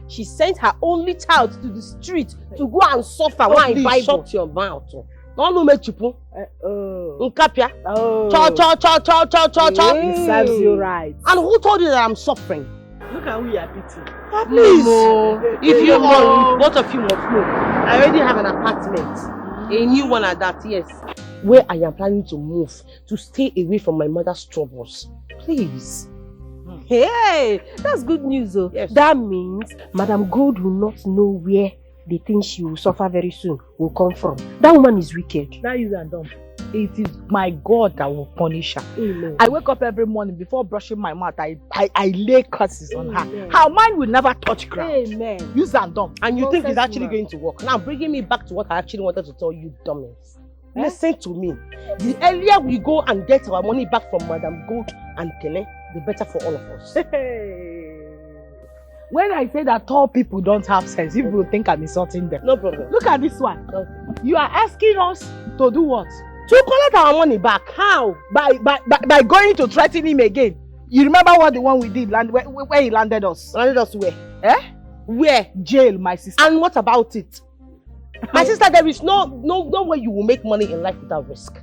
She sent her only child to the street to go and suffer. One in Bible. Shut your mouth. Don't make chipu. Nkapia. Cho. It serves you right. And who told you that I'm suffering? Look at who you are beating. Please. If you want, both of you must know. I already have an apartment. A new one at that, yes. Where I am planning to move to stay away from my mother's troubles. Please. Hey, that's good news though. Yes. That means Madam Gold will not know where the thing she will suffer very soon will come from. That woman is wicked. That is and dumb. It is my God that will punish her. Amen. I wake up every morning before brushing my mouth. I lay curses on her. Her mind will never touch ground. Amen. Use and dumb. And you think it's actually going to work. Now bringing me back to what I actually wanted to tell you, dummies. Listen to me. The earlier we go and get our money back from Madam Gold and Kene, the better for all of us. When I say that tall people don't have sense, people will think I'm insulting them. No problem. Look at this one. Okay. You are asking us to do what? To collect our money back. How? By going to threaten him again. You remember what the one we did, where he landed us? Landed us where? Where? Jail, my sister. And what about it? My sister, there is no way you will make money in life without risk.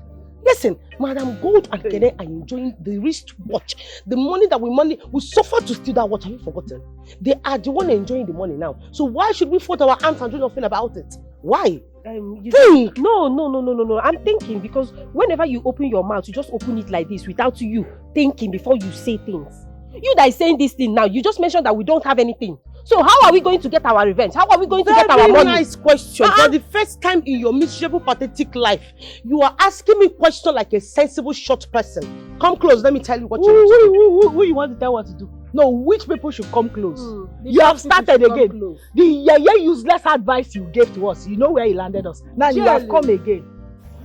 Listen, Madam Gold and Kene are enjoying the wristwatch. The money that we suffer to steal that watch. Have you forgotten? They are the one enjoying the money now. So why should we fold our arms and do nothing about it? Why? Think! No. I'm thinking because whenever you open your mouth, you just open it like this without you thinking before you say things. You that is saying this thing now, you just mentioned that we don't have anything. So how are we going to get our revenge? How are we going to get our money? Very nice question. For the first time in your miserable, pathetic life, you are asking me questions like a sensible, short person. Come close, let me tell you what you need to do. Who you want to tell what to do? No, which people should come close? You have started again. The useless advice you gave to us, you know where he landed us. Now you have come again.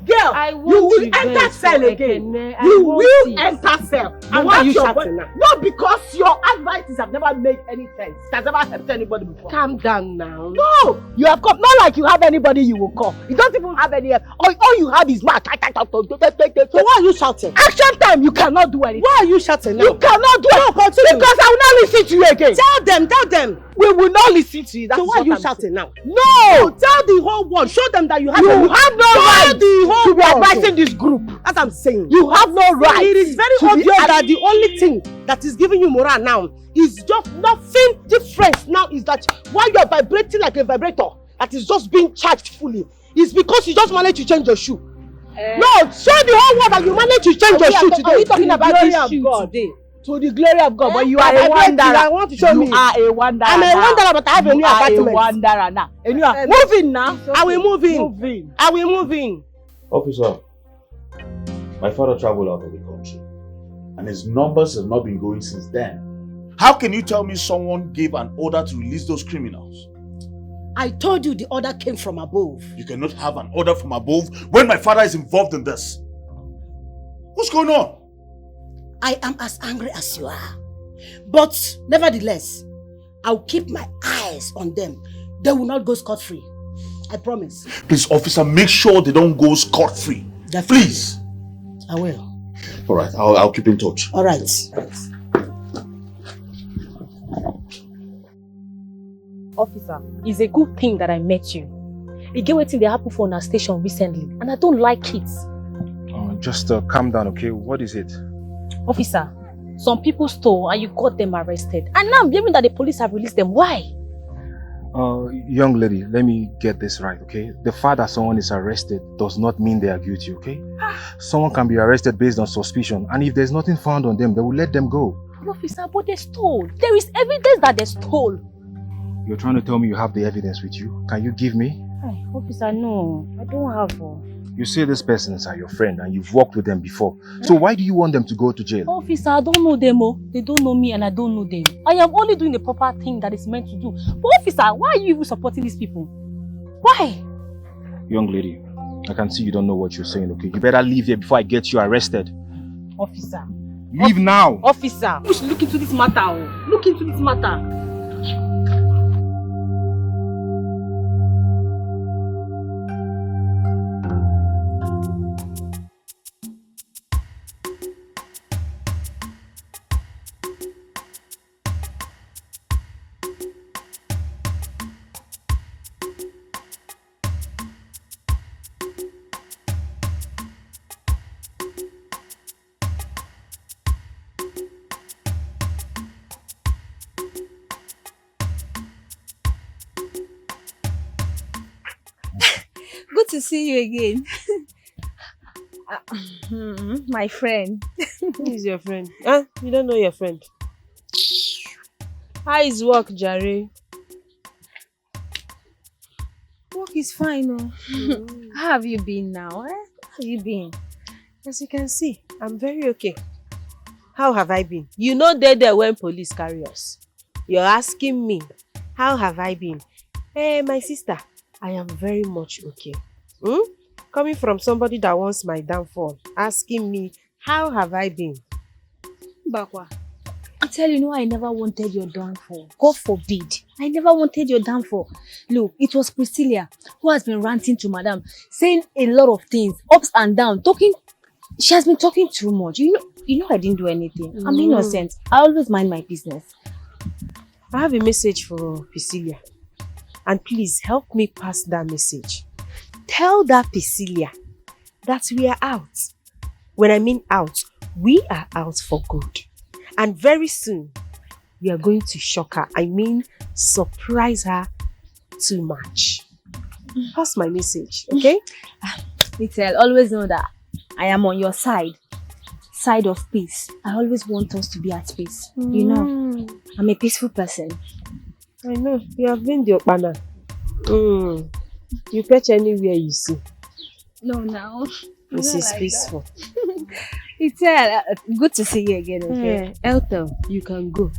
Girl, you will enter cell again. You will enter cell. And why are you shouting now? No, because your advices have never made any sense. It has never helped anybody before. Calm down now. No, you have come. Not like you have anybody you will call. You don't even have any help. All you have is mouth. So why are you shouting? Action time, you cannot do anything. Why are you shouting now? You cannot do anything. Because I will not listen to you again. Tell them. We will not listen to you. So why are you shouting now? No! Tell the whole world. Show them that you have no right to be advising this group. As I'm saying. You have no right. It is very obvious that the only thing that is giving you morale now is just nothing different. Now is that while you are vibrating like a vibrator that is just being charged fully, is because you just managed to change your shoe. No, show the whole world that you managed to change your shoe today. Are you talking about this shoe today? To the glory of God, but you are a wanderer. I want to show me. You are a wanderer. I'm a wanderer, but I have a new apartment. You are a wanderer now. And you are moving now. I will move in. I will move in. Officer, my father traveled out of the country, and his numbers have not been going since then. How can you tell me someone gave an order to release those criminals? I told you the order came from above. You cannot have an order from above when my father is involved in this. What's going on? I am as angry as you are. But nevertheless, I'll keep my eyes on them. They will not go scot-free. I promise. Please, officer, make sure they don't go scot-free. Please. I will. All right, I'll keep in touch. All right. Officer, it's a good thing that I met you. You get what thing that happened for our station recently, and I don't like it. Just calm down, okay? What is it? Officer, some people stole and you got them arrested. And now I'm hearing that the police have released them. Why? Young lady, let me get this right, okay? The fact that someone is arrested does not mean they are guilty, okay? Someone can be arrested based on suspicion, and if there's nothing found on them, they will let them go. Officer, but they stole. There is evidence that they stole. You're trying to tell me you have the evidence with you? Can you give me? Hey, officer, no. I don't have one. You say these persons are your friend and you've worked with them before. So why do you want them to go to jail? Officer, I don't know them. They don't know me and I don't know them. I am only doing the proper thing that is meant to do. But officer, why are you even supporting these people? Why? Young lady, I can see you don't know what you're saying, okay? You better leave here before I get you arrested. Officer. Leave now! Officer, we should look into this matter. Look into this matter. Good to see you again. My friend. Who is your friend? Huh? You don't know your friend? How is work, Jare? Work is fine, oh. How have you been now, eh? How have you been? As you can see, I'm very okay. How have I been? You know they there when police carry us. You're asking me, how have I been? Hey, my sister, I am very much okay. Coming from somebody that wants my downfall, asking me, how have I been? Bakwa, I tell you, no, I never wanted your downfall. God forbid. I never wanted your downfall. Look, it was Priscilla who has been ranting to Madam, saying a lot of things, ups and downs, talking. She has been talking too much. You know I didn't do anything. I'm innocent. I always mind my business. I have a message for Priscilla. And please help me pass that message. Tell that Priscilla that we are out. When I mean out, we are out for good. And very soon, we are going to shock her. I mean, surprise her too much. Pass my message, okay? Little, always know that I am on your side of peace. I always want us to be at peace. You know, I'm a peaceful person. I know, you have been the Okpana. You fetch anywhere you see. No, now. This is peaceful. Little, good to see you again, okay? Elton, you can go.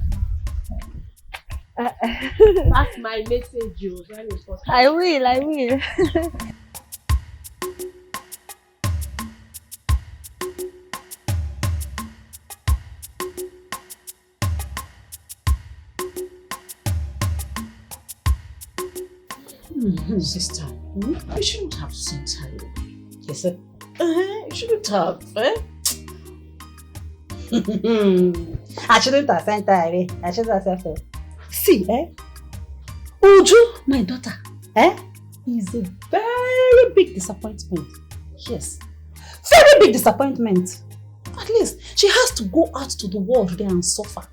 Pass my message, you. Very important. I will. Sister, you shouldn't have sent her away. Yes, sir. You shouldn't have, eh? I shouldn't have sent her away. I shouldn't have sent her. See, Uju, my daughter, is a very big disappointment. Yes, very big disappointment. At least she has to go out to the world there and suffer.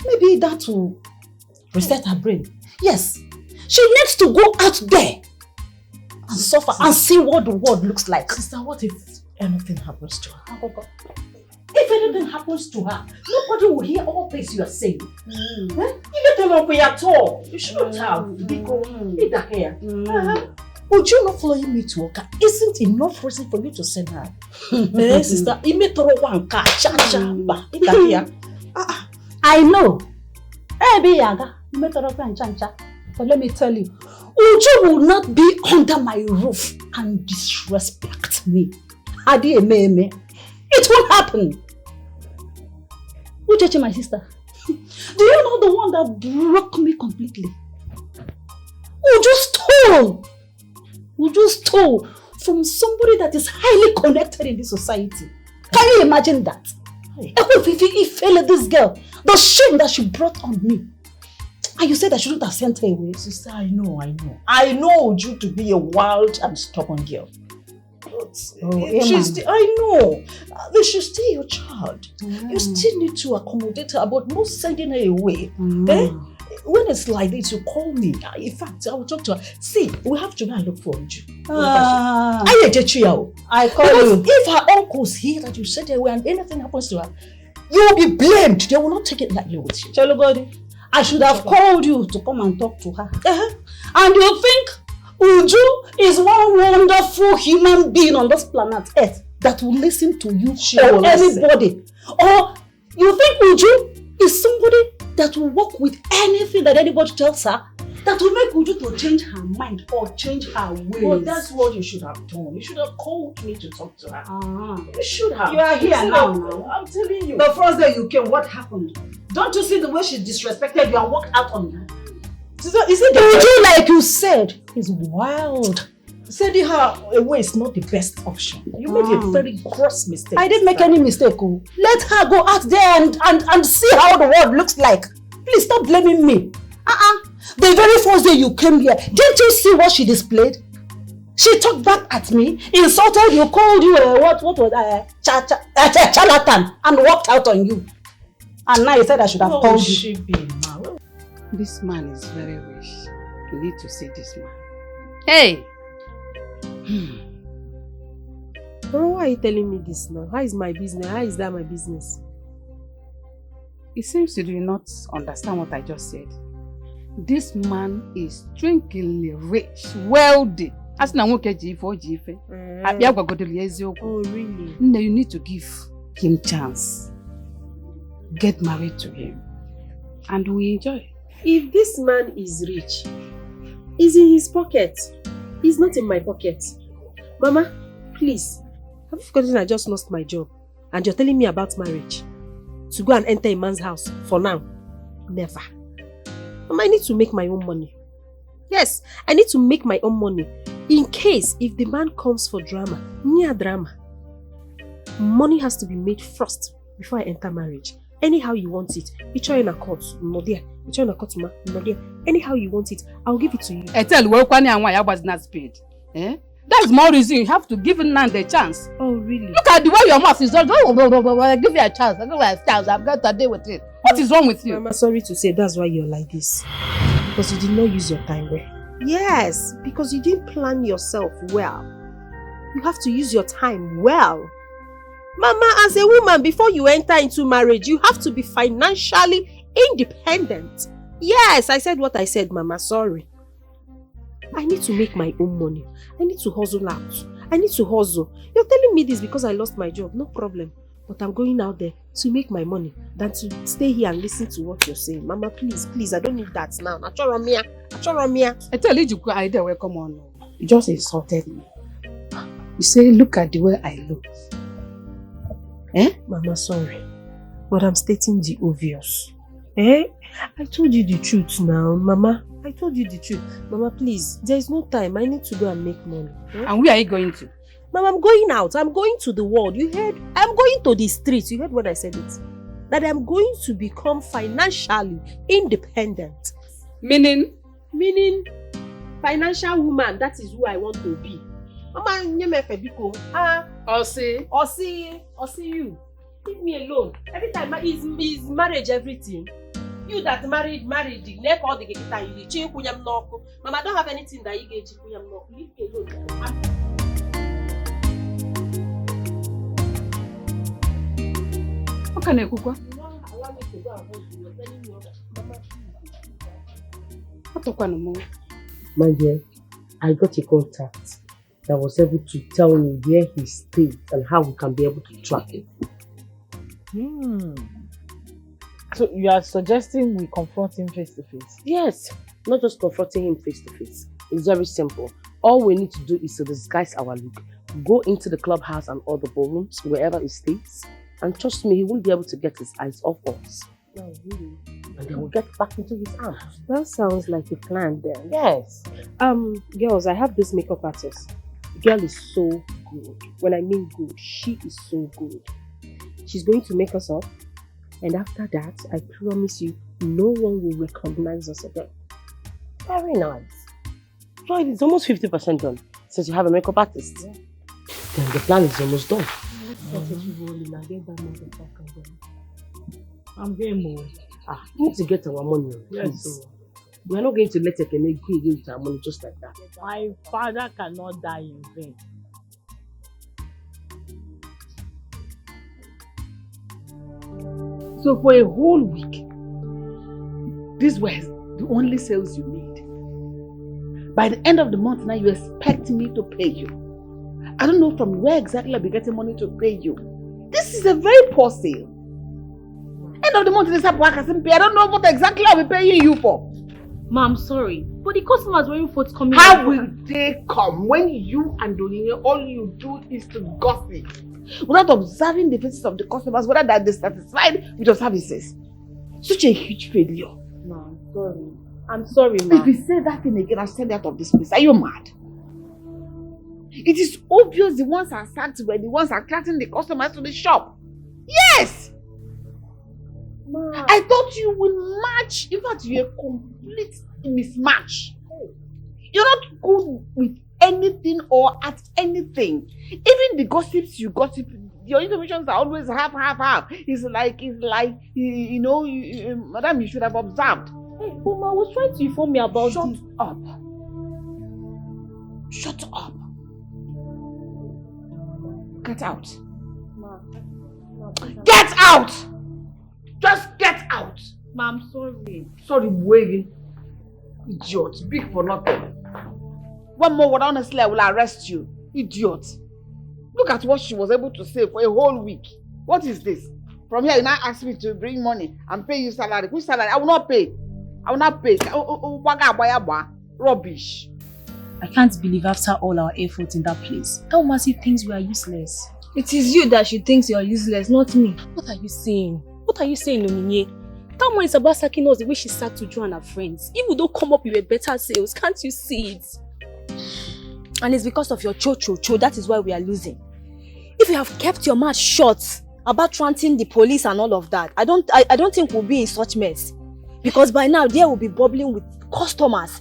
Maybe that will reset her brain. Yes, she needs to go out there and suffer and see what the world looks like. Sister, what if anything happens to her? If anything happens to her, nobody will hear all this you are saying. You don't know where at all. You shouldn't have. Would you not following me to work? Isn't enough reason for you to send her? Sister, I know. But let me tell you, Uju will not be under my roof and disrespect me. It won't happen. Uchechi, my sister, do you know the one that broke me completely? Uju stole from somebody that is highly connected in this society. Can you imagine that? If this girl, the shame that she brought on me. And you said I shouldn't have sent her away. Sister, I know. I know Uju to be a wild and stubborn girl. I know. She's still your child. You still need to accommodate her, but not sending her away. When it's like this, you call me. In fact, I will talk to her. See, we have to go and look for Uju. I call you. If her uncles hear that you sent her away and anything happens to her, you will be blamed. They will not take it lightly with you. Chalugodi, I should have called you to come and talk to her. And you think Uju is one wonderful human being on this planet Earth that will listen to you or anybody? Or you think Uju is somebody that will work with anything that anybody tells her that will make Uju to change her mind or change her ways? Well, that's what you should have done. You should have called me to talk to her. You should have. You are here now. I'm telling you. The first day you came, what happened? Don't you see the way she disrespected you and walked out on you? Is it Uju, like you said, is wild. Sending her away is not the best option. You made a very gross mistake. I didn't make any mistake. Let her go out there and see how the world looks like. Please stop blaming me. The very first day you came here, didn't you see what she displayed? She talked back at me, insulted you, called you what was charlatan, and walked out on you. And now you said I should have called you. This man is very rich. You need to see this man. Hey! Bro, why are you telling me this now? How is my business? How is that my business? It seems you do not understand what I just said. This man is strangely rich, wealthy. As na nwoke ji ife o ji ife. Abia gwagodoro ya eziokwu. Oh really? No, you need to give him chance. Get married to him. And we enjoy. If this man is rich, he's in his pocket. He's not in my pocket. Mama, please. Have you forgotten I just lost my job? And you're telling me about marriage? To go and enter a man's house for now? Never. Mama, I need to make my own money. Yes, I need to make my own money. In case if the man comes for drama, near drama. Money has to be made first before I enter marriage. Anyhow you want it. You in a court, no dear. You in a court, no dear. Anyhow you want it, I'll give it to you. I tell you, why was not paid. Eh? That's more reason you have to give Nan the chance. Oh, really? Look at the way your mouth is. I give you a chance. I give you a chance. I've got to deal with it. What is wrong with you? Mama, sorry to say that's why you're like this. Because you did not use your time well. Yes, because you didn't plan yourself well. You have to use your time well. Mama, as a woman, before you enter into marriage, you have to be financially independent. Yes, I said what I said, Mama. Sorry. I need to make my own money. I need to hustle out. I need to hustle. You're telling me this because I lost my job. No problem. But I'm going out there to make my money than to stay here and listen to what you're saying. Mama, please, please, I don't need that now. I tell you, good idea. Well, come on. You just insulted me. You say, look at the way I look. Eh? Mama, sorry. But I'm stating the obvious. Eh? I told you the truth now, Mama. I told you the truth. Mama, please, there is no time. I need to go and make money. Eh? And where are you going to? Mama, I'm going out. I'm going to the world. You heard? I'm going to the streets. You heard when I said it? That I'm going to become financially independent. Meaning? Meaning, financial woman. That is who I want to be. Mama, I'll see you. Leave me alone. Every time is marriage everything. You that married, the neck all the guitar you chill kunyam no. Mama, I don't have anything that you get kunyam no. Leave me alone. What can I cook? Allow me to go and hold you. You're telling me Mama. My dear, I got a contact that was able to tell me where he stays and how we can be able to track him. So you are suggesting we confront him face to face? Yes, not just confronting him face to face. It's very simple. All we need to do is to disguise our look, go into the clubhouse and all the ballrooms, wherever he stays, and trust me, he won't be able to get his eyes off us. No, really? And then we'll get back into his arms. That sounds like a plan then. Yes. Girls, I have this makeup artist. The girl is so good. When I mean good, she is so good. She's going to make us up. And after that, I promise you, no one will recognize us again. Very nice. So it's almost 50% done. Since you have a makeup artist. Yeah. Then the plan is almost done. I'm game more. We need to get our money. Yes. We are not going to let a Ekene go with our money just like that. My father cannot die in vain. So for a whole week, this was the only sales you made. By the end of the month now, you expect me to pay you. I don't know from where exactly I'll be getting money to pay you. This is a very poor sale. End of the month, this work hasn't paid. I don't know what exactly I'll be paying you for. Ma, I'm sorry, but the customers weren't forthcoming. How will they come when you and Donine, all you do is to gossip? Without observing the faces of the customers, whether they're dissatisfied with your services. Such a huge failure. No, I'm sorry. I'm sorry, ma. If you say that thing again, I'll send you out of this place. Are you mad? It is obvious the ones are sacked were the ones attracting the customers to the shop. Yes! Ma. I thought you would match. In fact, you're a complete mismatch. You're not good with anything or at anything. Even the gossips you gossip, your informations are always half. It's like you know, madam, you should have observed. Hey, Mama, I was trying to inform me about Shut up. Shut up. Get out. Ma, Get out! Just get Get out! Ma, I'm sorry. Sorry, waiting. Idiot. Big for nothing. One more word, honestly, I will arrest you. Idiot. Look at what she was able to say for a whole week. What is this? From here, you now ask me to bring money and pay you salary. Which salary? I will not pay. I will not pay. Rubbish. I can't believe after all our effort in that place, that woman still thinks we are useless. It is you that she thinks you are useless, not me. What are you saying? What are you saying, Oninye? That woman is about sacking us the way she sacked Uju and her friends. If we don't come up with a better sales, can't you see it? And it's because of your cho-cho-cho, that is why we are losing. If you have kept your mouth shut about ranting the police and all of that, I don't think we'll be in such mess. Because by now, there will be bubbling with customers.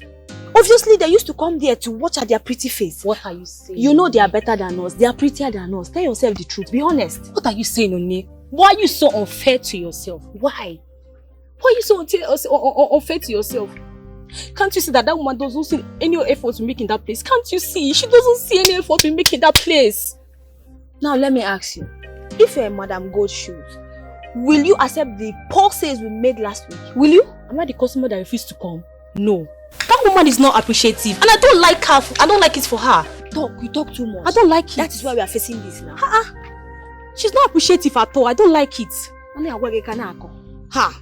Obviously, they used to come there to watch at their pretty face. What are you saying? You know they are better than us. They are prettier than us. Tell yourself the truth. Be honest. What are you saying, Oni? Why are you so unfair to yourself? Why? Why are you so unfair to yourself? Can't you see that woman doesn't see any effort to make in that place? Can't you see? She doesn't see any effort to make in that place. Now, let me ask you. If you're Madam Gold Shoes, will you accept the poor sales we made last week? Will you? Am I the customer that refused to come? No. That woman is not appreciative and I don't like her. I don't like it for her. You talk too much. I don't like it. That is why we are facing this now. She's not appreciative at all. I don't like it. Ha!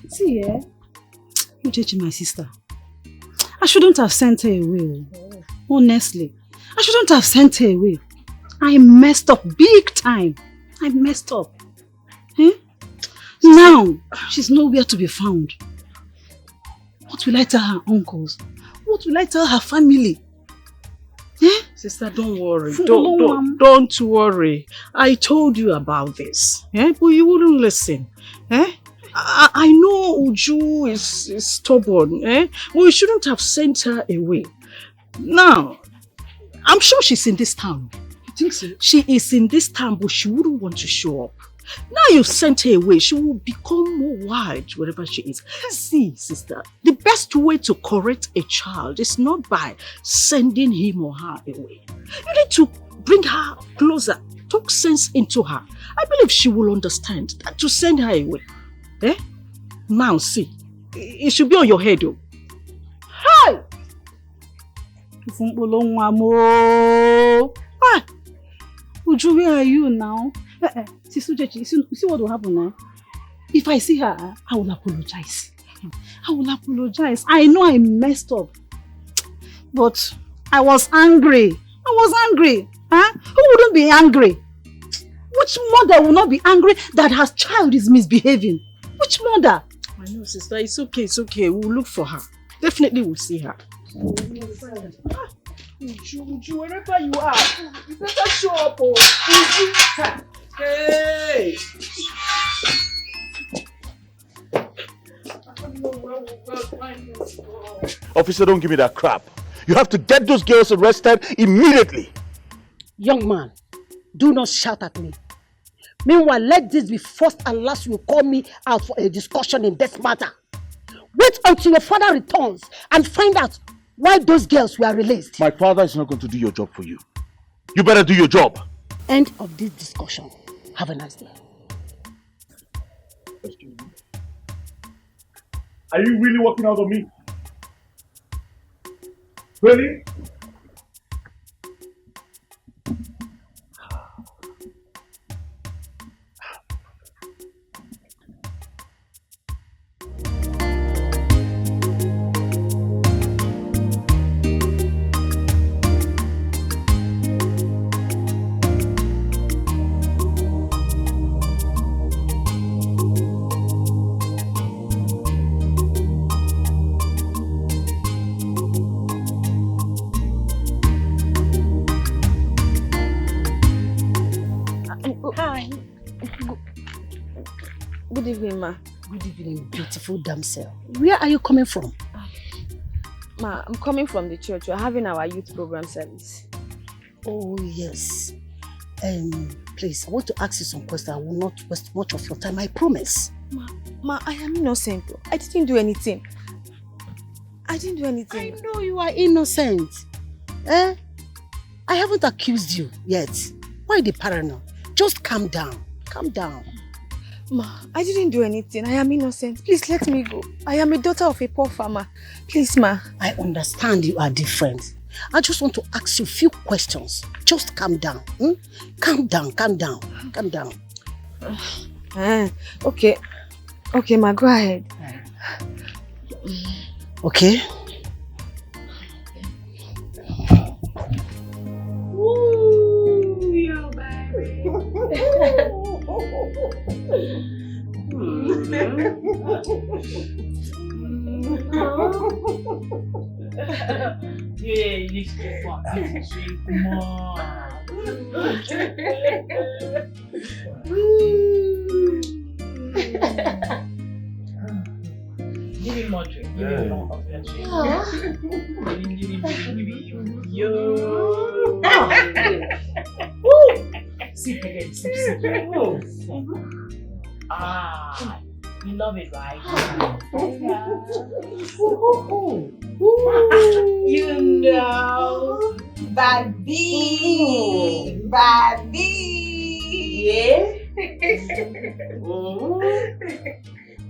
See, you judging my sister. I shouldn't have sent her away. Honestly, I shouldn't have sent her away. I messed up big time. I messed up. Now, she's nowhere to be found. What will I tell her uncles? What will I tell her family? Sister, don't worry. Don't worry. I told you about this. But you wouldn't listen. I know Uju is stubborn. We shouldn't have sent her away. Now, I'm sure she's in this town. You think so? She is in this town, but she wouldn't want to show up. Now you've sent her away, she will become more wild wherever she is. See, sister, the best way to correct a child is not by sending him or her away. You need to bring her closer, talk sense into her. I believe she will understand that to send her away. Now see, it should be on your head though. Hi! Uju, where are you now? You see what will happen now? If I see her, I will apologize. I will apologize. I know I messed up. But I was angry. Who wouldn't be angry? Which mother will not be angry that her child is misbehaving? Which mother? I know, sister. It's okay. We'll look for her. Definitely we'll see her. Uju, wherever you are, you better show up. Uju. Hey! Officer, don't give me that crap. You have to get those girls arrested immediately. Young man, do not shout at me. Meanwhile, let this be first and last you call me out for a discussion in this matter. Wait until your father returns and find out why those girls were released. My father is not going to do your job for you. You better do your job. End of this discussion. Have a nice day. Are you really working out on me? Really? Good evening, ma. Good evening, beautiful damsel. Where are you coming from? Ma, I'm coming from the church. We're having our youth program service. Oh, yes. Please, I want to ask you some questions. I will not waste much of your time, I promise. Ma, I am innocent. I didn't do anything. I didn't do anything. I know you are innocent. I haven't accused you yet. Why the paranoia? Just calm down. Calm down. Ma, I didn't do anything. I am innocent. Please let me go. I am a daughter of a poor farmer. Please, ma. I understand you are different. I just want to ask you a few questions. Just calm down. Calm down, calm down, calm down. Okay. Okay, ma, go ahead. Okay. Ooh, yo, baby. Yeah, you need to fuck. Come on. Give me more drink. Give me more of that drink. Give me. Yo. Sip again. Sip. Ah, you love it, right? You know, baby. Yeah.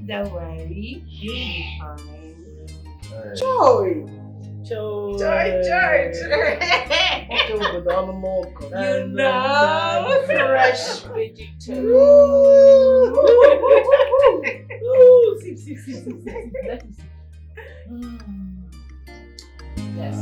Don't worry, you'll be fine. Joy. You know, fresh vegetable. Sip. Let me see. Yes.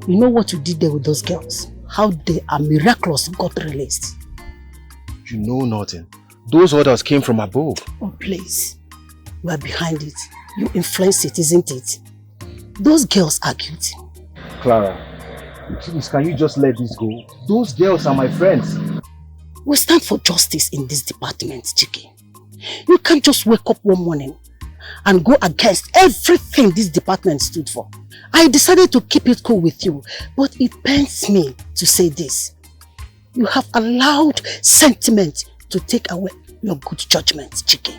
You know what you did there with those girls? How they are miraculous got released. You know nothing. Those orders came from above. Oh, please. You are behind it. You influence it, isn't it? Those girls are guilty. Clara, please, can you just let this go? Those girls are my friends. We stand for justice in this department, Dikeh. You can't just wake up one morning and go against everything this department stood for. I decided to keep it cool with you, but it pains me to say this. You have allowed sentiment to take away your good judgment, Dikeh.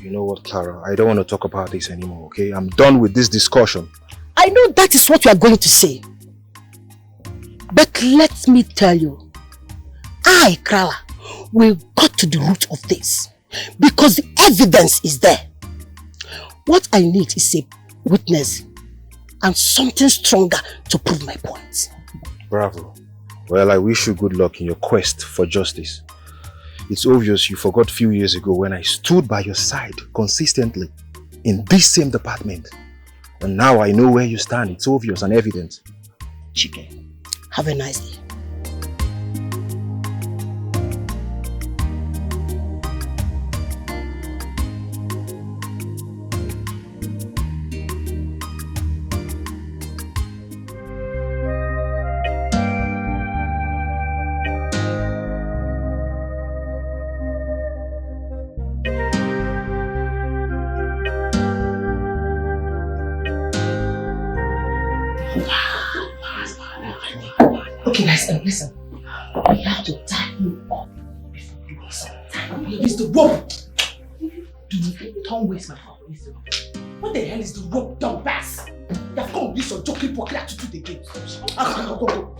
You know what, Clara? I don't want to talk about this anymore, okay? I'm done with this discussion. I know that is what you are going to say. But let me tell you, I, Clara, will go to the root of this. Because the evidence is there. What I need is a witness and something stronger to prove my point. Bravo. Well, I wish you good luck in your quest for justice. It's obvious you forgot a few years ago when I stood by your side consistently in this same department. And now I know where you stand. It's obvious and evident. Dikeh, have a nice day. Okay, guys, listen. We have to tie him up before we do something. Use the rope. Don't waste my power. Use the rope. What the hell is the rope, dumbass? You have come with this your joking pocket attitude again. Go.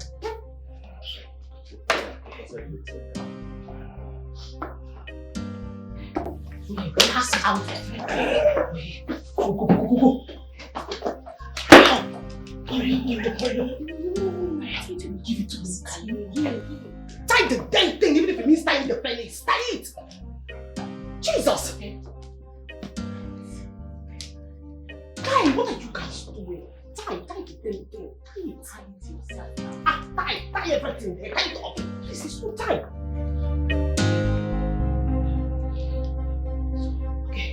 Pass out. Go. Give it to me. Tie the damn thing, even if it means tying the pennies. Tie it! Jesus! Guy, what are you guys doing? Tie the damn thing. Tie it yourself. Tie everything there. Tie it up. This is so tight. Okay.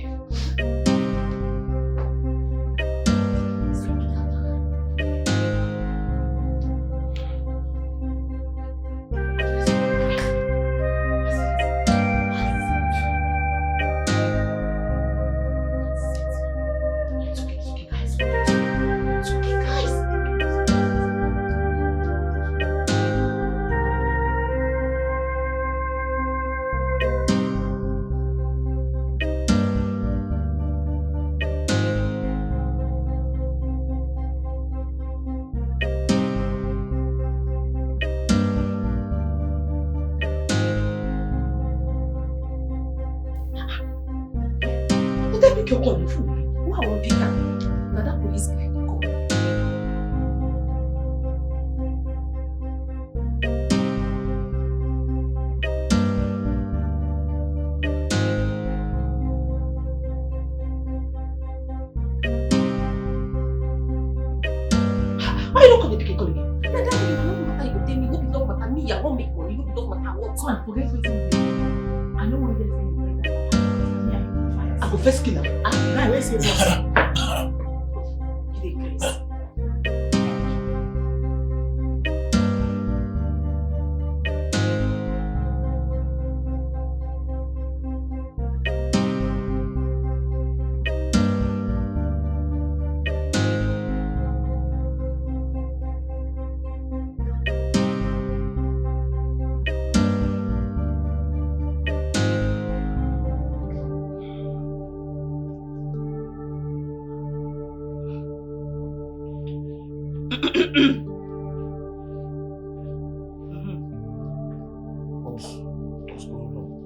the phone. Who I won't pick up? Now that police guy, come. Why you don't call the Dikeh call again? Now that you don't matter, you tell me, no be talk matter, me, I won't make money, no be talk matter, what? Come on, forget everything. I don't want to get anything like that. I go first kill him. Right, where's your boss? Give it grace.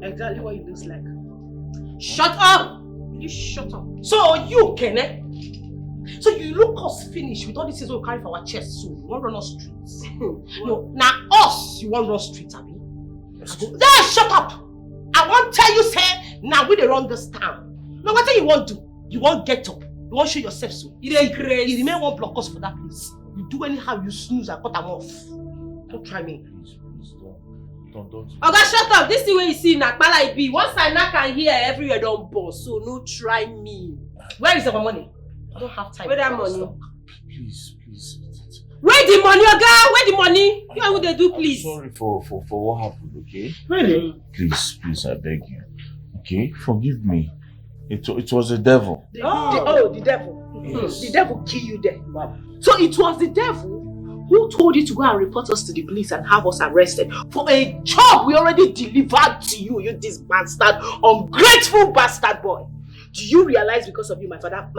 Exactly what it looks like. Shut up! Will you shut up? So you, Kenneth? So you look us finished with all these things we carry for our chest, so you want to run us streets? No, now us you want to run streets, Abi? Then shut up! I won't tell you, say, now we dey run this town. Now what you want to do? You want get up? You want show yourself so? You dey crazy. You remain one block us for that place. You do anyhow, you snooze, I cut them off. Don't try me. Don't. Oga, shut up. This is where you see Nakpala it be. Once I knock and hear everywhere don't boss, so no try me. Where is our money? I don't have time. Where that money? Please. Where the money, Oga? Where the money? You know what they do, please. I'm sorry for what happened, okay? Really? Please, I beg you. Okay? Forgive me. It was the devil. The devil. Yes. The devil kill you there. So it was the devil who told you to go and report us to the police and have us arrested for a job we already delivered to you, you this bastard, ungrateful bastard boy. Do you realize because of you my father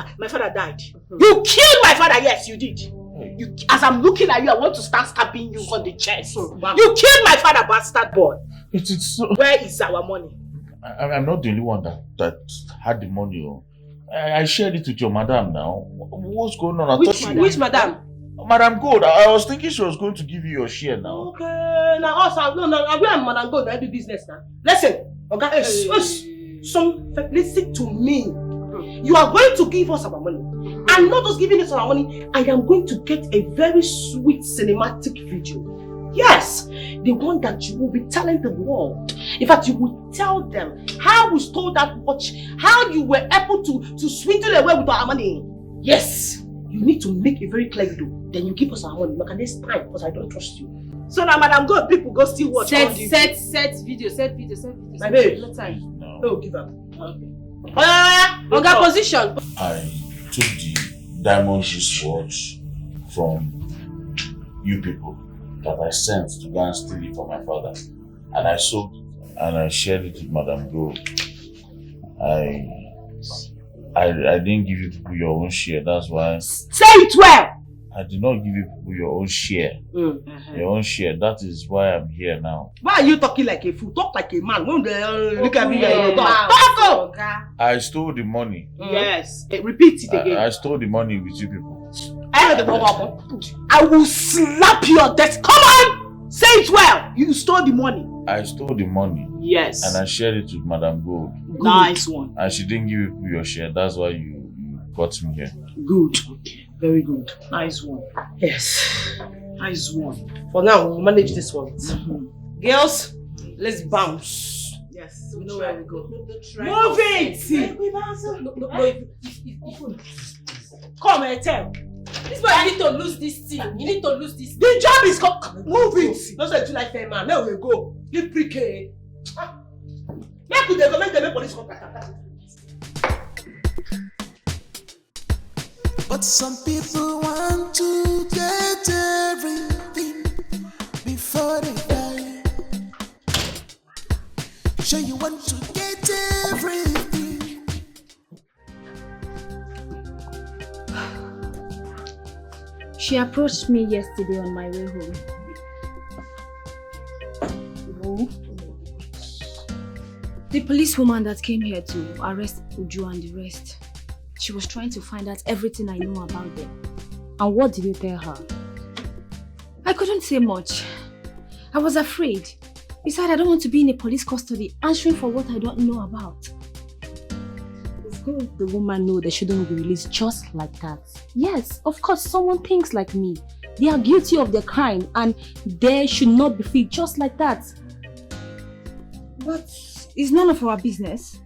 died? You killed my father, yes you did. You, as I'm looking at you, I want to start stabbing you on the chest. You killed my father, bastard boy. It's so... Where is our money? I'm not the only one that had the money. I shared it with your madam now. What's going on? Which madam? Madam Gold. I was thinking she was going to give you your share now. Okay, now us, no, we are Madam Gold, I do business now. Listen, okay, listen to me. You are going to give us our money. And not just giving us our money, I am going to get a very sweet cinematic video. Yes, the one that you will be telling the world. In fact, you will tell them how we stole that watch, how you were able to swindle away with our money. Yes, you need to make a very clear video. Then you give us our money. Look at this time, because I don't trust you. So now, Madam God, people go still watch. Set video. My baby. No time. No. Oh, give up. Okay. Oga, position. I took the diamond watch from you people that I sent to go and steal it for my father. And I sold it and I shared it with Madam Gold. I didn't give you people your own share, that's why. Say it well! I did not give you people your own share. Your own share, that is why I'm here now. Why are you talking like a fool? Talk like a man. When look at me, talk! I stole the money. Yes. Repeat it again. I stole the money with you people. I will slap your desk. Come on! Say it well! You stole the money. I stole the money. Yes. And I shared it with Madam Gold. Nice one. And she didn't give you your share. That's why you got me here. Good. Very good. Nice one. Yes. Nice one. For now, we'll manage this one. Girls, let's bounce. Yes. We know where we go. Move it! Come and tell. This boy, you need to lose this thing. You need to lose this thing. The job is move it. Don't say you like fair man. Now we go. Leave pre-K. Make we go make the police contact. But some people want to get everything before they die. Sure you want to get everything. She approached me yesterday on my way home. The policewoman that came here to arrest Uju and the rest. She was trying to find out everything I know about them. And what did you tell her? I couldn't say much. I was afraid. Besides, I don't want to be in a police custody answering for what I don't know about. It's good the woman know they shouldn't be released just like that. Yes, of course, someone thinks like me. They are guilty of their crime and they should not be free just like that. But it's none of our business.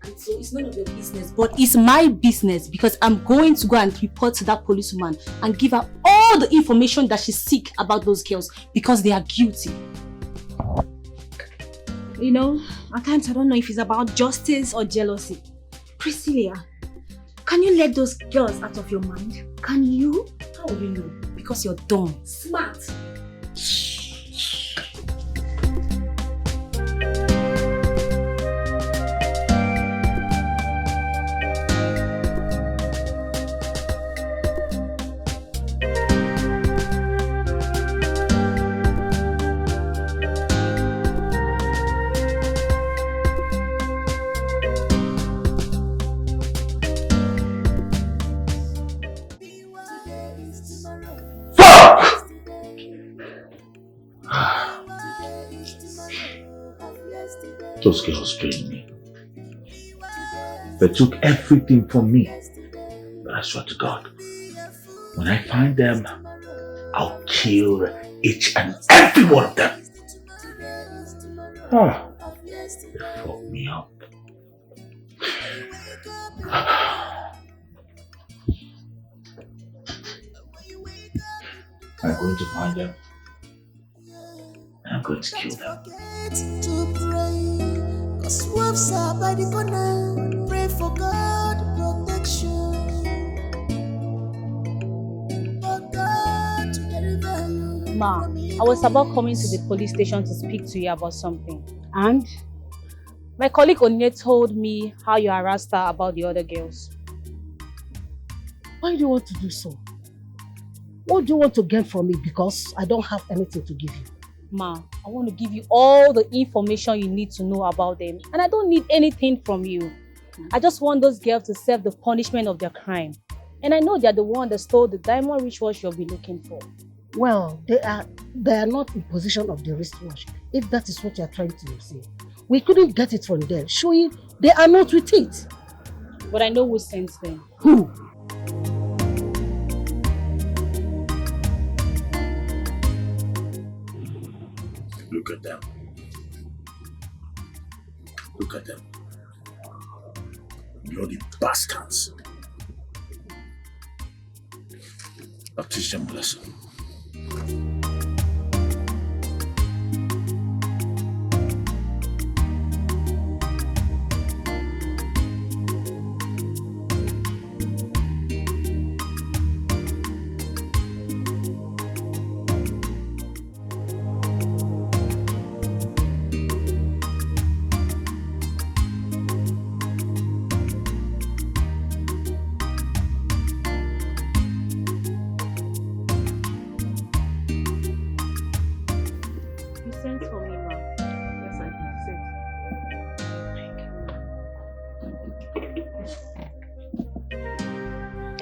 And so it's none of your business, but it's my business because I'm going to go and report to that policewoman and give her all the information that she seeks about those girls because they are guilty. You know, at times I don't know if it's about justice or jealousy. Priscilla, can you let those girls out of your mind? Can you? How will you know? Because you're dumb. Smart. Those girls trained me. They took everything from me. But I swear to God, when I find them, I'll kill each and every one of them. They fucked me up. I'm going to find them. And I'm going to kill them. To pray, 'cause wolves are by the corner. Pray for God protection. For God to deliver you. Ma, I was about coming to the police station to speak to you about something. And? My colleague Onye told me how you harassed her about the other girls. Why do you want to do so? What do you want to get from me? Because I don't have anything to give you. Ma, I want to give you all the information you need to know about them. And I don't need anything from you. I just want those girls to serve the punishment of their crime. And I know they're the one that stole the diamond wristwatch you'll be looking for. Well, they are not in possession of the wristwatch, if that is what you are trying to say. We couldn't get it from them, showing they are not with it. But I know who sent them. Who? Look at them. Look at them. Bloody bastards. I'll teach them a lesson.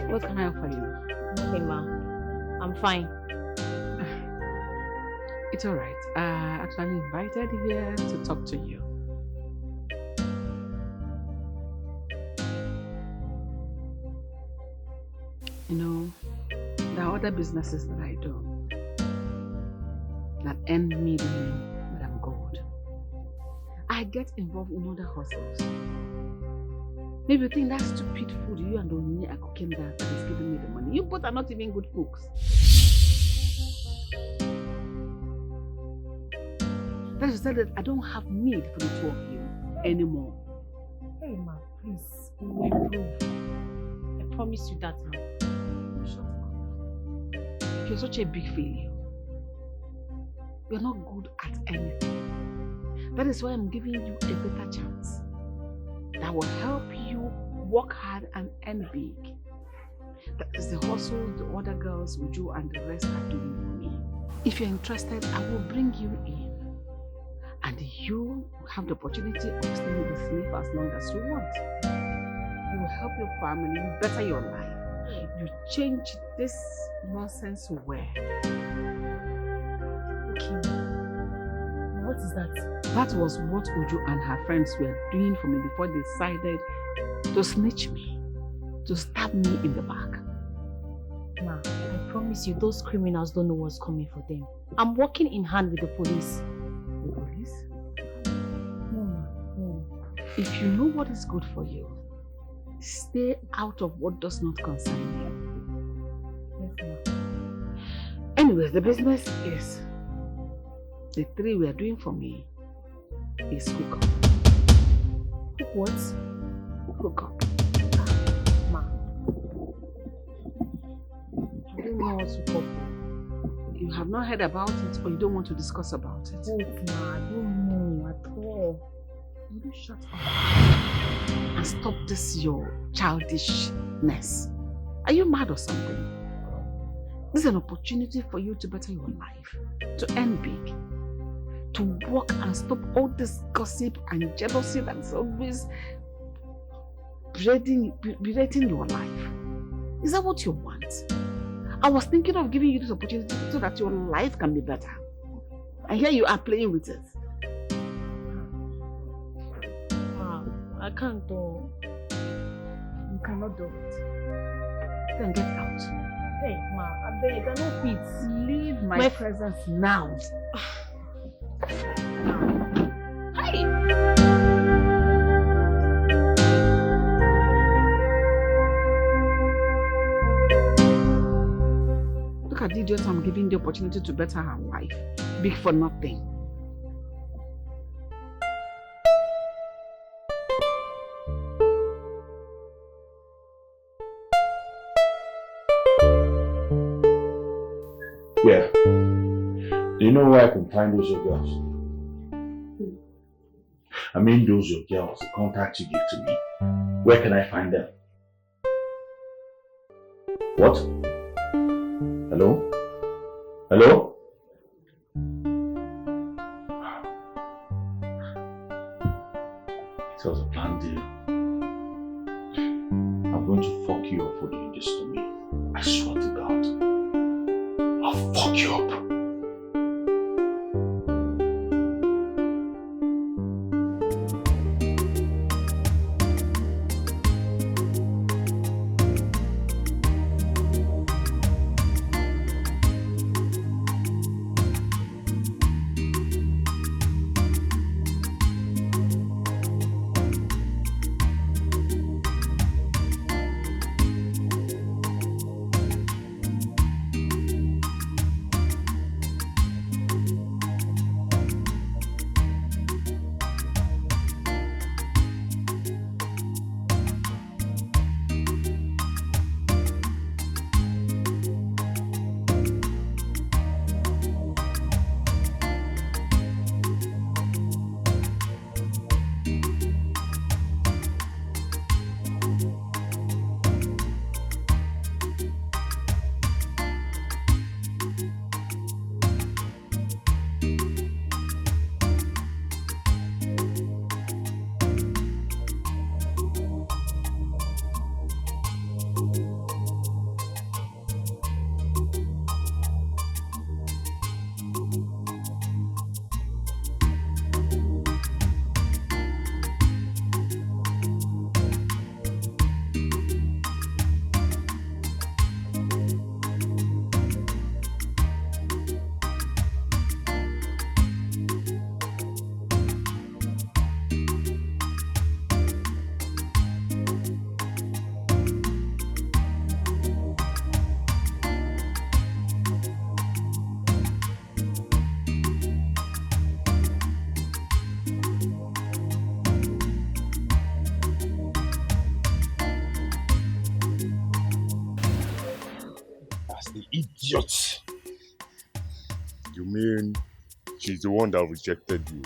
What can I offer you? Nothing, ma. I'm fine. It's alright. I actually invited you here to talk to you. You know, there are other businesses that I do that earn me the name that I'm gold. I get involved in other hustles. Maybe you think that's stupid food you and Onye are cooking that is giving me the money. You both are not even good cooks. That is that I don't have need for the two of you anymore. Hey, ma, please. We will improve. I promise you that, ma. Shut up. You're such a big failure. You're not good at anything. That is why I'm giving you a better chance. That will help you work hard and earn big. That is the hustle the other girls will do and the rest are doing for me. If you're interested, I will bring you in. And you have the opportunity of staying with me for as long as you want. You help your family, you better your life. You change this nonsense well. Okay. What is that? That was what Uju and her friends were doing for me before they decided to snitch me, to stab me in the back. Ma, I promise you, those criminals don't know what's coming for them. I'm working in hand with the police. The police? No, ma. No. If you know what is good for you, stay out of what does not concern you. Yes, ma. Anyways, the business is, the 3 we are doing for me is hook up. Hook what? Hook up. Ma. I don't know what to hook up. You have not heard about it or you don't want to discuss about it? Wait, ma. I don't know at all. Will you shut up and stop this your childishness? Are you mad or something? This is an opportunity for you to better your life, to earn big, to work and stop all this gossip and jealousy that's always berating your life. Is that what you want? I was thinking of giving you this opportunity so that your life can be better. And here you are playing with it. I can't do. You cannot do it. Then get out. Hey, ma, I beg, I don't fit. Leave my presence now. Hey! Look at the idiot I'm giving the opportunity to better her life. Big for nothing. Yeah. Do you know where I can find those your girls? I mean those your girls, the contacts you give to me. Where can I find them? What? Hello? Hello? It was a planned deal. I'm going to fuck you up for doing this to me. I swear to God. I'll fuck you up. Idiot! You mean she's the one that rejected you?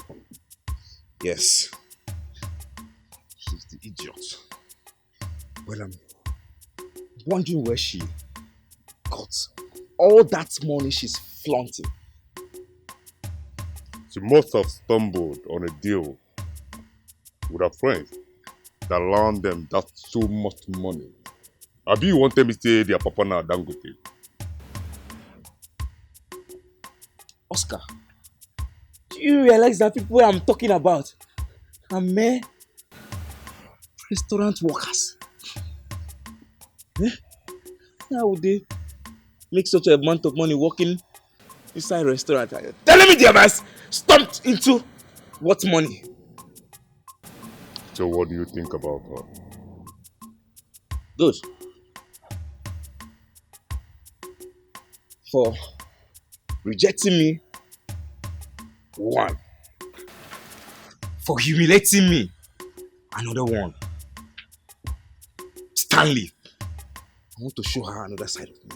Yes. She's the idiot. Well, I'm wondering where she got all that money she's flaunting. She must have stumbled on a deal with her friends. that land them that so much money. Abi you want them to say their papa na Dangote? Oscar, do you realize that people I'm talking about are mere restaurant workers? Eh? How would they make such a amount of money working inside a restaurant? Telling me they have stumped into what money? So what do you think about her? Good. For rejecting me, 1. For humiliating me, another 1. Stanley, I want to show her another side of me.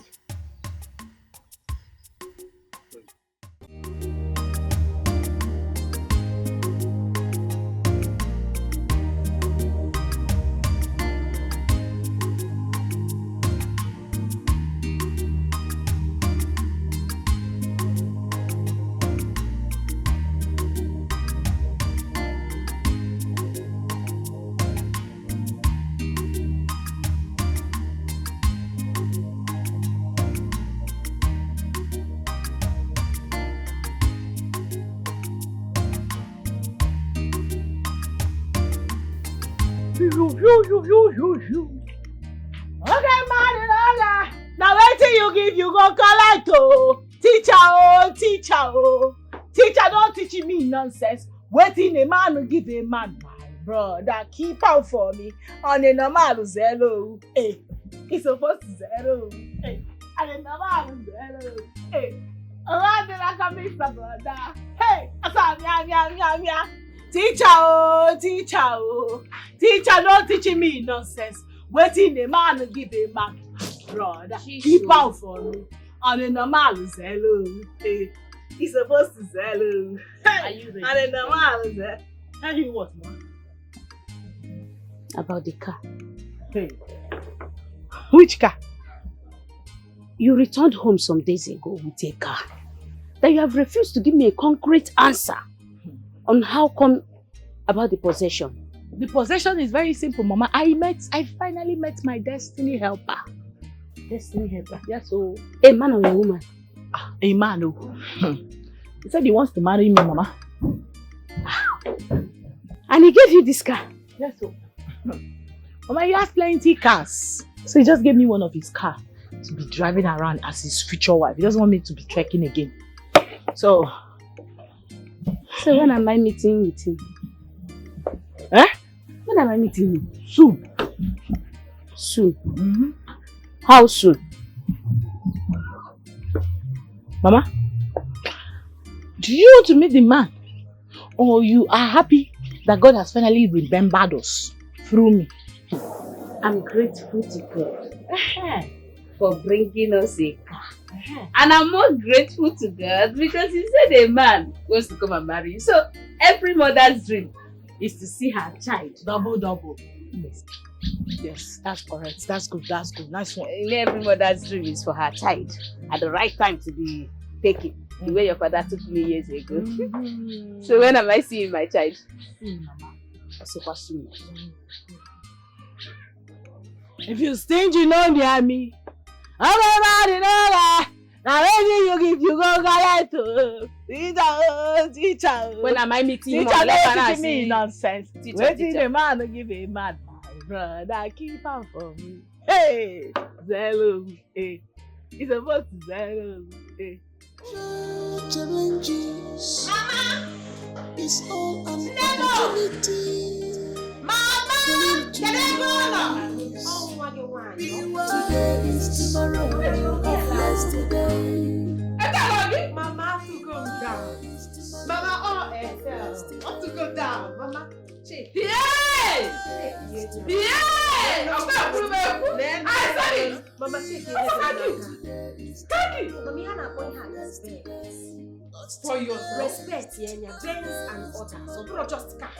Okay, man, now waiting you give you go collect teacher teacher don't teach me nonsense. Waiting a man will give a man, my brother, keep out for me on a normal zero. Hey, it's supposed to zero. Hey, and a normal zero. Hey, around the like a Mr. Brother. Hey, I teacher don't teach me nonsense. Waiting a man will give a man, brother, keep out for me on a normal zero. Hey, he's supposed to zero. Hey, and a normal zero. Tell you what, man? About the car. Hey, which car? You returned home some days ago with a car. That you have refused to give me a concrete answer on how come about the possession. The possession is very simple, Mama. I finally met my destiny helper. Destiny helper? Yes, so. A man or a woman? A man, oh. He said he wants to marry me, Mama. And he gave you this car? Yes, so. Mama, he has plenty cars. So he just gave me one of his cars to be driving around as his future wife. He doesn't want me to be trekking again. So when am I meeting with him? Eh? When am I meeting him? Soon. Soon? Mm-hmm. How soon? Mama, do you want to meet the man? Or you are happy that God has finally remembered us through me? I'm grateful to God for bringing us a car. And I'm more grateful to God because He said a man wants to come and marry you. So every mother's dream is to see her child. Double. Yes, that's correct. That's good. Nice one. Every mother's dream is for her child at the right time to be taken. The way your father took me years ago. So when am I seeing my child? Mama. Super soon. If you stingy, no near me. Everybody know that. Now when you go collect teacher. When am I meeting him? Teacher don't teach me nonsense. Waiting a man to give a man, my brother, keep out for me. Hey, Zelo, hey, it's supposed to Zelo, hey. Challenges. Mama, it's all an opportunity. Mama, Today is tomorrow of yesterday. Mama, have to go down. Mama, have to go down. Mama, shake. Mama, shake it. Mommy, Hannah, point her respect. For your respect, yeah, Benz and others. So don't just car. I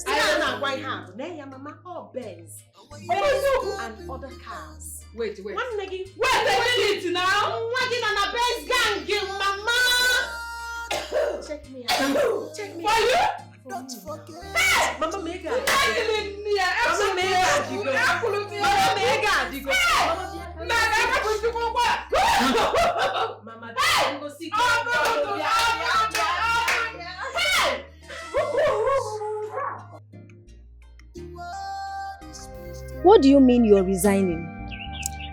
don't know why her. Nay, Mama, all Benz. And other cars. Wait. One nigga. Wait now. Wagging on a Benz gang, Mama. Check me out. For you? Don't forget. Mama Mega. Mama What do you mean you're resigning?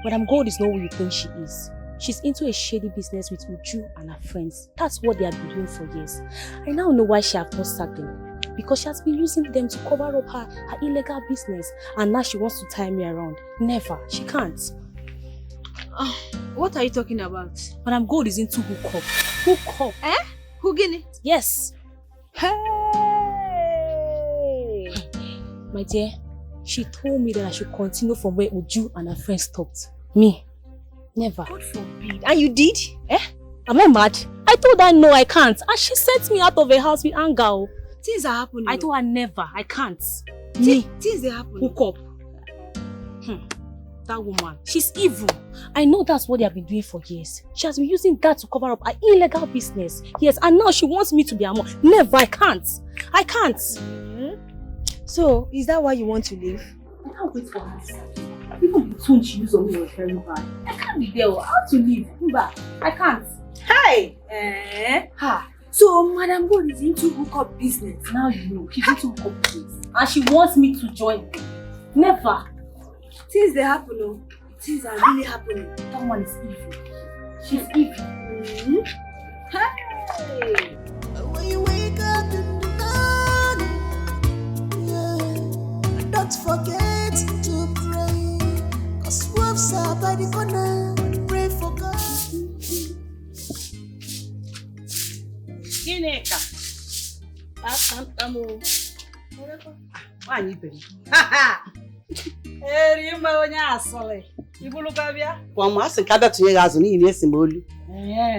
Madam Gold is not who you think she is. She's into a shady business with Uju and her friends. That's what they have been doing for years. I now know why she has not sacked them. Because she has been using them to cover up her illegal business. And now she wants to tie me around. Never. She can't. What are you talking about? Madam Gold is into hookup. Hookup. Eh? Hoogini? Yes. Hey! My dear, she told me that I should continue from where Uju and her friends stopped. Me. Never. God forbid. And you did? Eh? Am I mad? I told her no, I can't. And she sent me out of her house with anger. Things are happening. I told her never. I can't. Me. Things are happening. Hook up. That woman. She's evil. I know that's what they have been doing for years. She has been using that to cover up her illegal business. Yes, and now she wants me to be her mom. Never. I can't. I can't. So, is that why you want to leave? I can't wait for her. Even the tune she used on me was very bad. I can't be there. I have to leave. I can't. Hey! Ha. So, Madam Gold is into hookup business. Now you know. She's into hookup business. And she wants me to join. Never. Things they happen, oh. Things are really happening. That one is evil. She's evil. Hey! When you wake up in the morning, yeah, don't forget to pray. Cause wolves are by the corner. Pray for God. Gineka. Nwaanyị ibe m. Erimba onye asọlị. Ibuluka bịa. Kwa m asị ka datụnye gị azụ n'ihi na esi m olu. Onye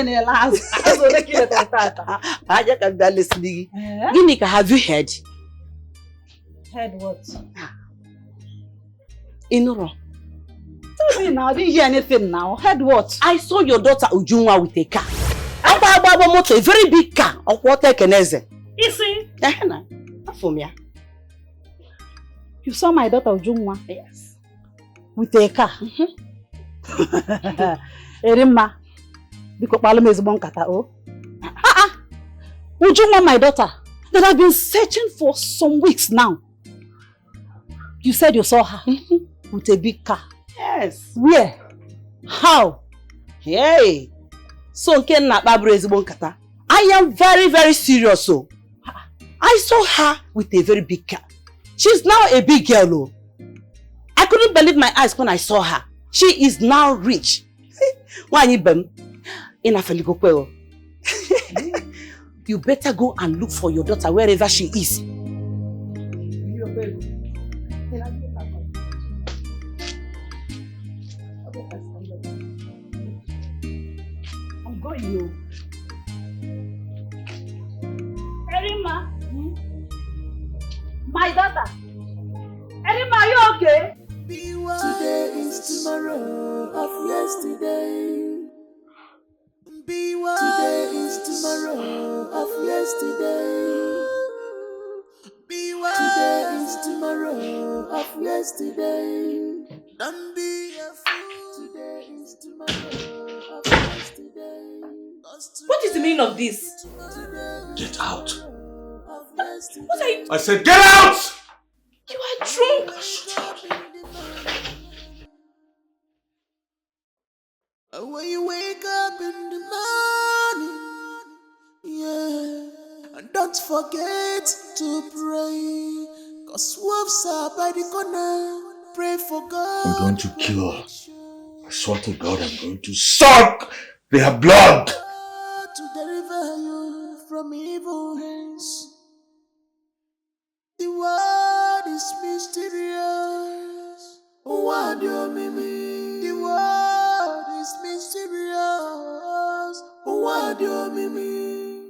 na-ele azụ. Azụ ole ka ileta tata? Aja ka bịa lesiri gị. Gịnị ka have you heard? Heard what? Inuro. Tell me now, didn't hear anything now. Heard what? I saw your daughter Ujunwa with a car. Agba motor, a very big car. Of water keneze. You see? Afumia. You saw my daughter Ujunwa? Yes. With a car? Erimma. Because Palome is bon kata o. Ujunwa, my daughter, that I've been searching for some weeks now. You said you saw her with a big car. Yes. Where? How? Hey. So I am very, very serious. So I saw her with a very big car. She's now a big girl. I couldn't believe my eyes when I saw her. She is now rich. You better go and look for your daughter wherever she is. I'm going you. Erima. My daughter. Erima, are you okay? Today is tomorrow of yesterday. Today is tomorrow of yesterday. Today is tomorrow of yesterday. Don't be a fool. Today is tomorrow of yesterday. What is the meaning of this? Get out. What are you? I said get out! You are drunk. When you wake up in the morning, yeah, and don't forget to pray. Cause wolves are by the corner. Pray for God. I'm going to kill her. I swear to God, I'm going to suck their blood. To deliver you from evil hands. The world is mysterious. What do you mean? The world is mysterious. What do you mean?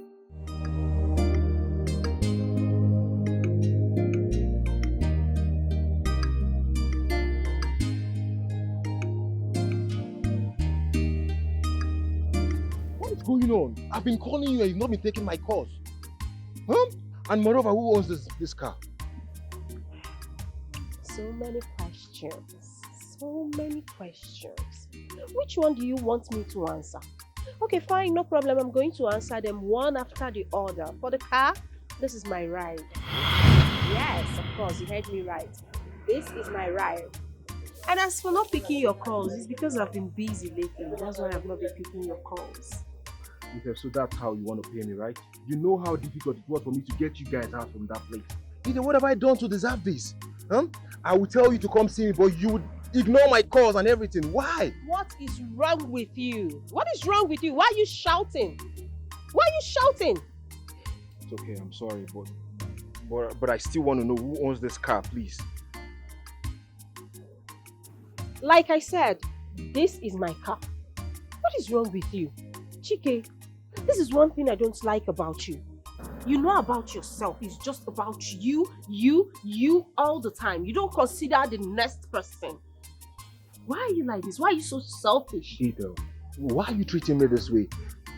What's going on? I've been calling you and you've not been taking my calls. Huh? And moreover, who owns this car? So many questions. So many questions. Which one do you want me to answer? Okay, fine, no problem. I'm going to answer them one after the other. For the car, this is my ride. Yes, of course, you heard me right. This is my ride. And as for not picking your calls, it's because I've been busy lately. That's why I've not been picking your calls. Okay, so that's how you want to pay me, right? You know how difficult it was for me to get you guys out from that place. Either what have I done to deserve this? I will tell you to come see me, but you would ignore my calls and everything. Why? What is wrong with you? What is wrong with you? Why are you shouting? Why are you shouting? It's okay, I'm sorry, but I still want to know who owns this car, please. Like I said, this is my car. What is wrong with you? Chike, this is one thing I don't like about you. You know about yourself. It's just about you all the time. You don't consider the next person. Why are you like this? Why are you so selfish? Edo, why are you treating me this way?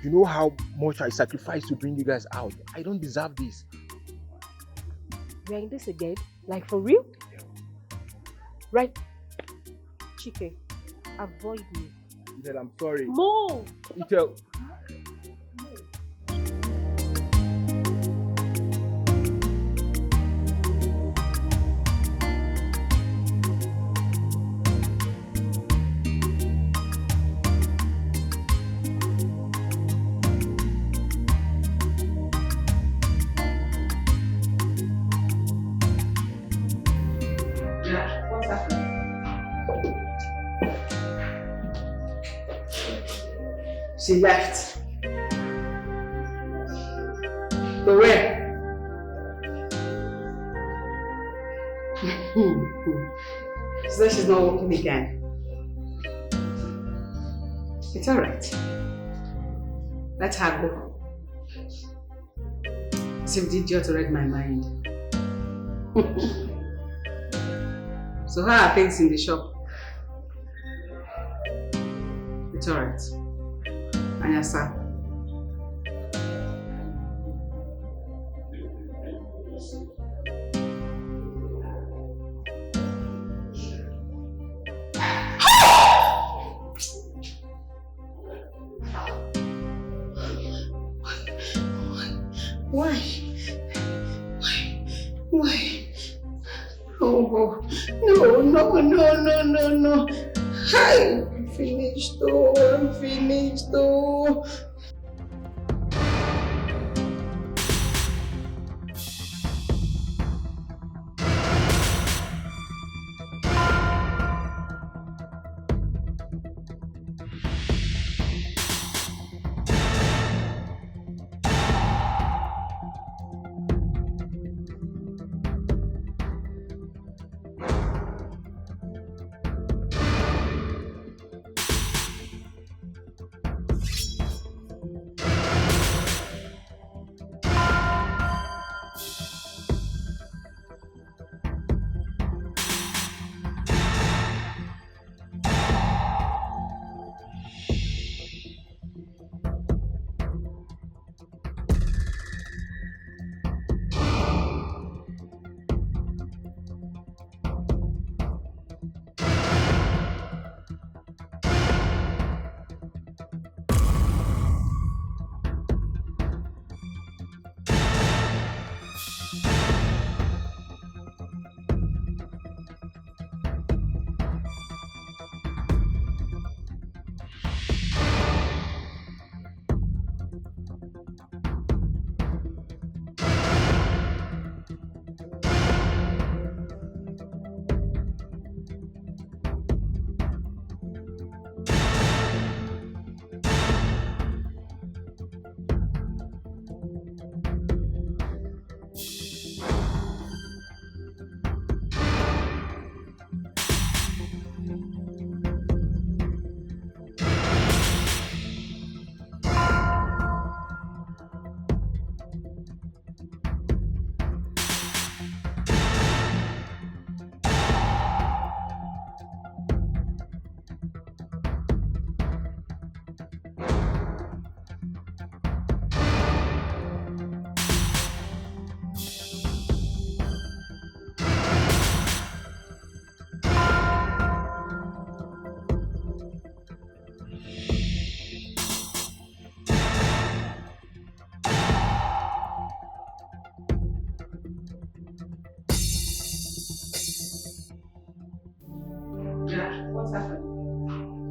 You know how much I sacrificed to bring you guys out. I don't deserve this. We're in this again? Like for real? Yeah. Right? Chike, avoid me. Edo, I'm sorry. Move! Edo. She left. But where? She said she's not working again. It's alright. Let her go. Seemed the idiot to read my mind. So how are things in the shop? It's alright. Anyasa. Why? Oh, no. I'm finished though.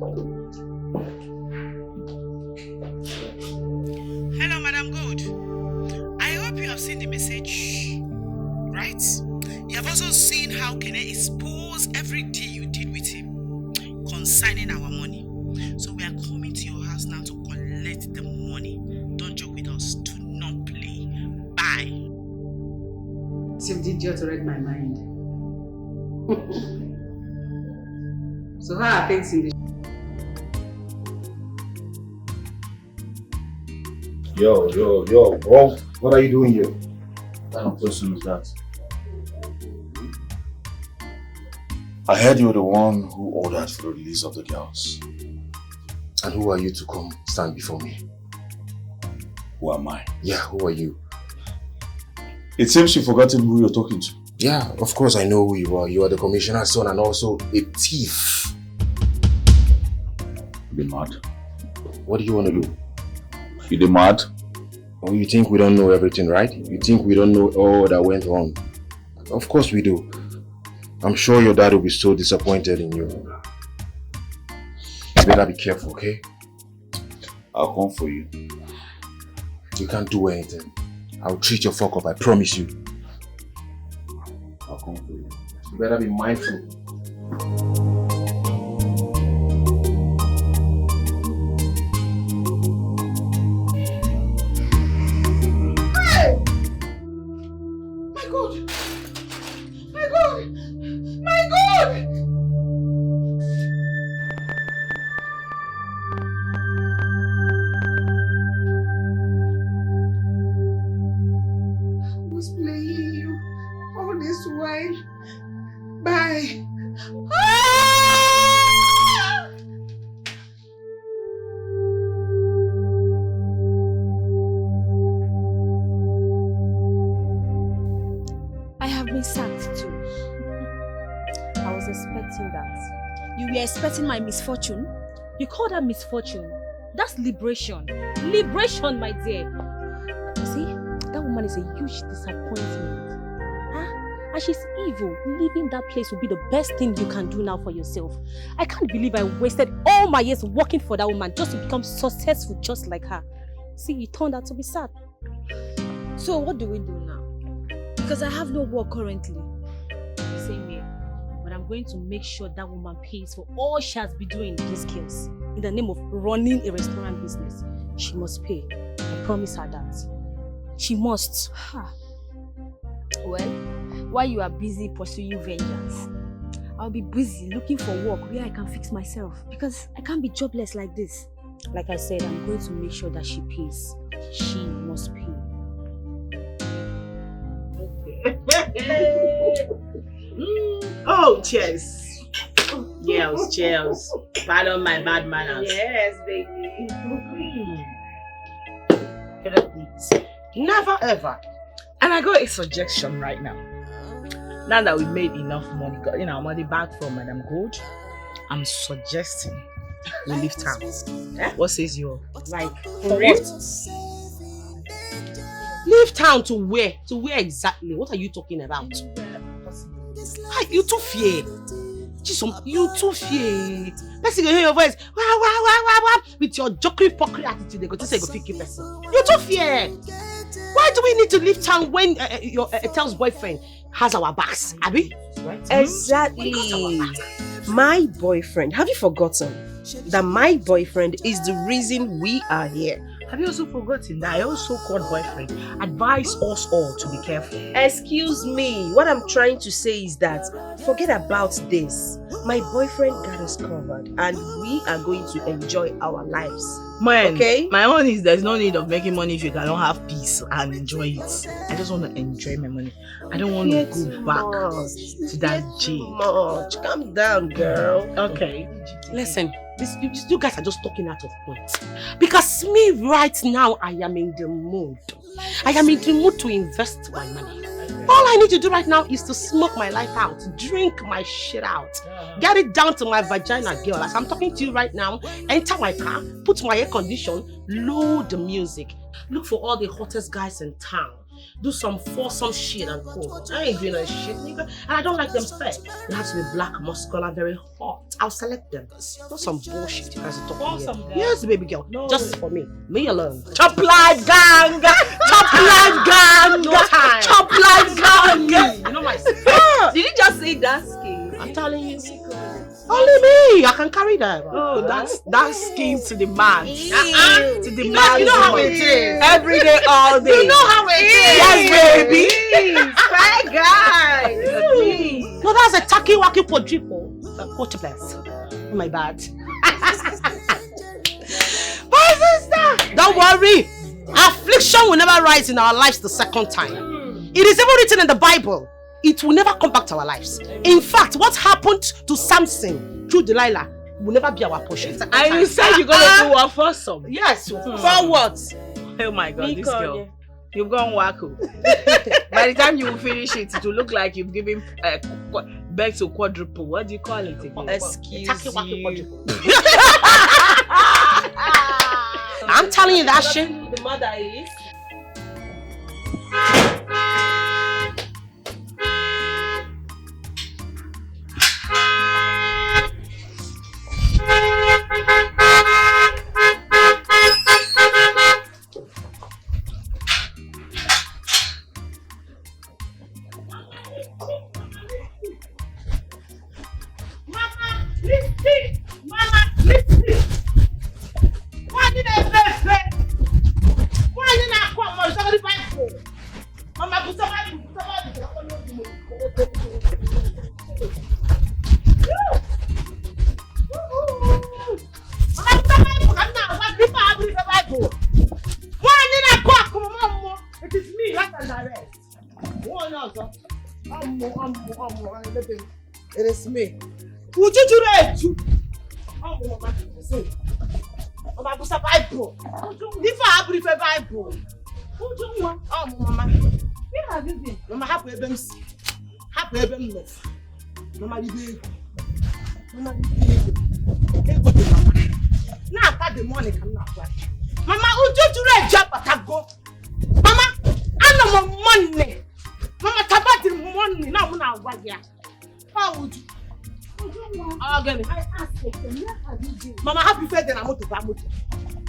Hello, Madam Gold. I hope you have seen the message, right? You have also seen how Kene exposed every deal you did with him concerning our money. So we are coming to your house now to collect the money. Don't joke with us. Do not play. Bye. Sim, did you read my mind? So how are things in the... Yo, bro. What are you doing here? What kind of person is that? I heard you were the one who ordered for the release of the girls. And who are you to come stand before me? Who am I? Yeah, who are you? It seems you've forgotten who you're talking to. Yeah, of course I know who you are. You are the commissioner's son and also a thief. You're mad. What do you want to do? You're mad? Oh, you think we don't know everything, right? You think we don't know all that went wrong? Of course we do. I'm sure your dad will be so disappointed in you. You better be careful, okay? I'll come for you. You can't do anything. I'll treat your fuck up, I promise you. I'll come for you. You better be mindful. Expecting my misfortune? You call that misfortune? That's liberation. Liberation, my dear. You see, that woman is a huge disappointment. Huh? And she's evil. Leaving that place will be the best thing you can do now for yourself. I can't believe I wasted all my years working for that woman just to become successful just like her. See, it turned out to be sad. So what do we do now? Because I have no work currently. Same here. I'm going to make sure that woman pays for all she has been doing in these skills. In the name of running a restaurant business, she must pay. I promise her that. She must. Well, while you are busy pursuing vengeance, I'll be busy looking for work where I can fix myself. Because I can't be jobless like this. Like I said, I'm going to make sure that she pays. She must pay. Oh, cheers. Cheers. Pardon my bad manners. Yes, baby. Never ever. And I got a suggestion right now. Now that we made enough money, got our money back from Madam Gold, I'm suggesting we leave town. What says you? Like, for real? Leave town to where? To where exactly? What are you talking about? You too fear. You too fear. Person go hear your voice. Wah. With your jokery pokey attitude, they go to say go pick you person. You too fear. Why do we need to leave town when your Etel's boyfriend has our backs, Abby? Right? Exactly. My boyfriend. Have you forgotten that my boyfriend is the reason we are here? Have you also forgotten that I also called boyfriend advise us all to be careful? Excuse me. What I'm trying to say is that forget about this. My boyfriend got us covered and we are going to enjoy our lives. Man, okay? My own is there's no need of making money if you cannot have peace and enjoy it. I just want to enjoy my money. I don't want to go back to that jail. Much. Calm down, girl. Okay. Listen. You guys are just talking out of point. Because me right now, I am in the mood. I am in the mood to invest my money. All I need to do right now is to smoke my life out, drink my shit out, get it down to my vagina, girl. As I'm talking to you right now, enter my car, put my air condition, load the music, look for all the hottest guys in town, do some foursome shit and cool. I ain't doing that shit, nigga. And I don't like them fair. They have to be black, muscular, very hot. I'll select them. Not some bullshit you guys are talking here. Yes, baby girl. No. Just for me. Me alone. Top life gang! Top life gang! No time. Top life gang! You know my Did you just say that skin? I'm telling you. Only me! I can carry that. Oh, that's skin to the man. To the You man. know how it is. Every day, all day. You know how it is. Yes, baby. Fair guy. No, that's a tacky wacky quadruple. Quadruplex. Oh, my bad. My sister! Don't worry. Affliction will never rise in our lives the second time. It is even written in the Bible. It will never come back to our lives. In fact, what happened to Samson through Delilah will never be our portion. And you said you're gonna do what for some? Yes. For what? Oh my God, this girl. Yeah. You've gone wacko. By the time you finish it, it will look like you've given birth to quadruple. What do you call it again? Excuse you. I'm telling you that shit. The mother is. It is me. Would you do that too? Bible. If I have a Bible. Oh, Mama. Where have you been? Mama, happy them. Happy them love. Mama, you did. Mama, you did. Now, after the morning, come now. Mama, would you do that job at go? Mama, I know my money. Mama, about the money. Now, I'm not here. How would you? I asked you, where have you been? Mama, happy birthday, I'm to Bamutu.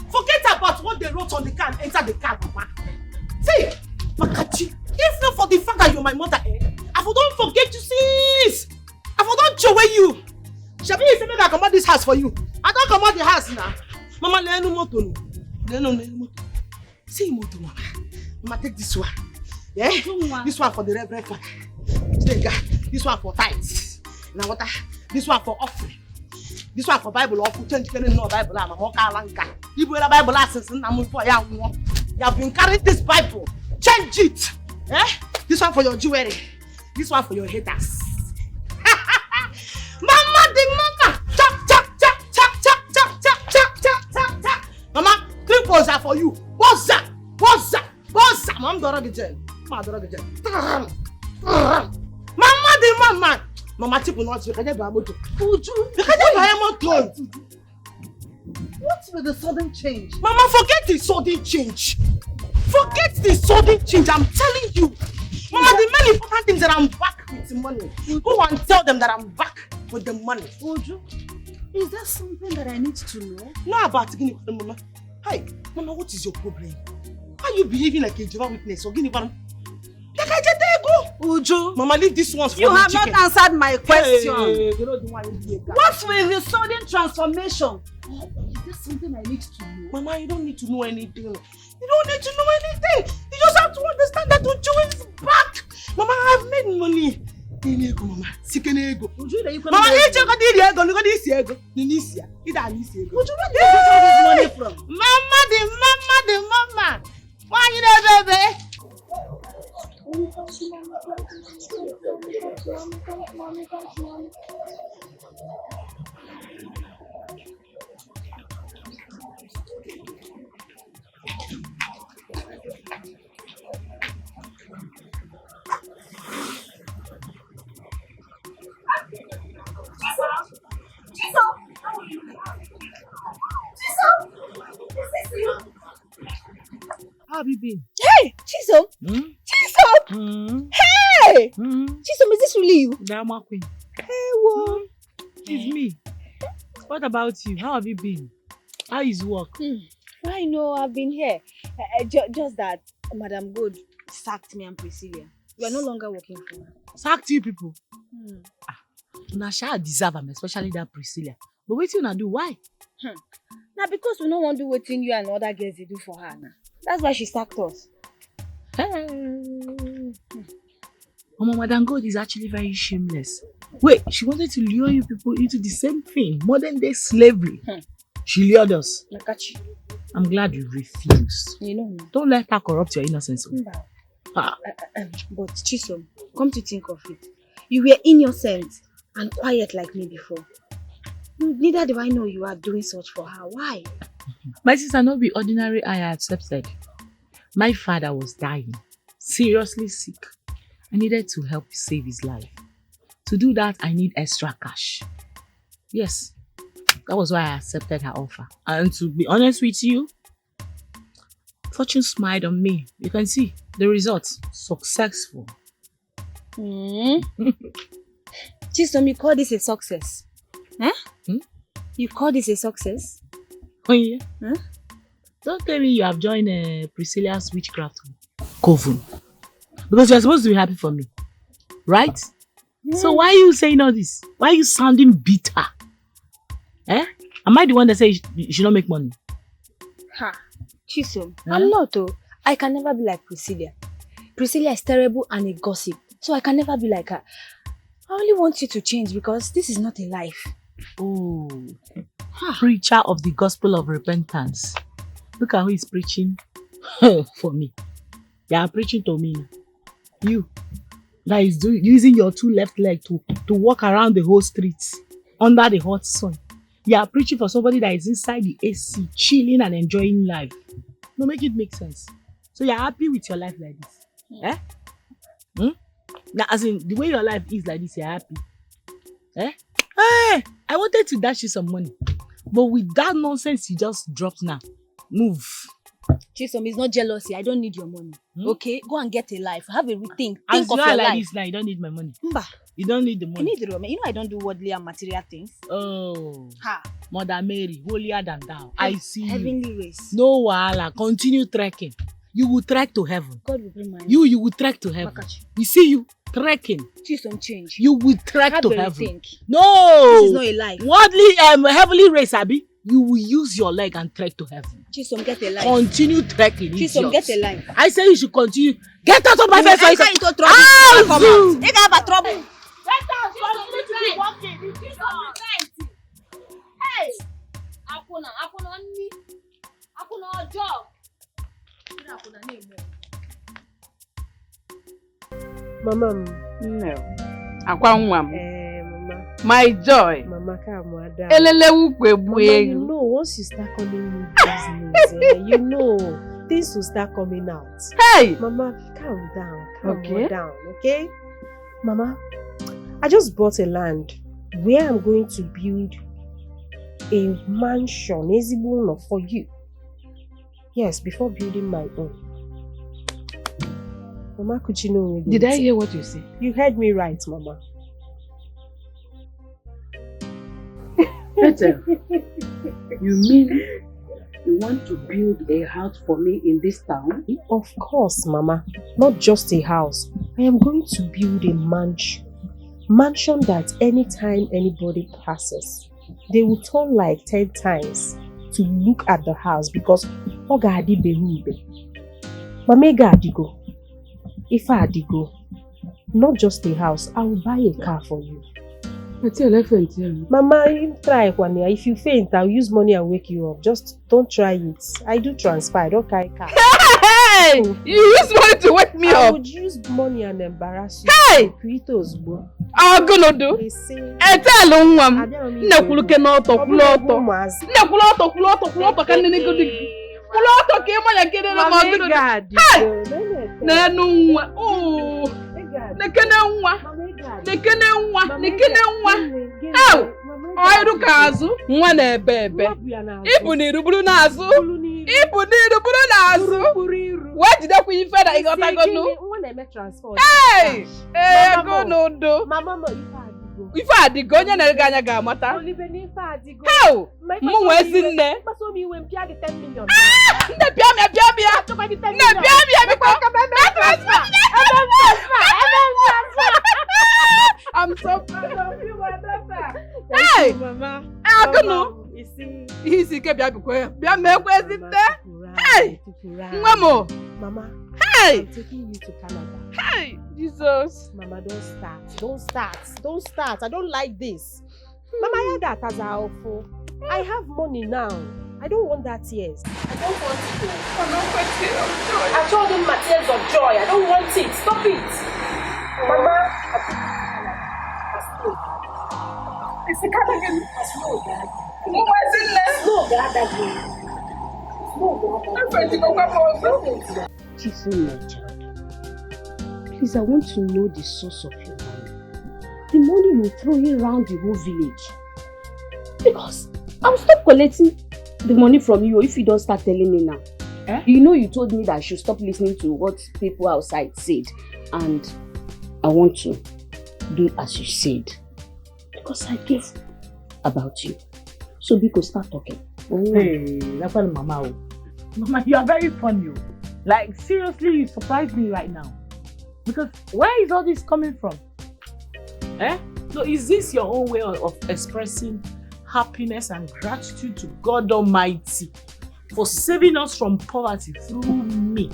Forget about what they wrote on the car and enter the car, Mama. See, Makachi, if not for the fact that you're my mother, I don't forget you, sis. I don't show you. Shabi, you say I come out this house for you. I don't come out the house now. Mama, let no moto. See, moto, Mama. Mama, take this one. Yeah? This one for the Reverend Father. This one for tithes. Now what? This one for offering. This one for Bible offering. Change no Bible. I'm a mokalanka. You will Bible lessons and I'm for you. You have been carrying this Bible. Change it. Eh? This one for your jewelry. This one for your haters. Mama, the mama. Chop, chop, chop, chop, chop, chop, chop, chop, chop, chop, chop. Mama, 3 balls are for you. What's that? What's that? What's that? Mama, don't get jail. Mama, don't get jail. Mama, the mama. Mama, tip will not. You can't buy a motor. You can't buy a motor. What's with the sudden change? Mama, forget the sudden change. Forget the sudden change. I'm telling you. Mama, the main important thing is that I'm back with the money. Go and tell them that I'm back with the money. Ojo, is there something that I need to know? No, about Guinea, Mama. Hey, Mama, what is your problem? Why are you behaving like a Jehovah's Witness or Guinea? Like I just go. Uju, Mama, leave this one for you have chicken. not answered my question. Hey, What's with the sudden transformation? Is there something I need to know? Mama, you don't need to know anything. You don't need to know anything. You just have to understand that Uju is back. Mama, I've made money. Ego, Mama. Ego. Mama, you check out the ego. Look at this ego. Nisia. It is ego. Uju, where did you get all this money from? Mama, the mama. Why you there, baby? How have you been? Hey, Chisom. Hey! Chisom, is this really you? Drama queen. Hey, what? It's me. What about you? How have you been? How is work? I know, I've been here. Just that Madam Good sacked me and Priscilla. We are no longer working for her. Sacked you people? Una shall deserve them, especially that Priscilla. But wait till you do, why? Now because we don't want to do what you and other girls they do for her now. That's why she sacked us. Madam God is actually very shameless. Wait, she wanted to lure you people into the same thing, modern day slavery. She lured us. I'm glad you refused. You know. Don't let her corrupt your innocence. But Chisom, come to think of it, you were innocent and quiet like me before. Neither do I know you are doing such for her. Why? My sister, not be ordinary I accepted. My father was dying, seriously sick. I needed to help save his life. To do that, I need extra cash. Yes, that was why I accepted her offer. And to be honest with you, fortune smiled on me. You can see the results. Successful. Chisom, you call this a success? You call this a success? Oh yeah? Don't tell me you have joined Priscilla's witchcraft coven. Because you're supposed to be happy for me. Right? So why are you saying all this? Why are you sounding bitter? Am I the one that says you should not make money? Chisom, I'm not though. I can never be like Priscilla. Priscilla is terrible and a gossip. So I can never be like her. I only want you to change because this is not a life. Oh, preacher of the gospel of repentance. Look at who is preaching for me. They are preaching to me. You, that is using your two left legs to walk around the whole street under the hot sun. You are preaching for somebody that is inside the AC, chilling and enjoying life. No, make it make sense. So you are happy with your life like this? Now, as in, the way your life is like this, you are happy? Hey, I wanted to dash you some money. But with that nonsense you just dropped now, move. Chisom, it's not jealousy. I don't need your money. Okay? Go and get a life. Have a rethink. Think As of you your are like life. this now, you don't need my money. Mba. You don't need the money. You need the money. You know I don't do worldly and material things. Oh. Mother Mary, holier than thou. I see Heavenly you. race. No wahala. Continue trekking. You will trek to heaven. God will bring my You will trek to heaven. We see you trekking. Chisom, change. You will trek Have to a heaven. rethink. No. This is not a life. Worldly, heavenly race, Abi. You will use your leg and trek to heaven. Chisom, get a life. Continue trekking. Chisom, get a life. I say you should continue. Get out of my face. Enter into trouble. Ah, Come Zoo. out. They have a trouble. Get out. Continue to be walking. Hey! Apuna ni. Apuna ojo. Mama. No. Mama. My joy. Mama, come down. Mama, you know, once you start calling me business, you know, things will start coming out. Hey! Mama, calm down. Okay. Down, okay? Mama, I just bought a land where I'm going to build a mansion, Ezibuno, for you. Yes, before building my own. Mama, could you know? Did I hear what you said? You heard me right, Mama. Peter, you mean you want to build a house for me in this town? Of course, Mama. Not just a house. I am going to build a mansion. Mansion that anytime anybody passes, they will turn like 10 times to look at the house because Oga Adiberibe. Mamega Adigo. If I Adigo, not just a house, I will buy a car for you. Mama, you try one year. If you faint, I'll use money and wake you up. Just don't try it. I do transfer. I don't carry car. Hey! You use money to wake me up. I would use money and embarrass you. Hey! I'm gonna do. Oi do caso, mwana ebebe. Ibu ni ruburu nazu. Ibu ni ruburu nazu. What did I put you further? You got to go no. Hey, go no do. Mama, if I did go, you never gonna get mata. How? Mu wesin ne? Paso mi wem pia the 10 million. Ne pia me. Ne pia me because I'm so proud of you, my daughter. Hey, Mama. I don't know. You see, ke bia bikwe. Bia me kwezite. Hey, Mama. Mama. Hey, I'm taking you to Canada. Hey, Jesus. Mama, don't start. I don't like this. Mama, I heard that as awful. I have money now. I don't want that tears. I don't want it. I told him my tears of joy. I don't want it. Stop it. Mama, it's the Canadian. Slow, Dad. Slow, Dad. Jesus, my child. Please, I want to know the source of your money. The money you throw around the whole village. Because I'll stop collecting the money from you if you don't start telling me now. You know you told me that I should stop listening to what people outside said. And I want to do as you said. Because I care about you. So because start talking. Hey, that's what Mama. Mama, you are very funny. Like, seriously, you surprised me right now. Because where is all this coming from? So is this your own way of expressing happiness and gratitude to God Almighty for saving us from poverty through me?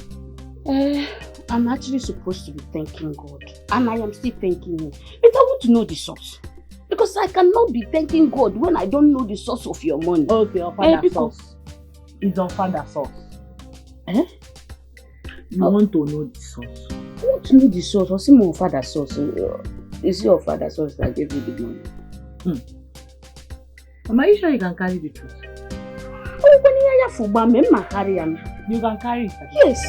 I'm actually supposed to be thanking God. And I am still thanking Him. But I want to know the source. Because I cannot be thanking God when I don't know the source of your money. Okay, your father's source. It's your father's source. You want to know the source? I want to know the source. What's my father's source? Is your father's source that gave you the money? Am I sure you can carry the truth? You can carry it? Yes.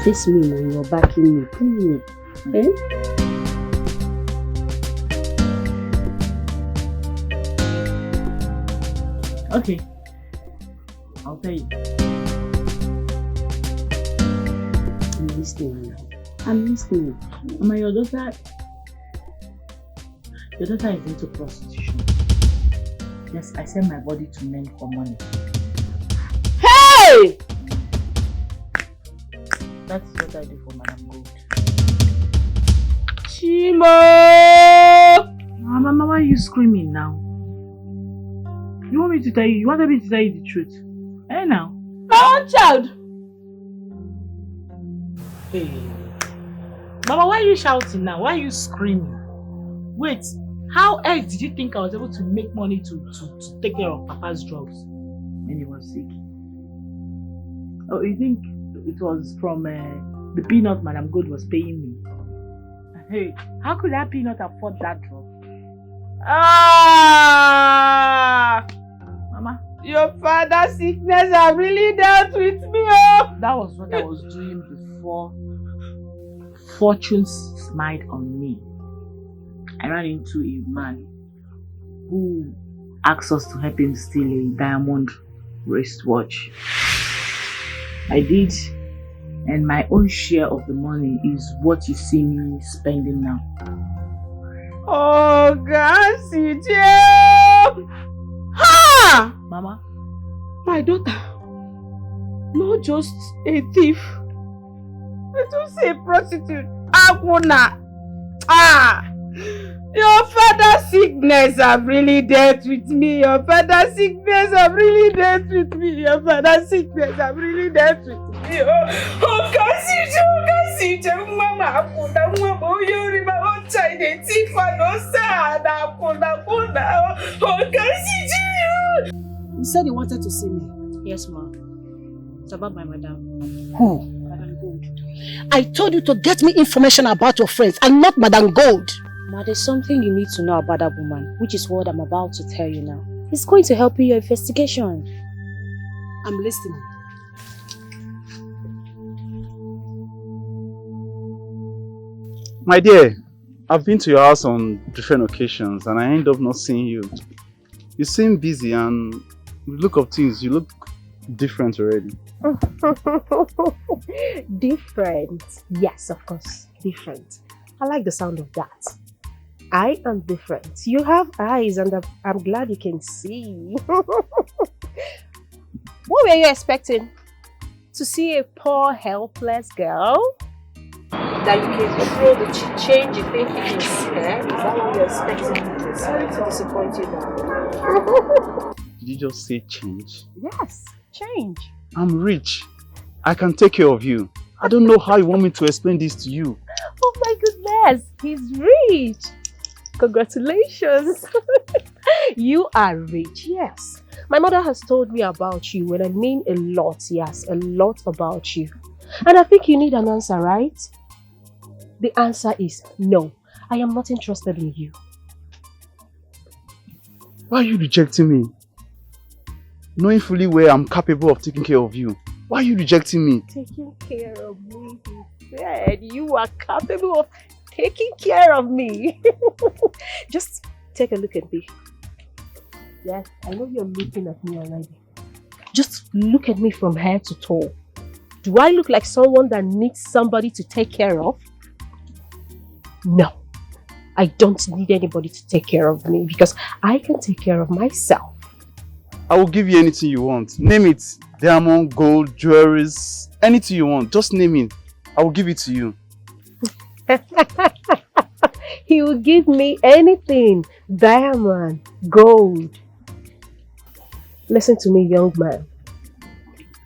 Face me now, you're backing me. Please. Okay. I'll tell you. I'm listening. I'm listening. Mama, your daughter is into prostitution. Yes, I sell my body to men for money. Hey! That's what I do for Madam Gold. Chimo! Mama, why are you screaming now? You want me to tell you? You wanted me to tell you the truth? Now? My own child! Hey. Mama, why are you shouting now? Why are you screaming? Wait, how else did you think I was able to make money to take care of Papa's drugs when he was sick? Oh, you think it was from the peanut Madam Good was paying me? Hey, how could that peanut afford that drug? Mama, your father's sickness have really dealt with me. Oh. That was what I was doing before fortune smiled on me. I ran into a man who asked us to help him steal a diamond wristwatch. I did, and my own share of the money is what you see me spending now. Oh, God, ha! Mama, my daughter, not just a thief, but also a prostitute. Akuna. Your father's sickness have really dealt with me. Your father's sickness have really dealt with me. Your father's sickness have really dealt with me. Oh, Kasiju, Mama, Akuna, Mama, you remember China, Tifa, no sad, Akuna, oh, Kasiju. You said you wanted to see me. Yes, ma. It's about my madam. Who? Madam Gold. I told you to get me information about your friends and not Madam Gold. Ma, there's something you need to know about that woman, which is what I'm about to tell you now. It's going to help in your investigation. I'm listening. My dear, I've been to your house on different occasions and I end up not seeing you. You seem busy and the look of things, you look different already. Different. Yes, of course. Different. I like the sound of that. I am different. You have eyes and I'm glad you can see. What were you expecting? To see a poor, helpless girl? That you can throw the change you think you can spare? Is that what you're expecting? Sorry to disappoint you now. Did you just say change? Yes, change. I'm rich. I can take care of you. I don't know how you want me to explain this to you. Oh my goodness, he's rich. Congratulations. You are rich, yes. My mother has told me about you, and I mean a lot, yes, a lot about you. And I think you need an answer, right? The answer is no. I am not interested in you. Why are you rejecting me? Knowing fully well I'm capable of taking care of you. Why are you rejecting me? Taking care of me, he said. You are capable of taking care of me. Just take a look at me. Yes, I know you're looking at me already. Just look at me from head to toe. Do I look like someone that needs somebody to take care of? No. I don't need anybody to take care of me because I can take care of myself. I will give you anything you want. Name it. Diamond, gold, jewelries, anything you want. Just name it. I will give it to you. He will give me anything. Diamond, gold. Listen to me, young man.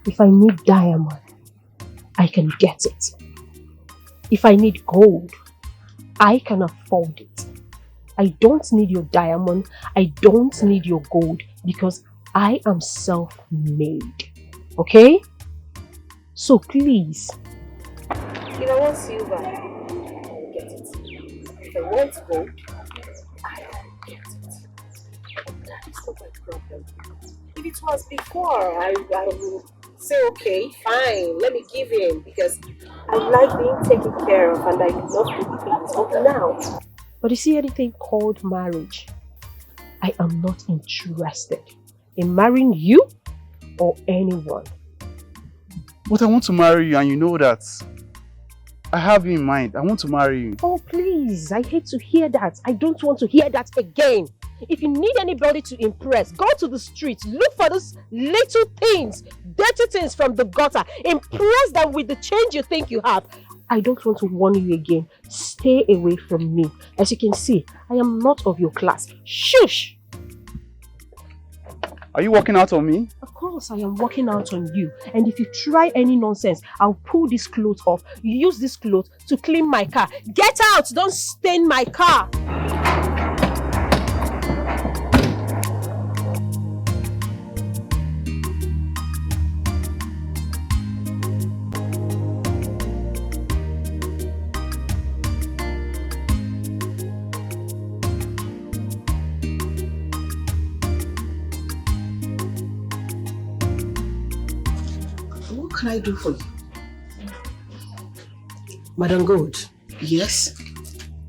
If I need diamond, I can get it. If I need gold, I can afford it. I don't need your diamond. I don't need your gold because I am self-made. Okay? So please. If I want silver, I will get it. If I want gold, I will get it. That is not my problem. If it was before, I will say, okay, fine, let me give in because I like being taken care of and I love to give it up now. But you see anything called marriage? I am not interested in marrying you or anyone. But I want to marry you and you know that. I have you in mind. I want to marry you. Oh please, I hate to hear that. I don't want to hear that again. If you need anybody to impress, go to the streets, look for those little things, dirty things from the gutter. Impress them with the change you think you have. I don't want to warn you again. Stay away from me. As you can see, I am not of your class. Shush! Are you walking out on me? Of course, I am walking out on you. And if you try any nonsense, I'll pull this cloth off. You use this cloth to clean my car. Get out! Don't stain my car! What can I do for you? Madam Gold. Yes?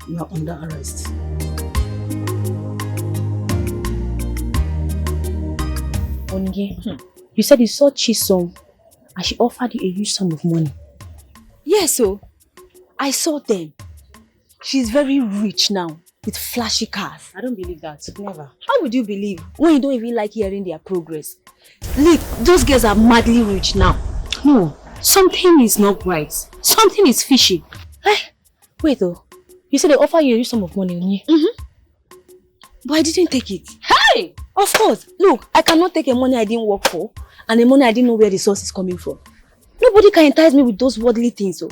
You are under arrest. Onye, you said you saw Chisom and she offered you a huge sum of money. Yes, so I saw them. She's very rich now with flashy cars. I don't believe that. Never. How would you believe when you don't even like hearing their progress? Look, those girls are madly rich now. No, something is not right. Something is fishy. Wait though. You said they offer you a huge sum of money, Onye. But I didn't take it. Hey! Of course. Look, I cannot take a money I didn't work for and a money I didn't know where the source is coming from. Nobody can entice me with those worldly things. So.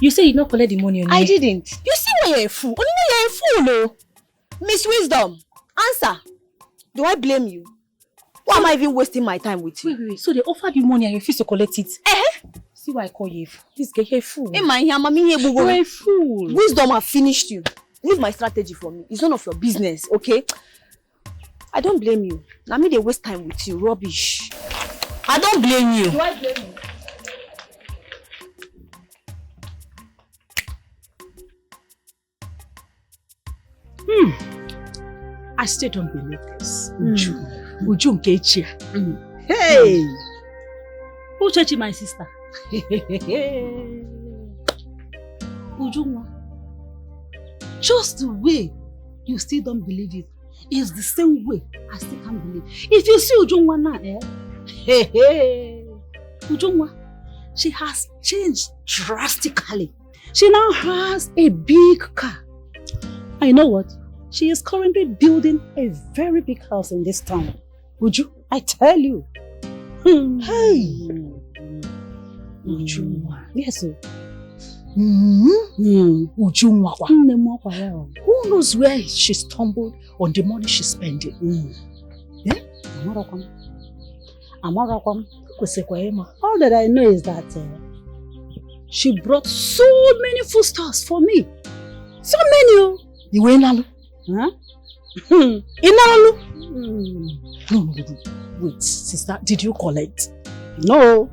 You said you did not collect the money, Onye. I didn't. You see why you're a fool. Only you're a fool, no? Miss Wisdom, answer. Do I blame you? Why am I even wasting my time with you? Wait. So they offered you money and you refused to collect it? See why I call you? This girl, you're a fool. You're a fool. Wisdom have finished you. Leave my strategy for me. It's none of your business, okay? I don't blame you. Now me they waste time with you. Rubbish. I don't blame you. Do I blame you? I still don't believe this. Uju Nkechia. Hey! Uchechi, my sister. Ujunwa. Just the way you still don't believe it is the same way I still can't believe. If you see Ujunwa now, Ujunwa, she has changed drastically. She now has a big car. And you know what? She is currently building a very big house in this town. Uju, I tell you. Hey! Ujunwa. Yes, sir. Ujunwa. Who Who knows where she stumbled on the money she's spending? All that I know is that she brought so many foodstuffs for me. So many. You went nalu? Huh? No. Wait, sister, did you collect? No.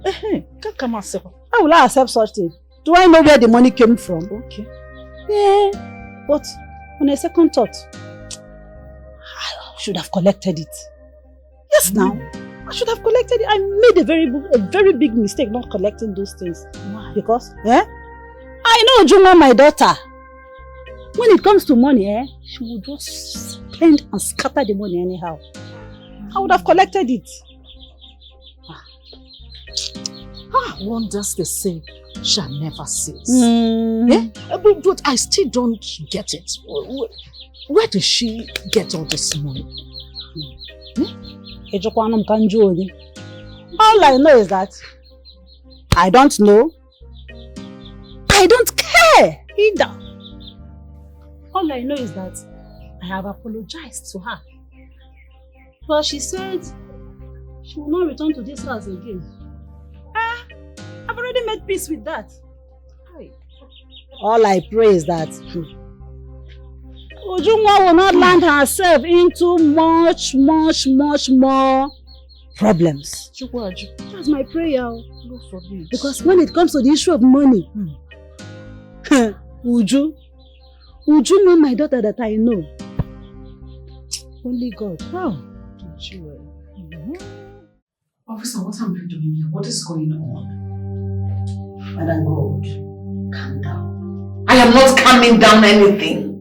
Come accept. How will I accept such thing? Do I know where the money came from? Okay. Yeah. But on a second thought, I should have collected it. Yes, now. I should have collected it. I made a very big mistake not collecting those things. Why? Because, I know Juma, my daughter. When it comes to money, she will just spend and scatter the money anyhow. I would have collected it. Wonders they say shall never cease. But I still don't get it. Where does she get all this money? All I know is that I don't know. I don't care either. All I know is that I have apologized to her. But she said she will not return to this house again. I've already made peace with that. All I pray is that Ujunwa will not land herself into much more problems. That's my prayer. Because when it comes to the issue of money, Uju know my daughter that I know. Only God. Officer, what am I doing here? What is going on? Madam God, calm down. I am not calming down anything.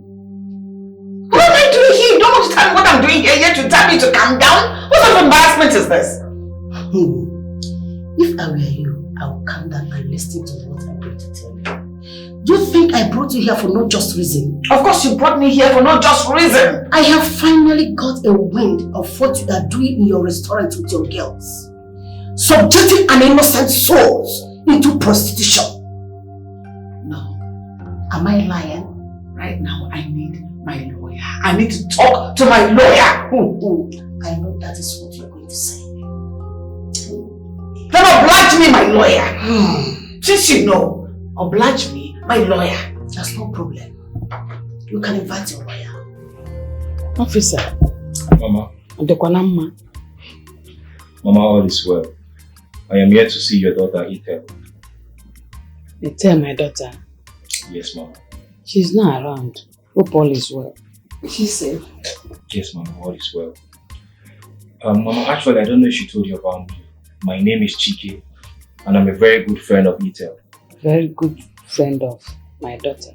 What am I doing here? You don't understand what I'm doing here yet you tell me to calm down? What sort of embarrassment is this? If I were you, I would calm down and listen to what I brought to tell you. Do you think I brought you here for no just reason? Of course you brought me here for no just reason. I have finally got a wind of what you are doing in your restaurant with your girls. Subjecting an innocent soul into prostitution. No. Am I lying? Right now I need my lawyer. I need to talk to my lawyer. I know that is what you're going to say. Then oblige me, my lawyer. Since you know, oblige me, my lawyer. That's no problem. You can invite your lawyer. Officer. Mama. Mama, all is well. I am here to see your daughter, Ethel. Ethel, my daughter? Yes, Mama. She's not around. Hope all is well. She's safe? Yes, Mama, all is well. Mama, actually, I don't know if she told you about me. My name is Dikeh, and I'm a very good friend of Ethel. Very good friend of my daughter?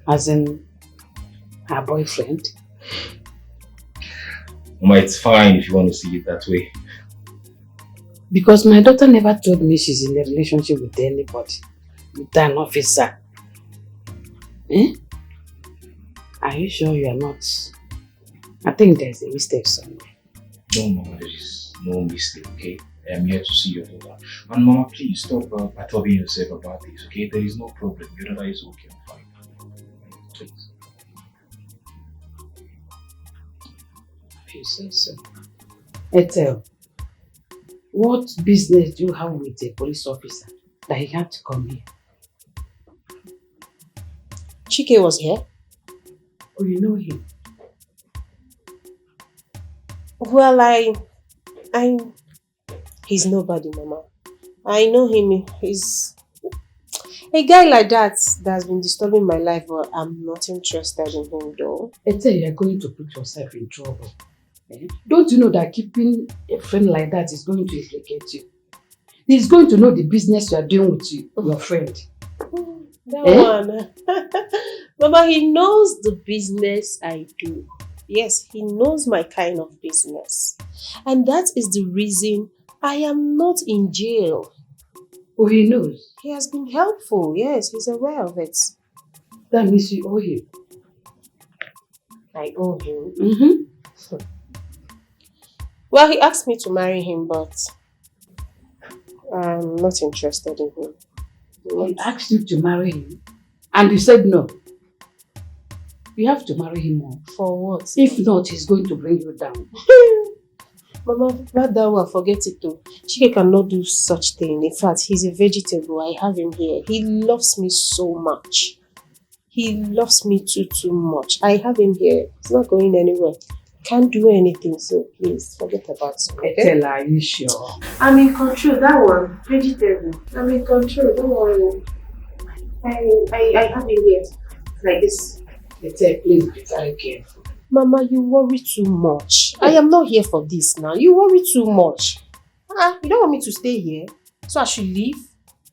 As in, her boyfriend? Mama, it's fine if you want to see it that way. Because my daughter never told me she's in a relationship with anybody. With an officer. Are you sure you are not? I think there's a mistake somewhere. No, Mama, there is no mistake, okay? I am here to see your daughter. And Mama, please stop perturbing yourself about this, okay? There is no problem. Your daughter is okay, I'm fine. Please. If you say so. Ethel, what business do you have with a police officer that he had to come here? Dikeh was here. Oh, you know him? Well, he's nobody, Mama. I know him. He's A guy like that's been disturbing my life, but I'm not interested in him though. I tell you, you're going to put yourself in trouble. Don't you know that keeping a friend like that is going to implicate you? He's going to know the business you are doing with your friend. That one. Mama, he knows the business I do. Yes, he knows my kind of business. And that is the reason I am not in jail. Oh, he knows? He has been helpful. Yes, he's aware of it. That means you owe him. I owe him? Mm-hmm. Well, he asked me to marry him, but I'm not interested in him. He asked you to marry him and you said no. You have to marry him more. For what? If not, he's going to bring you down. Mama, that one, forget it though. Chike cannot do such thing. In fact, he's a vegetable. I have him here. He loves me so much. He loves me too much. I have him here. He's not going anywhere. Can't do anything, so please forget about it. Okay? Tell her, are you sure? I'm in control. That one, vegetable. I'm in control. Don't worry. I have him here. Like this. Please be very careful. Mama, you worry too much. I am not here for this now. You worry too much. You don't want me to stay here, so I should leave?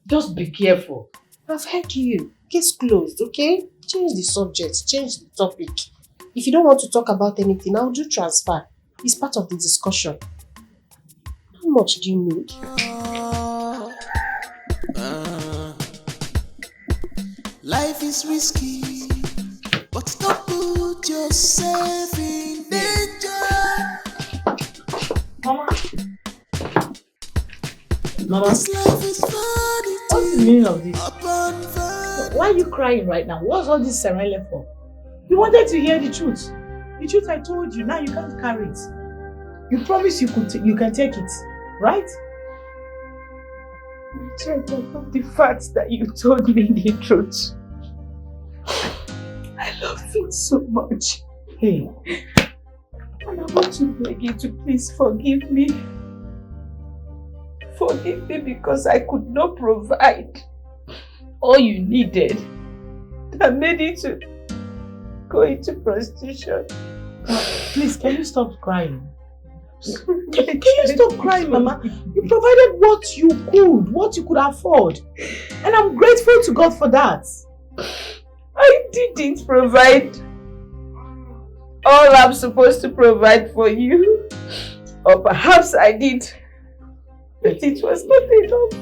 Just be careful. I've heard you. Case closed, okay? Change the subject, change the topic. If you don't want to talk about anything, I'll do transfer. It's part of the discussion. How much do you need? Life is risky, but don't put yourself in danger. Mama. This life is funny. What's the meaning of this? Why are you crying right now? What's all this serele for? You wanted to hear the truth. The truth I told you, now you can't carry it. You promised you can take it, right? I tried to love the fact that you told me the truth. I love you so much. Hey. And I want to beg you to please forgive me. Forgive me because I could not provide all you needed. That made you to go into prostitution. Please, can you stop crying? Can you stop crying, Mama? You provided what you could afford. And I'm grateful to God for that. I didn't provide all I'm supposed to provide for you. Or perhaps I did. But it was not enough.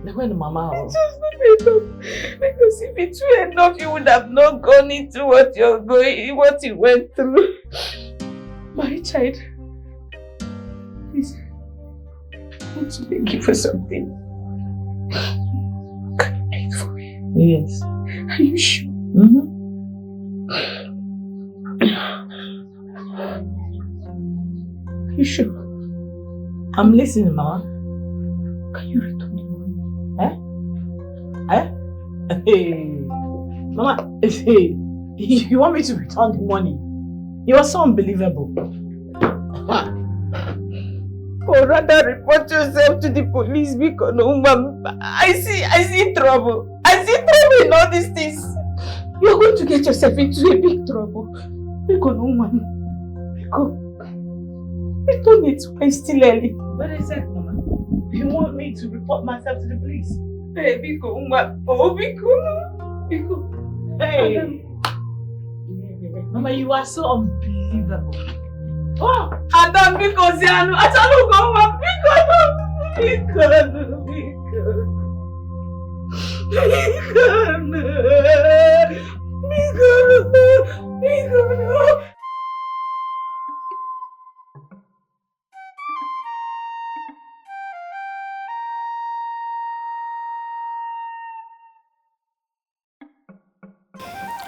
Mama. It was not enough. Because if it were enough, you would have not gone into what you went through. My child, please, I want to beg you for something. Can you wait for me? Yes. Are you sure? Are you sure? I'm listening, Mama. Can you return the money? Hey. Mama, hey. You want me to return the money? You are so unbelievable. Or rather report yourself to the police because I see trouble. I see trouble in all these things. You're going to get yourself into a big trouble. Because return it while it's still early. What is it, Mama? You want me to report myself to the police? Hey, Hey. Mama, you are so unbelievable. Oh, Adam, because you are not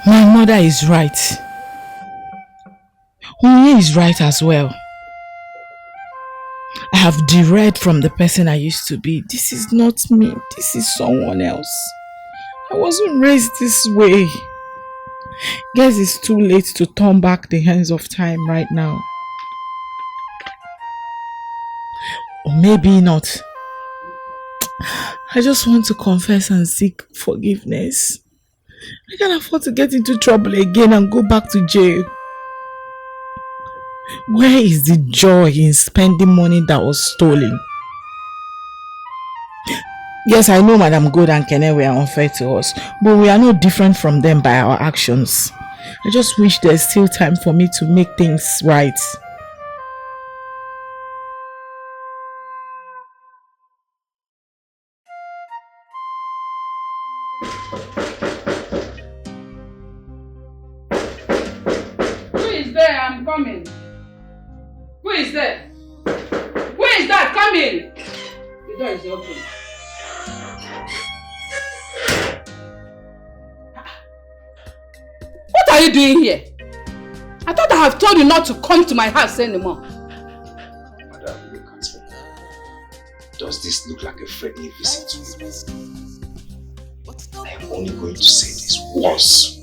My mother is right. Onye is right as well. I have derailed from the person I used to be. This is not me. This is someone else. I wasn't raised this way. Guess it's too late to turn back the hands of time right now. Or maybe not. I just want to confess and seek forgiveness. I can't afford to get into trouble again and go back to jail. Where is the joy in spending money that was stolen? Yes, I know Madam Good and Kene were unfair to us, but we are no different from them by our actions. I just wish there's still time for me to make things right. Who is there? I'm coming. Who is there? Who is that? Come in. The door is open. What are you doing here? I thought I have told you not to come to my house anymore. Madam, look at me. Does this look like a friendly visit to you? I am only going to say this once.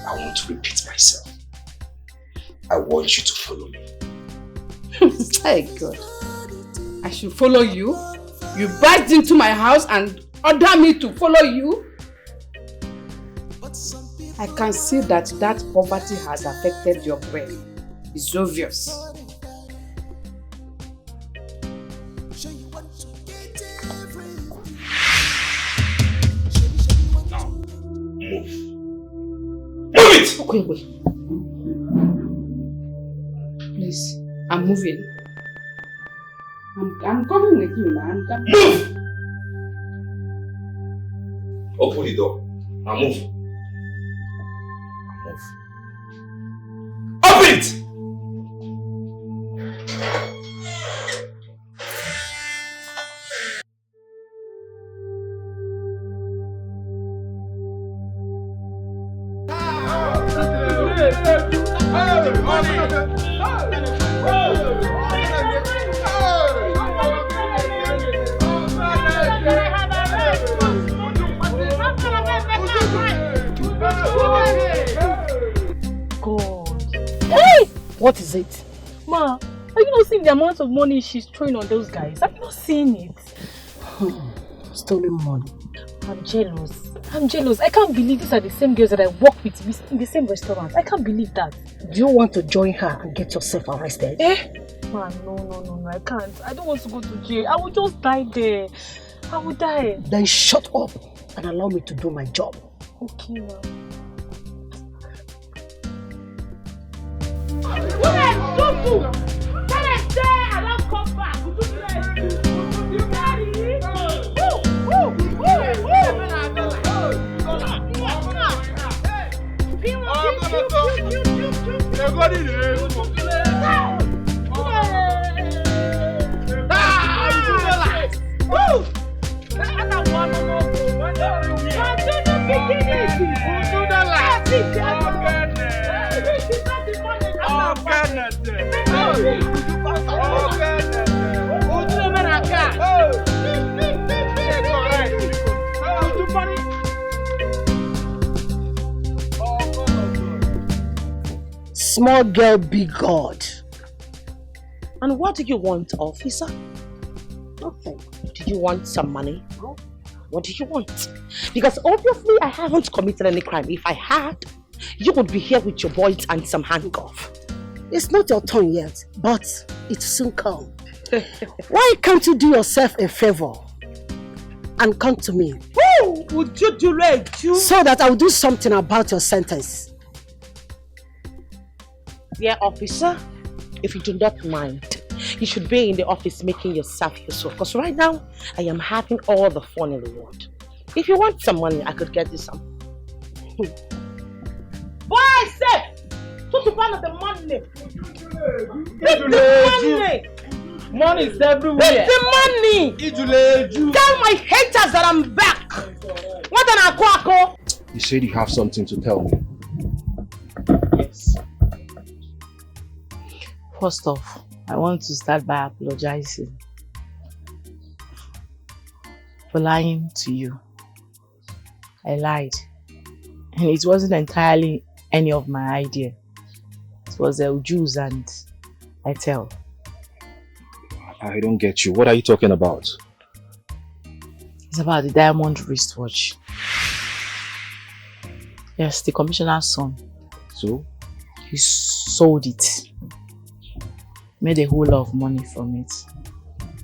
I want to repeat myself. I want you to follow me. Hey, God. I should follow you? You barged into my house and order me to follow you? I can see that poverty has affected your brain. It's obvious. Now, move. Move it! Okay, wait. Please, I'm moving. I'm coming with you, man. Move! Open the door. Now move. Move. Open it! What is it? Ma, are you not seeing the amount of money she's throwing on those guys? Have you not seen it? Stolen money. I'm jealous. I'm jealous. I can't believe these are the same girls that I work with in the same restaurant. I can't believe that. Do you want to join her and get yourself arrested? Eh? Ma, no, I can't. I don't want to go to jail. I will just die there. I will die. Then shut up and allow me to do my job. Okay, ma. Small girl, big God. And what do you want, officer? Nothing. Do you want some money? No. What do you want? Because obviously I haven't committed any crime. If I had, you would be here with your boys and some handcuff. It's not your turn yet, but it soon come. Why can't you do yourself a favor and come to me? Who would you do it to? So that I will do something about your sentence. Dear officer, if you do not mind, you should be in the office making yourself useful. Because right now, I am having all the fun in the world. If you want some money, I could get you some. Boy, I said! Put the one of the money! Money! Money is everywhere! The money! Tell my haters that I'm back! What an aquaco! You said you have something to tell me. Yes. First off, I want to start by apologizing for lying to you. I lied. And it wasn't entirely any of my idea. It was Juice and I tell. I don't get you. What are you talking about? It's about the diamond wristwatch. Yes, the commissioner's son. So? He sold it. Made a whole lot of money from it.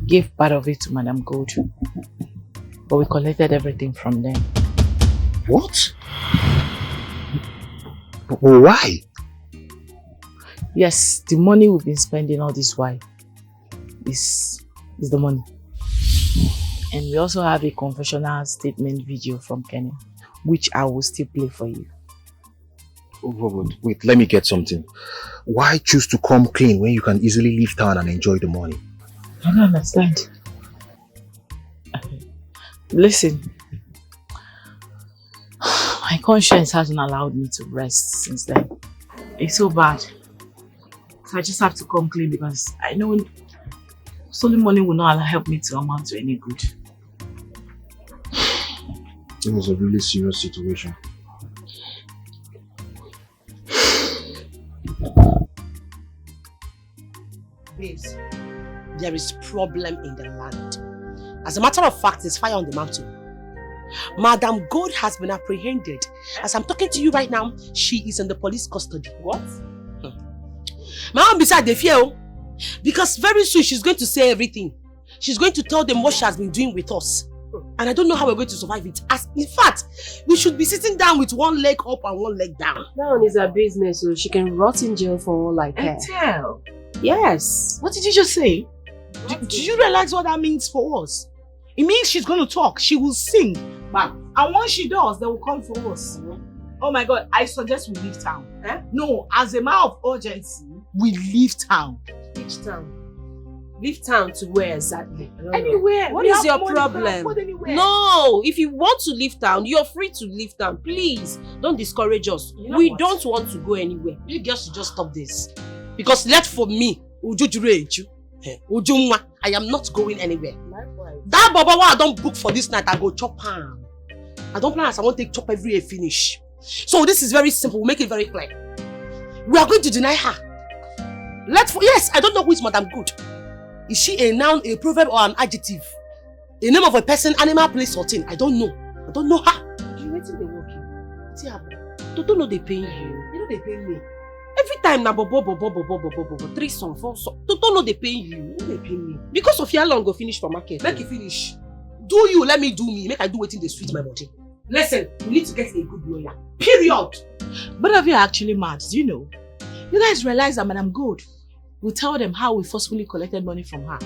Gave part of it to Madam Gold. But we collected everything from them. What? But why? Yes, the money we've been spending all this while is the money. And we also have a confessional statement video from Kenya, which I will still play for you. Wait, let me get something. Why choose to come clean when you can easily leave town and enjoy the money? I don't understand. Listen, my conscience hasn't allowed me to rest since then. It's so bad. So I just have to come clean because I know stolen money will not help me to amount to any good. It was a really serious situation. Babes, there is problem in the land. As a matter of fact, there's fire on the mountain. Madam Gold has been apprehended. As I'm talking to you right now, she is in the police custody. What? My mom beside the fear, because very soon she's going to say everything. She's going to tell them what she has been doing with us. And I don't know how we're going to survive it. As in fact, we should be sitting down with one leg up and one leg down. That one is her business, so she can rot in jail for all I care. Tell. Yes. What did you just say? Do you realize what that means for us? It means she's going to talk. She will sing. And once she does, they will come for us. Oh my God, I suggest we leave town. Eh? No, as a matter of urgency, we leave town. Which town? Leave town to where exactly? Anywhere. What is your problem? No, if you want to leave town, you're free to leave town. Please, don't discourage us. You know we what? don't want to go anywhere. You girls should just stop this. Because left for me, I am not going anywhere. Likewise. That baba I don't book for this night, I go chop ham. I don't plan as I want to take chop every finish. So this is very simple, we'll make it very clear. We are going to deny her. Yes, I don't know who is Madam Good. Is she a noun, a proverb, or an adjective? A name of a person, animal, place, or thing? I don't know. I don't know her. You waiting they working? See her. Don't know they paying you. You know they pay me. Every time na bobo 3 song, 4 song. Don't know they pay you. They pay me. Because of your long go finish for market. Make it finish. Do you, let me do me. Make I do waiting they sweet my body. Listen, we need to get a good lawyer. Period. Both of you are actually mad, do you know? You guys realize that Madam Gold will tell them how we forcefully collected money from her.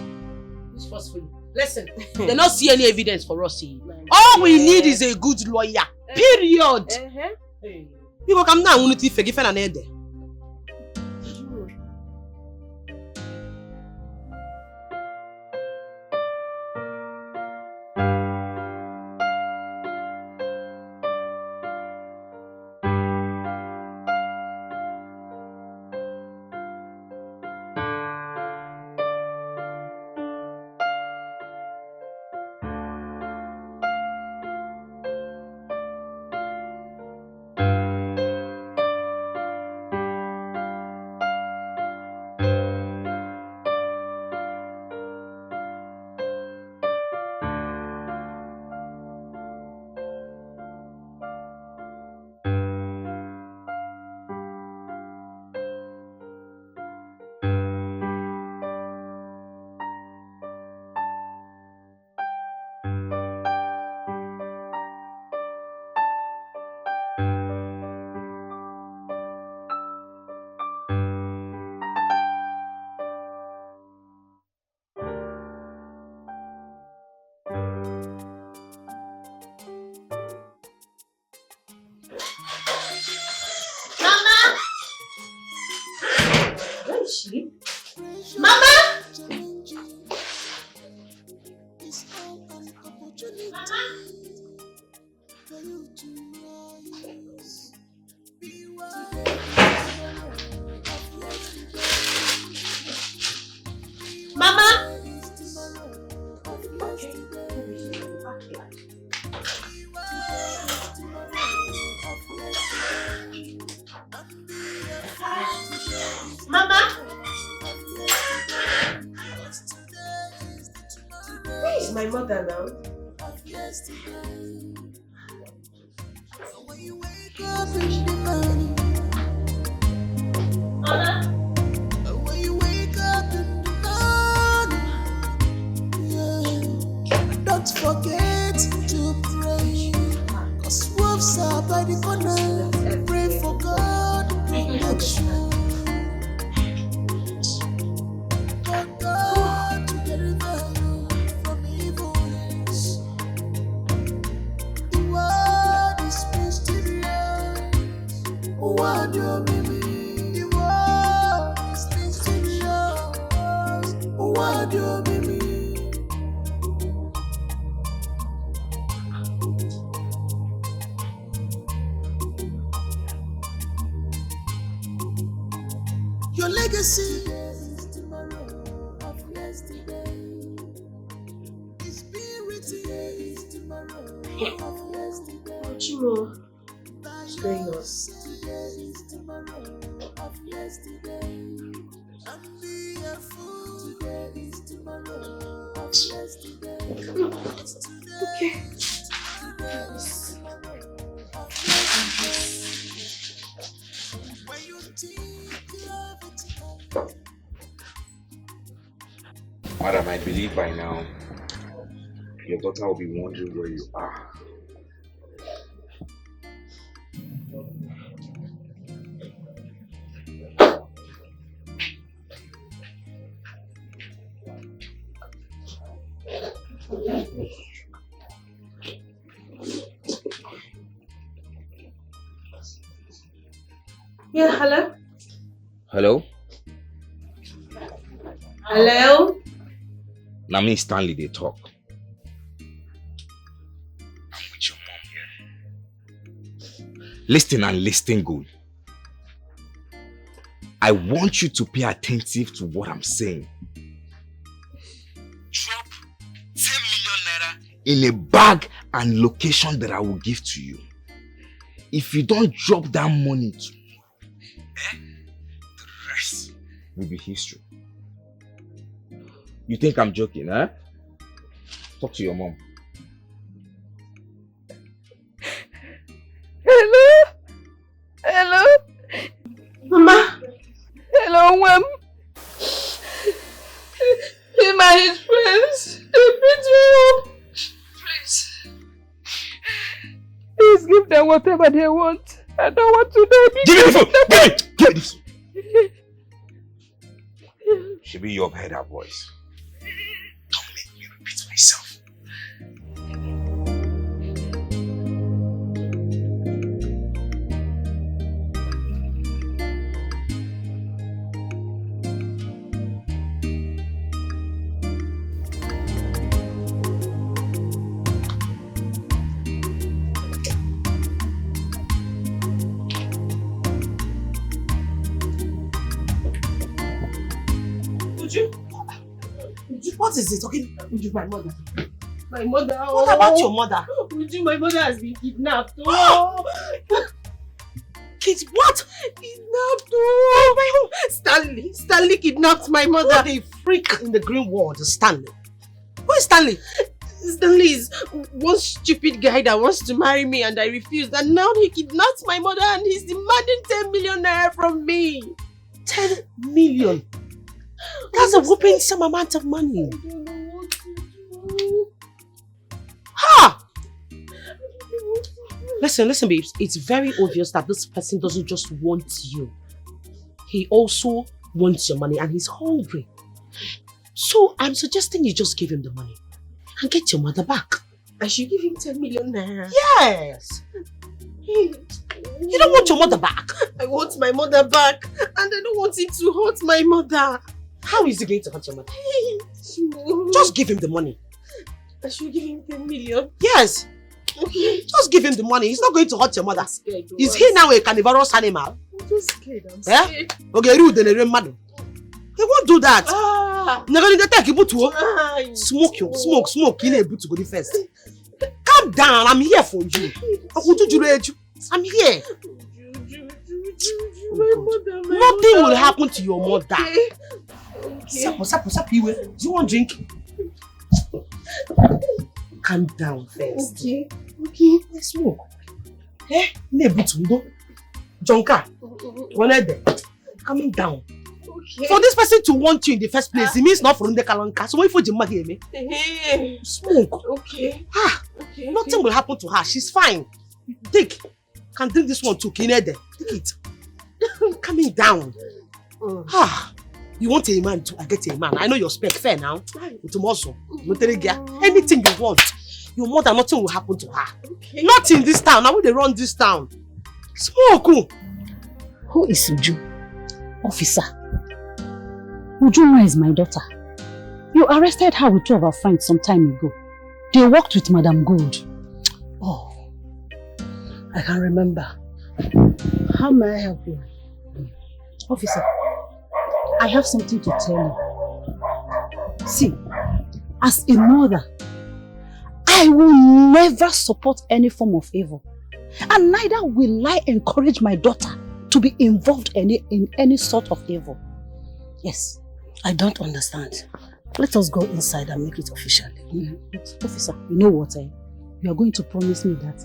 Who's forcefully? Listen, they don't see any evidence for us. All we need is a good lawyer. Period. You go come now, unity forgive and head there. My mother now. When you wake up in the morning, yeah, don't forget to pray. Cause wolves are by the corner. Pray for God protection. For God to deliver you from evil hands. The word is mysterious. What do you mean? The word is mysterious. What do you mean? Your legacy is tomorrow of yesterday. His spirit is tomorrow of yesterday. Chimo, what's going on? Today is tomorrow of yesterday. And be a fool. Today is tomorrow of yesterday. Okay. Today is tomorrow of yesterday. When you think of it. Madam, I believe by now your daughter will be wondering where you are. Yeah, hello? Hello? Hello? Now me Stanley they talk. With your mom here. Listen and listen good. I want you to pay attentive to what I'm saying. Drop 10 million naira in a bag and location that I will give to you. If you don't drop that money tomorrow, the rest will be history. You think I'm joking, huh? Talk to your mom. Hello? Hello? Mama? Hello, Mom? Be my friends. They beat me up. Please. Please give them whatever they want. I don't want to die. Give me the phone! Give me this! She be your head her voice. Don't make me repeat myself. What is it? Okay, Uju, my mother. My mother. What about your mother? Uju, my mother has been kidnapped. Oh. Kids, what? Kidnapped. Oh, my home. Stanley kidnapped my mother. What a freak in the green world is Stanley. Who is Stanley? Stanley is one stupid guy that wants to marry me and I refused. And now he kidnapped my mother and he's demanding 10 million naira from me. 10 million? That's a whooping some amount of money. I don't know what to do. Ha! Listen, babes. It's very obvious that this person doesn't just want you. He also wants your money and he's hungry. So I'm suggesting you just give him the money and get your mother back. I should give him 10 million naira. Yes! You don't want your mother back? I want my mother back and I don't want him to hurt my mother. How is he going to hurt your mother? Just give him the money. I should give him 10 million? Yes! Okay. Just give him the money. He's not going to hurt your mother. Is he now a carnivorous animal? I'm just scared. I'm scared. Okay, rude than a mother. He won't do that. Smoke. You need to go first. Calm down. I'm here for you. I'm here. Nothing will happen to your mother. Okay. Do you want drink? calm down first. Okay. Let's smoke. Nebutundo. Jonka. Calm down. Okay. For this person to want you in the first place, it means not from the Kalanka. So if you smoke. Okay. Okay. Nothing will happen to her. She's fine. Take. Can drink this one too. Take it. Calming down. You want a man too? I get a man. I know your spec fair now. Tomorrow. Anything you want. Your mother, nothing will happen to her. Okay. Not in this town. Now when they run this town. Smoke. Who is Uju? Officer. Ujuma is my daughter. You arrested her with two of our friends some time ago. They worked with Madam Gold. Oh, I can remember. How may I help you? Officer, I have something to tell you. See, as a mother, I will never support any form of evil. And neither will I encourage my daughter to be involved in any sort of evil. Yes. I don't understand. Let us go inside and make it official. Officer, you know what? You are going to promise me that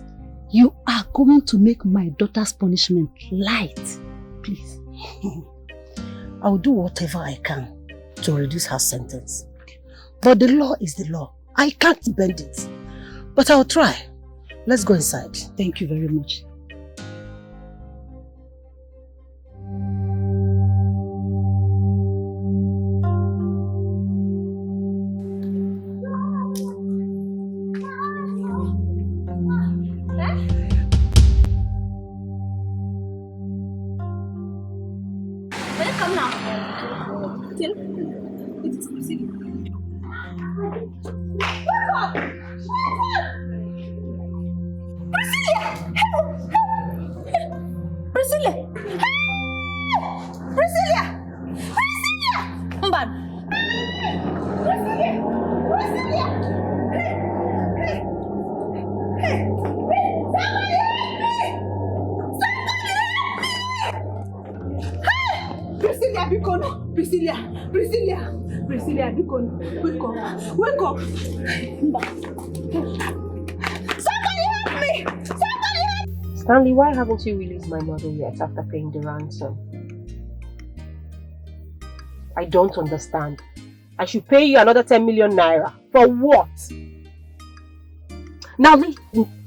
you are going to make my daughter's punishment light. Please. I will do whatever I can to reduce her sentence. But the law is the law. I can't bend it. But I will try. Let's go inside. Thank you very much. Wake up! Somebody help me! Somebody help! Stanley, why haven't you released my mother yet after paying the ransom? I don't understand. I should pay you another 10 million naira. For what? Now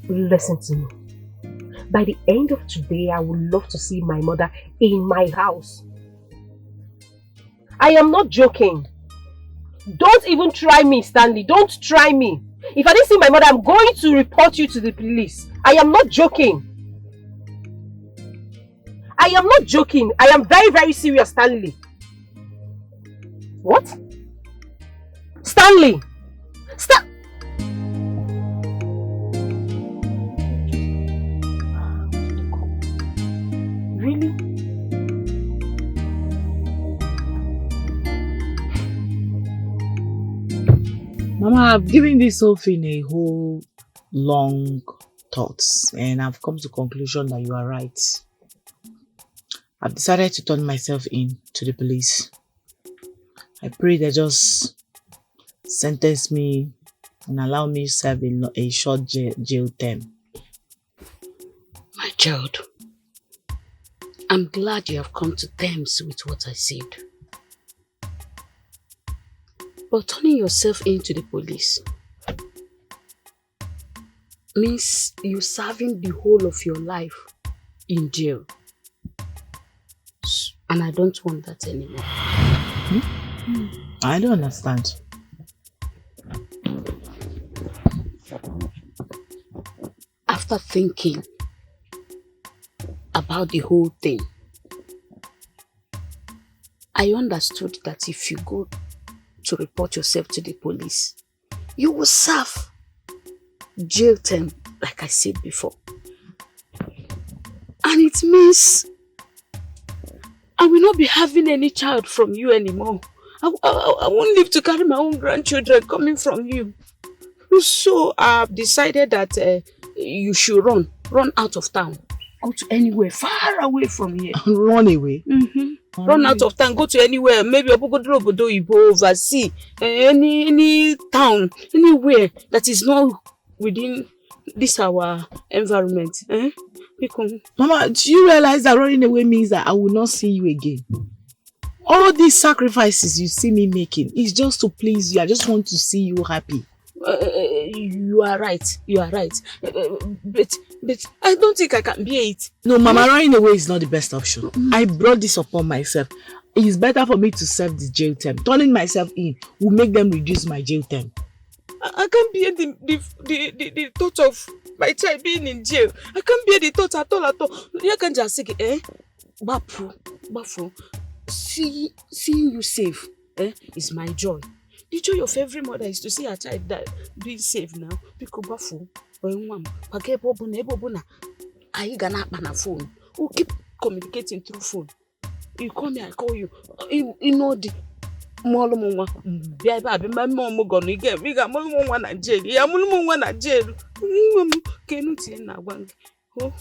listen to me. By the end of today, I would love to see my mother in my house. I am not joking. Don't even try me, Stanley. Don't try me. If I didn't see my mother, I'm going to report you to the police. I am not joking. I am not joking. I am very, very serious, Stanley. What? Stanley! Really? Mama, I've given this whole thing a whole long thoughts and I've come to the conclusion that you are right. I've decided to turn myself in to the police. I pray they just sentence me and allow me to serve a short jail term. My child, I'm glad you have come to terms with what I said. But turning yourself into the police means you serving the whole of your life in jail. And I don't want that anymore. I don't understand. After thinking about the whole thing, I understood that if you go to report yourself to the police, you will serve jail term, like I said before. And it means I will not be having any child from you anymore. I won't live to carry my own grandchildren coming from you. So I've decided that you should run out of town. Go to anywhere far away from here. Run away? Run out of town, go to anywhere. Maybe Obodo Ibo, oversee any town, anywhere that is not within this our environment. Mama, do you realize that running away means that I will not see you again? All these sacrifices you see me making is just to please you. I just want to see you happy. You are right. But I don't think I can bear it. No, Mama, running away is not the best option. I brought this upon myself. It is better for me to serve the jail term. Turning myself in will make them reduce my jail term. I can't bear the thought of my child being in jail. I can't bear the thought at all. You can just say, Bafu, seeing you safe, is my joy. The joy of every mother is to see her child being safe now. Because Bafu, phone. We'll keep communicating through phone. You call me, I call you. You know the my mom gonna get we got one at jail. Yeah, one at jail. Can you tell now one? Oh,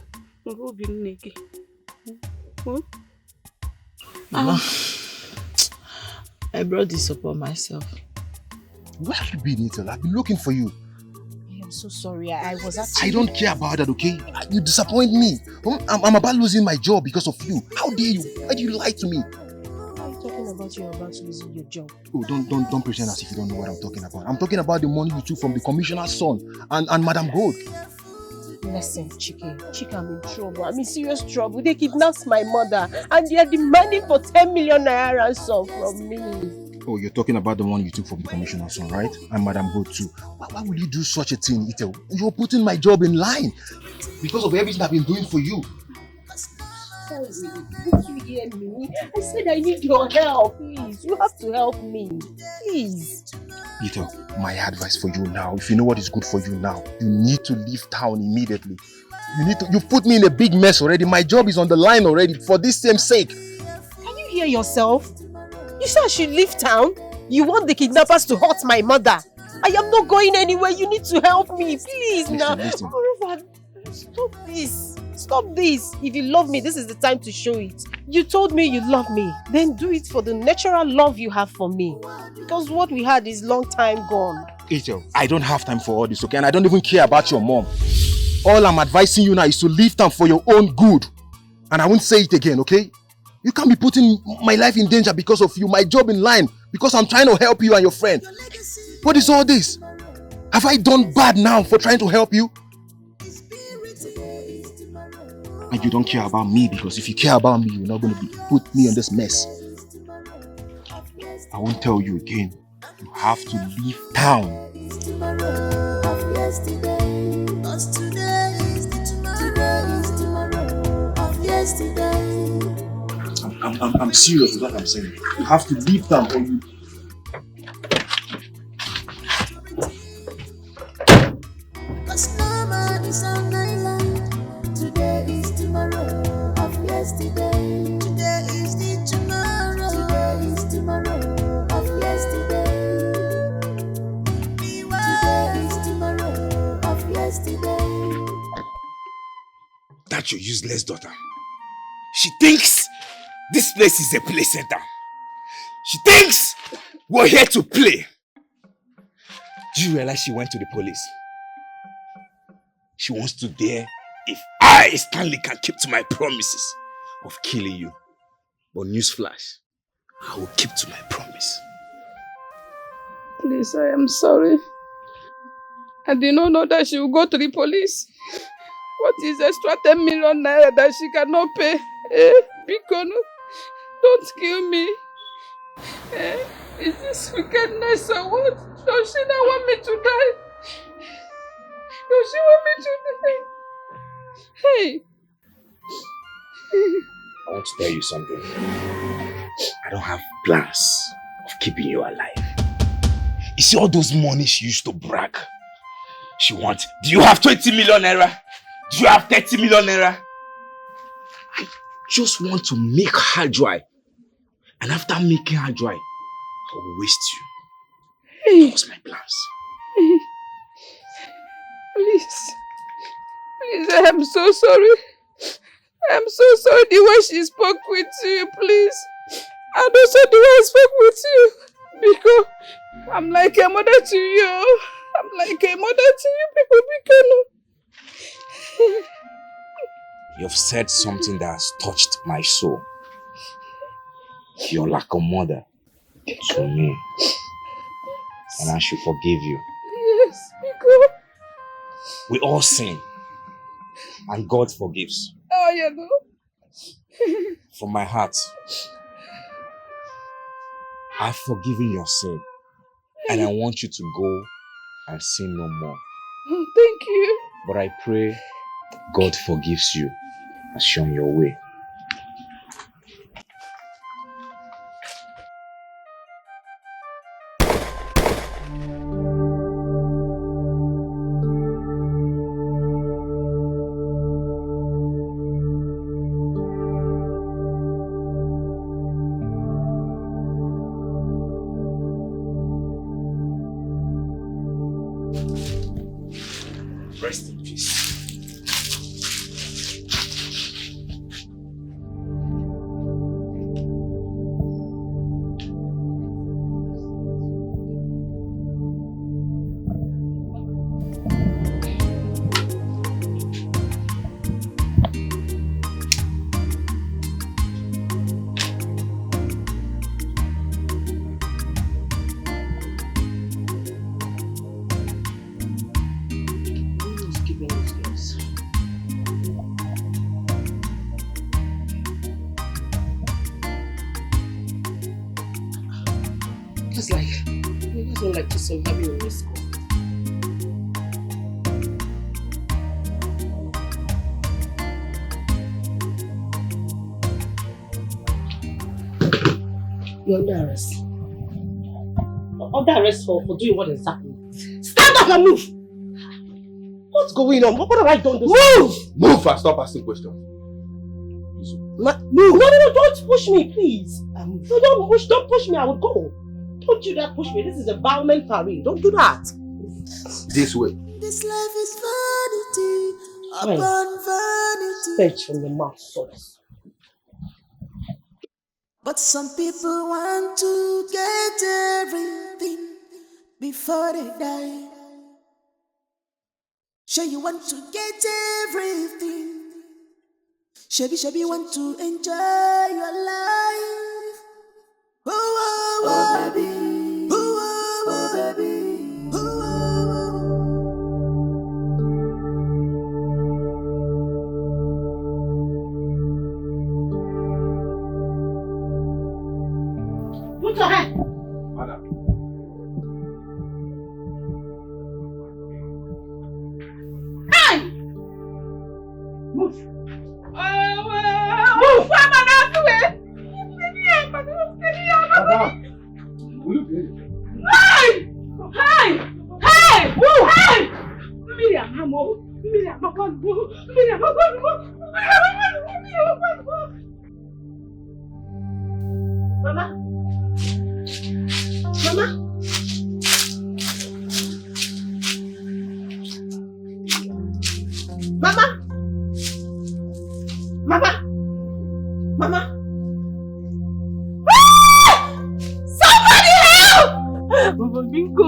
who be naked? Mama, I brought this upon myself. Where have you been, Ethel? I've been looking for you. I'm so sorry. I was actually... I don't care about that, okay? You disappoint me. I'm about losing my job because of you. How dare you? Why do you lie to me? Talking about you're about to lose your job. Oh, don't pretend as if you don't know what I'm talking about. I'm talking about the money you took from the commissioner's son and Madam Gold. Listen, Chike, I'm in trouble. I'm in serious trouble. They kidnapped my mother and they are demanding for 10 million naira ransom from me. Oh, you're talking about the money you took from the commissioner's son, right? And Madam Gold too. Why would you do such a thing, Ethel? You're putting my job in line because of everything I've been doing for you. Sorry, did you hear me? I said I need your help, please. You have to help me, please. Ethel, my advice for you now, if you know what is good for you now, you need to leave town immediately. You've put me in a big mess already. My job is on the line already for this same sake. Can you hear yourself? You said I should leave town? You want the kidnappers to hurt my mother? I am not going anywhere. You need to help me, please. Listen. Stop this. Stop this. If you love me, this is the time to show it. You told me you love me. Then do it for the natural love you have for me. Because what we had is long time gone. Ethel, I don't have time for all this, okay? And I don't even care about your mom. All I'm advising you now is to leave town for your own good. And I won't say it again, okay? You can't be putting my life in danger because of you, my job in line, because I'm trying to help you and your friend. What is all this? Have I done bad now for trying to help you? And you don't care about me, because if you care about me, you're not going to put me in this mess. I won't tell you again. You have to leave town. I'm serious with what I'm saying. You have to leave town or you... That's your useless daughter. She thinks this place is a play center. She thinks we're here to play. Do you realize she went to the police? She wants to dare if I, Stanley, can keep to my promises of killing you. But newsflash, I will keep to my promise. Please, I am sorry. I did not know that she will go to the police. What is extra 10 million naira that she cannot pay? Because don't kill me. Is this wickedness or what? Does she not want me to die? Does she want me to die? Hey. I want to tell you something. I don't have plans of keeping you alive. You see all those money she used to brag? She wants, do you have 20 million naira? Do you have 30 million naira? I just want to make her dry. And after making her dry, I will waste you. That was my plans. Please, I am so sorry. I am so sorry the way she spoke with you, please. And also the way I spoke with you. Because I'm like a mother to you. I'm like a mother to you people. You've said something that has touched my soul. You're like a mother to me. And I should forgive you. Yes, because we all sin. And God forgives. Oh, you know. From my heart, I've forgiven your sin. And I want you to go and sin no more. Oh, thank you. But I pray God forgives you and shown your way. Rest in peace. Just like, you just don't like to some having a risk. You're under arrest. Under arrest for doing what exactly? Stand up and move! What's going on? What have I done this? Move! Move and stop asking questions. Move! No, don't push me, please. No, don't push me, I will go. Don't do that, push me. This is a bowman parade. Don't do that. This way. This life is vanity upon vanity. Fetch from the mouth source. But some people want to get everything before they die. Sure, you want to get everything. Shabby want to enjoy your life. Oh, baby. Oh, baby. Put your hand. Madam. Hey! Move. Move. Hey! Hey! Hey! Move! Hey! Miriam, Miriam, Mama? Mama? Mama? Mama? Mama? Ah! Somebody help! Mama Biko.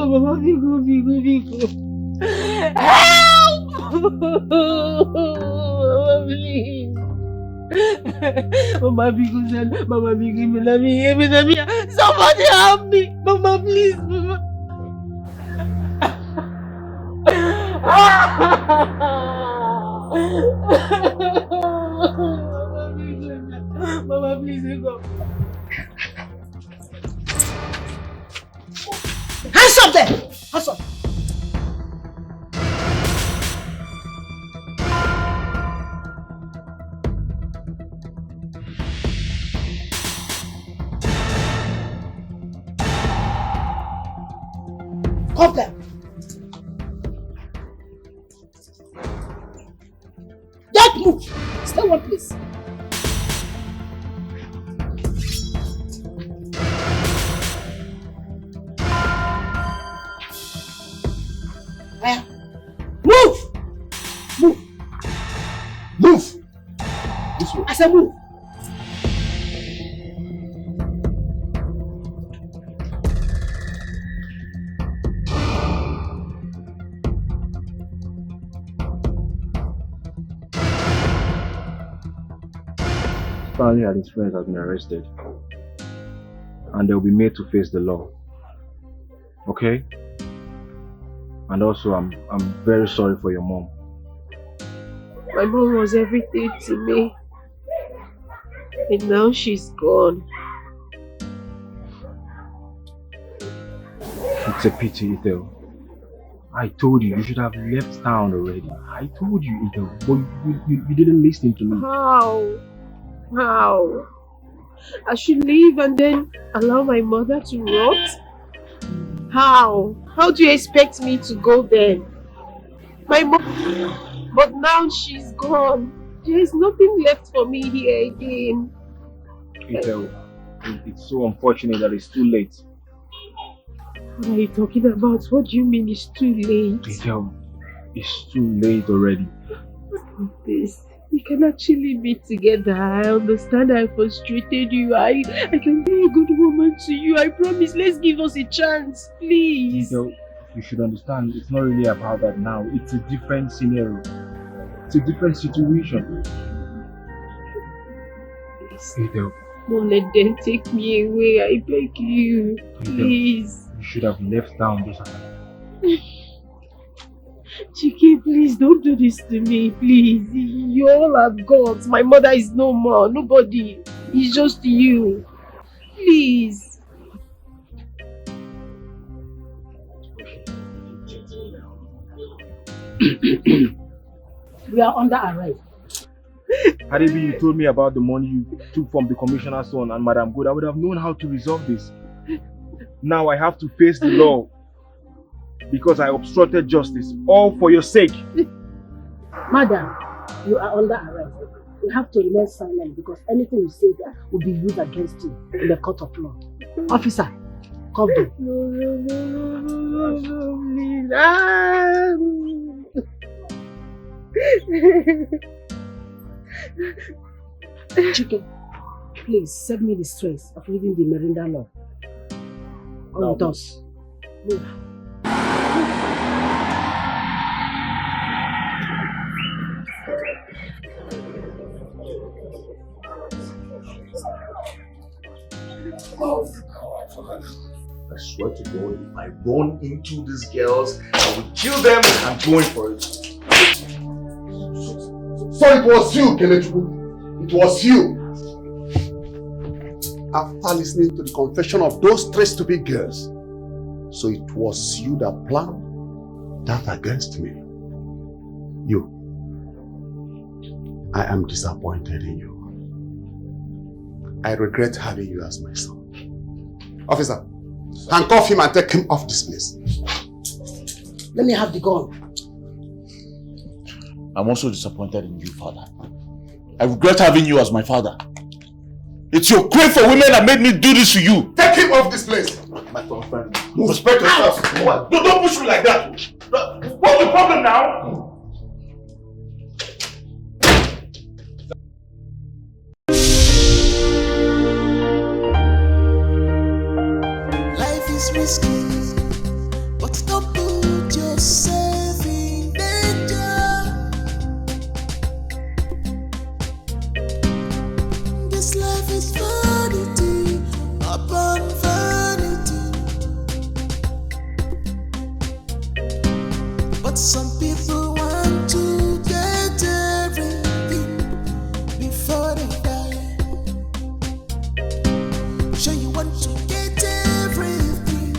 Help! Mama, please. Mama Biko, somebody help me. Mama, please. Mama. Mama, please, go. Hands up there! Hands up! Hold them! Don't move! Stay one place. Move! Move! Move! This way. I said move! Stanley and his friends have been arrested. And they'll be made to face the law. Okay? And also, I'm very sorry for your mom. My mom was everything to me. And now she's gone. It's a pity, Ethel. I told you should have left town already. I told you, Ethel, but you didn't listen to me. How? I should leave and then allow my mother to rot? How? How do you expect me to go then? My mom... But now she's gone. There is nothing left for me here again. Ethel, it's so unfortunate that it's too late. What are you talking about? What do you mean it's too late? Ethel, it's too late already. This. We can actually be together. I understand I frustrated you. I can be a good woman to you. I promise. Let's give us a chance, please. Ethel, you should understand, it's not really about that now. It's a different scenario. It's a different situation. Ethel. Don't let them take me away. I beg you. Please. You should have left town this time. Chiki, please don't do this to me, please. You all are gods. My mother is no more. Nobody. It's just you. Please. We are under arrest. Had it been you told me about the money you took from the commissioner's son and Madam Good, I would have known how to resolve this. Now I have to face the law because I obstructed justice, all for your sake. Madam, you are under arrest. You have to remain silent because anything you say there will be used against you in the court of law. Officer, come down. Chicken, please save me the stress of reading the Miranda law. On it does. Move. I swear to God, if I run into these girls, I will kill them. I'm going for it. So it was you, Kenechukwu. It was you. After listening to the confession of those three stupid girls, so it was you that planned that against me. You. I am disappointed in you. I regret having you as my son. Officer, handcuff him and take him off this place. Let me have the gun. I'm also disappointed in you, Father. I regret having you as my father. It's your crave for women that made me do this to you. Take him off this place. My friend, respect yourself. Don't push me like that. What's the problem now? Life is risky, but don't put yourself in danger. This life is vanity upon vanity, but some people want to get everything before they die. Sure you want to get everything.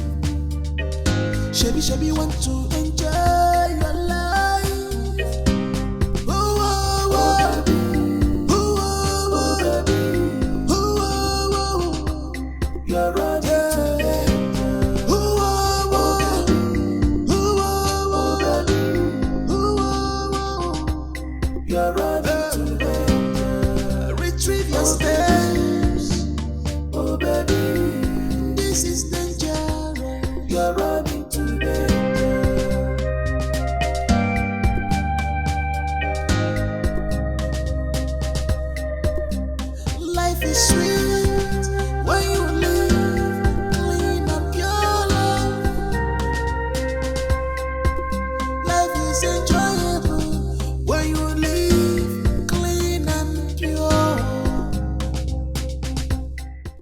Shabby want to enjoy your life. Oh, oh, oh. Oh, oh, oh. Oh, oh, oh. You're running to danger. Oh, oh, oh. Oh, oh, oh. Oh, oh, oh. You're running to danger. Retrieve your steps. Oh, baby, this is dangerous. You're running to danger. Life is sweet.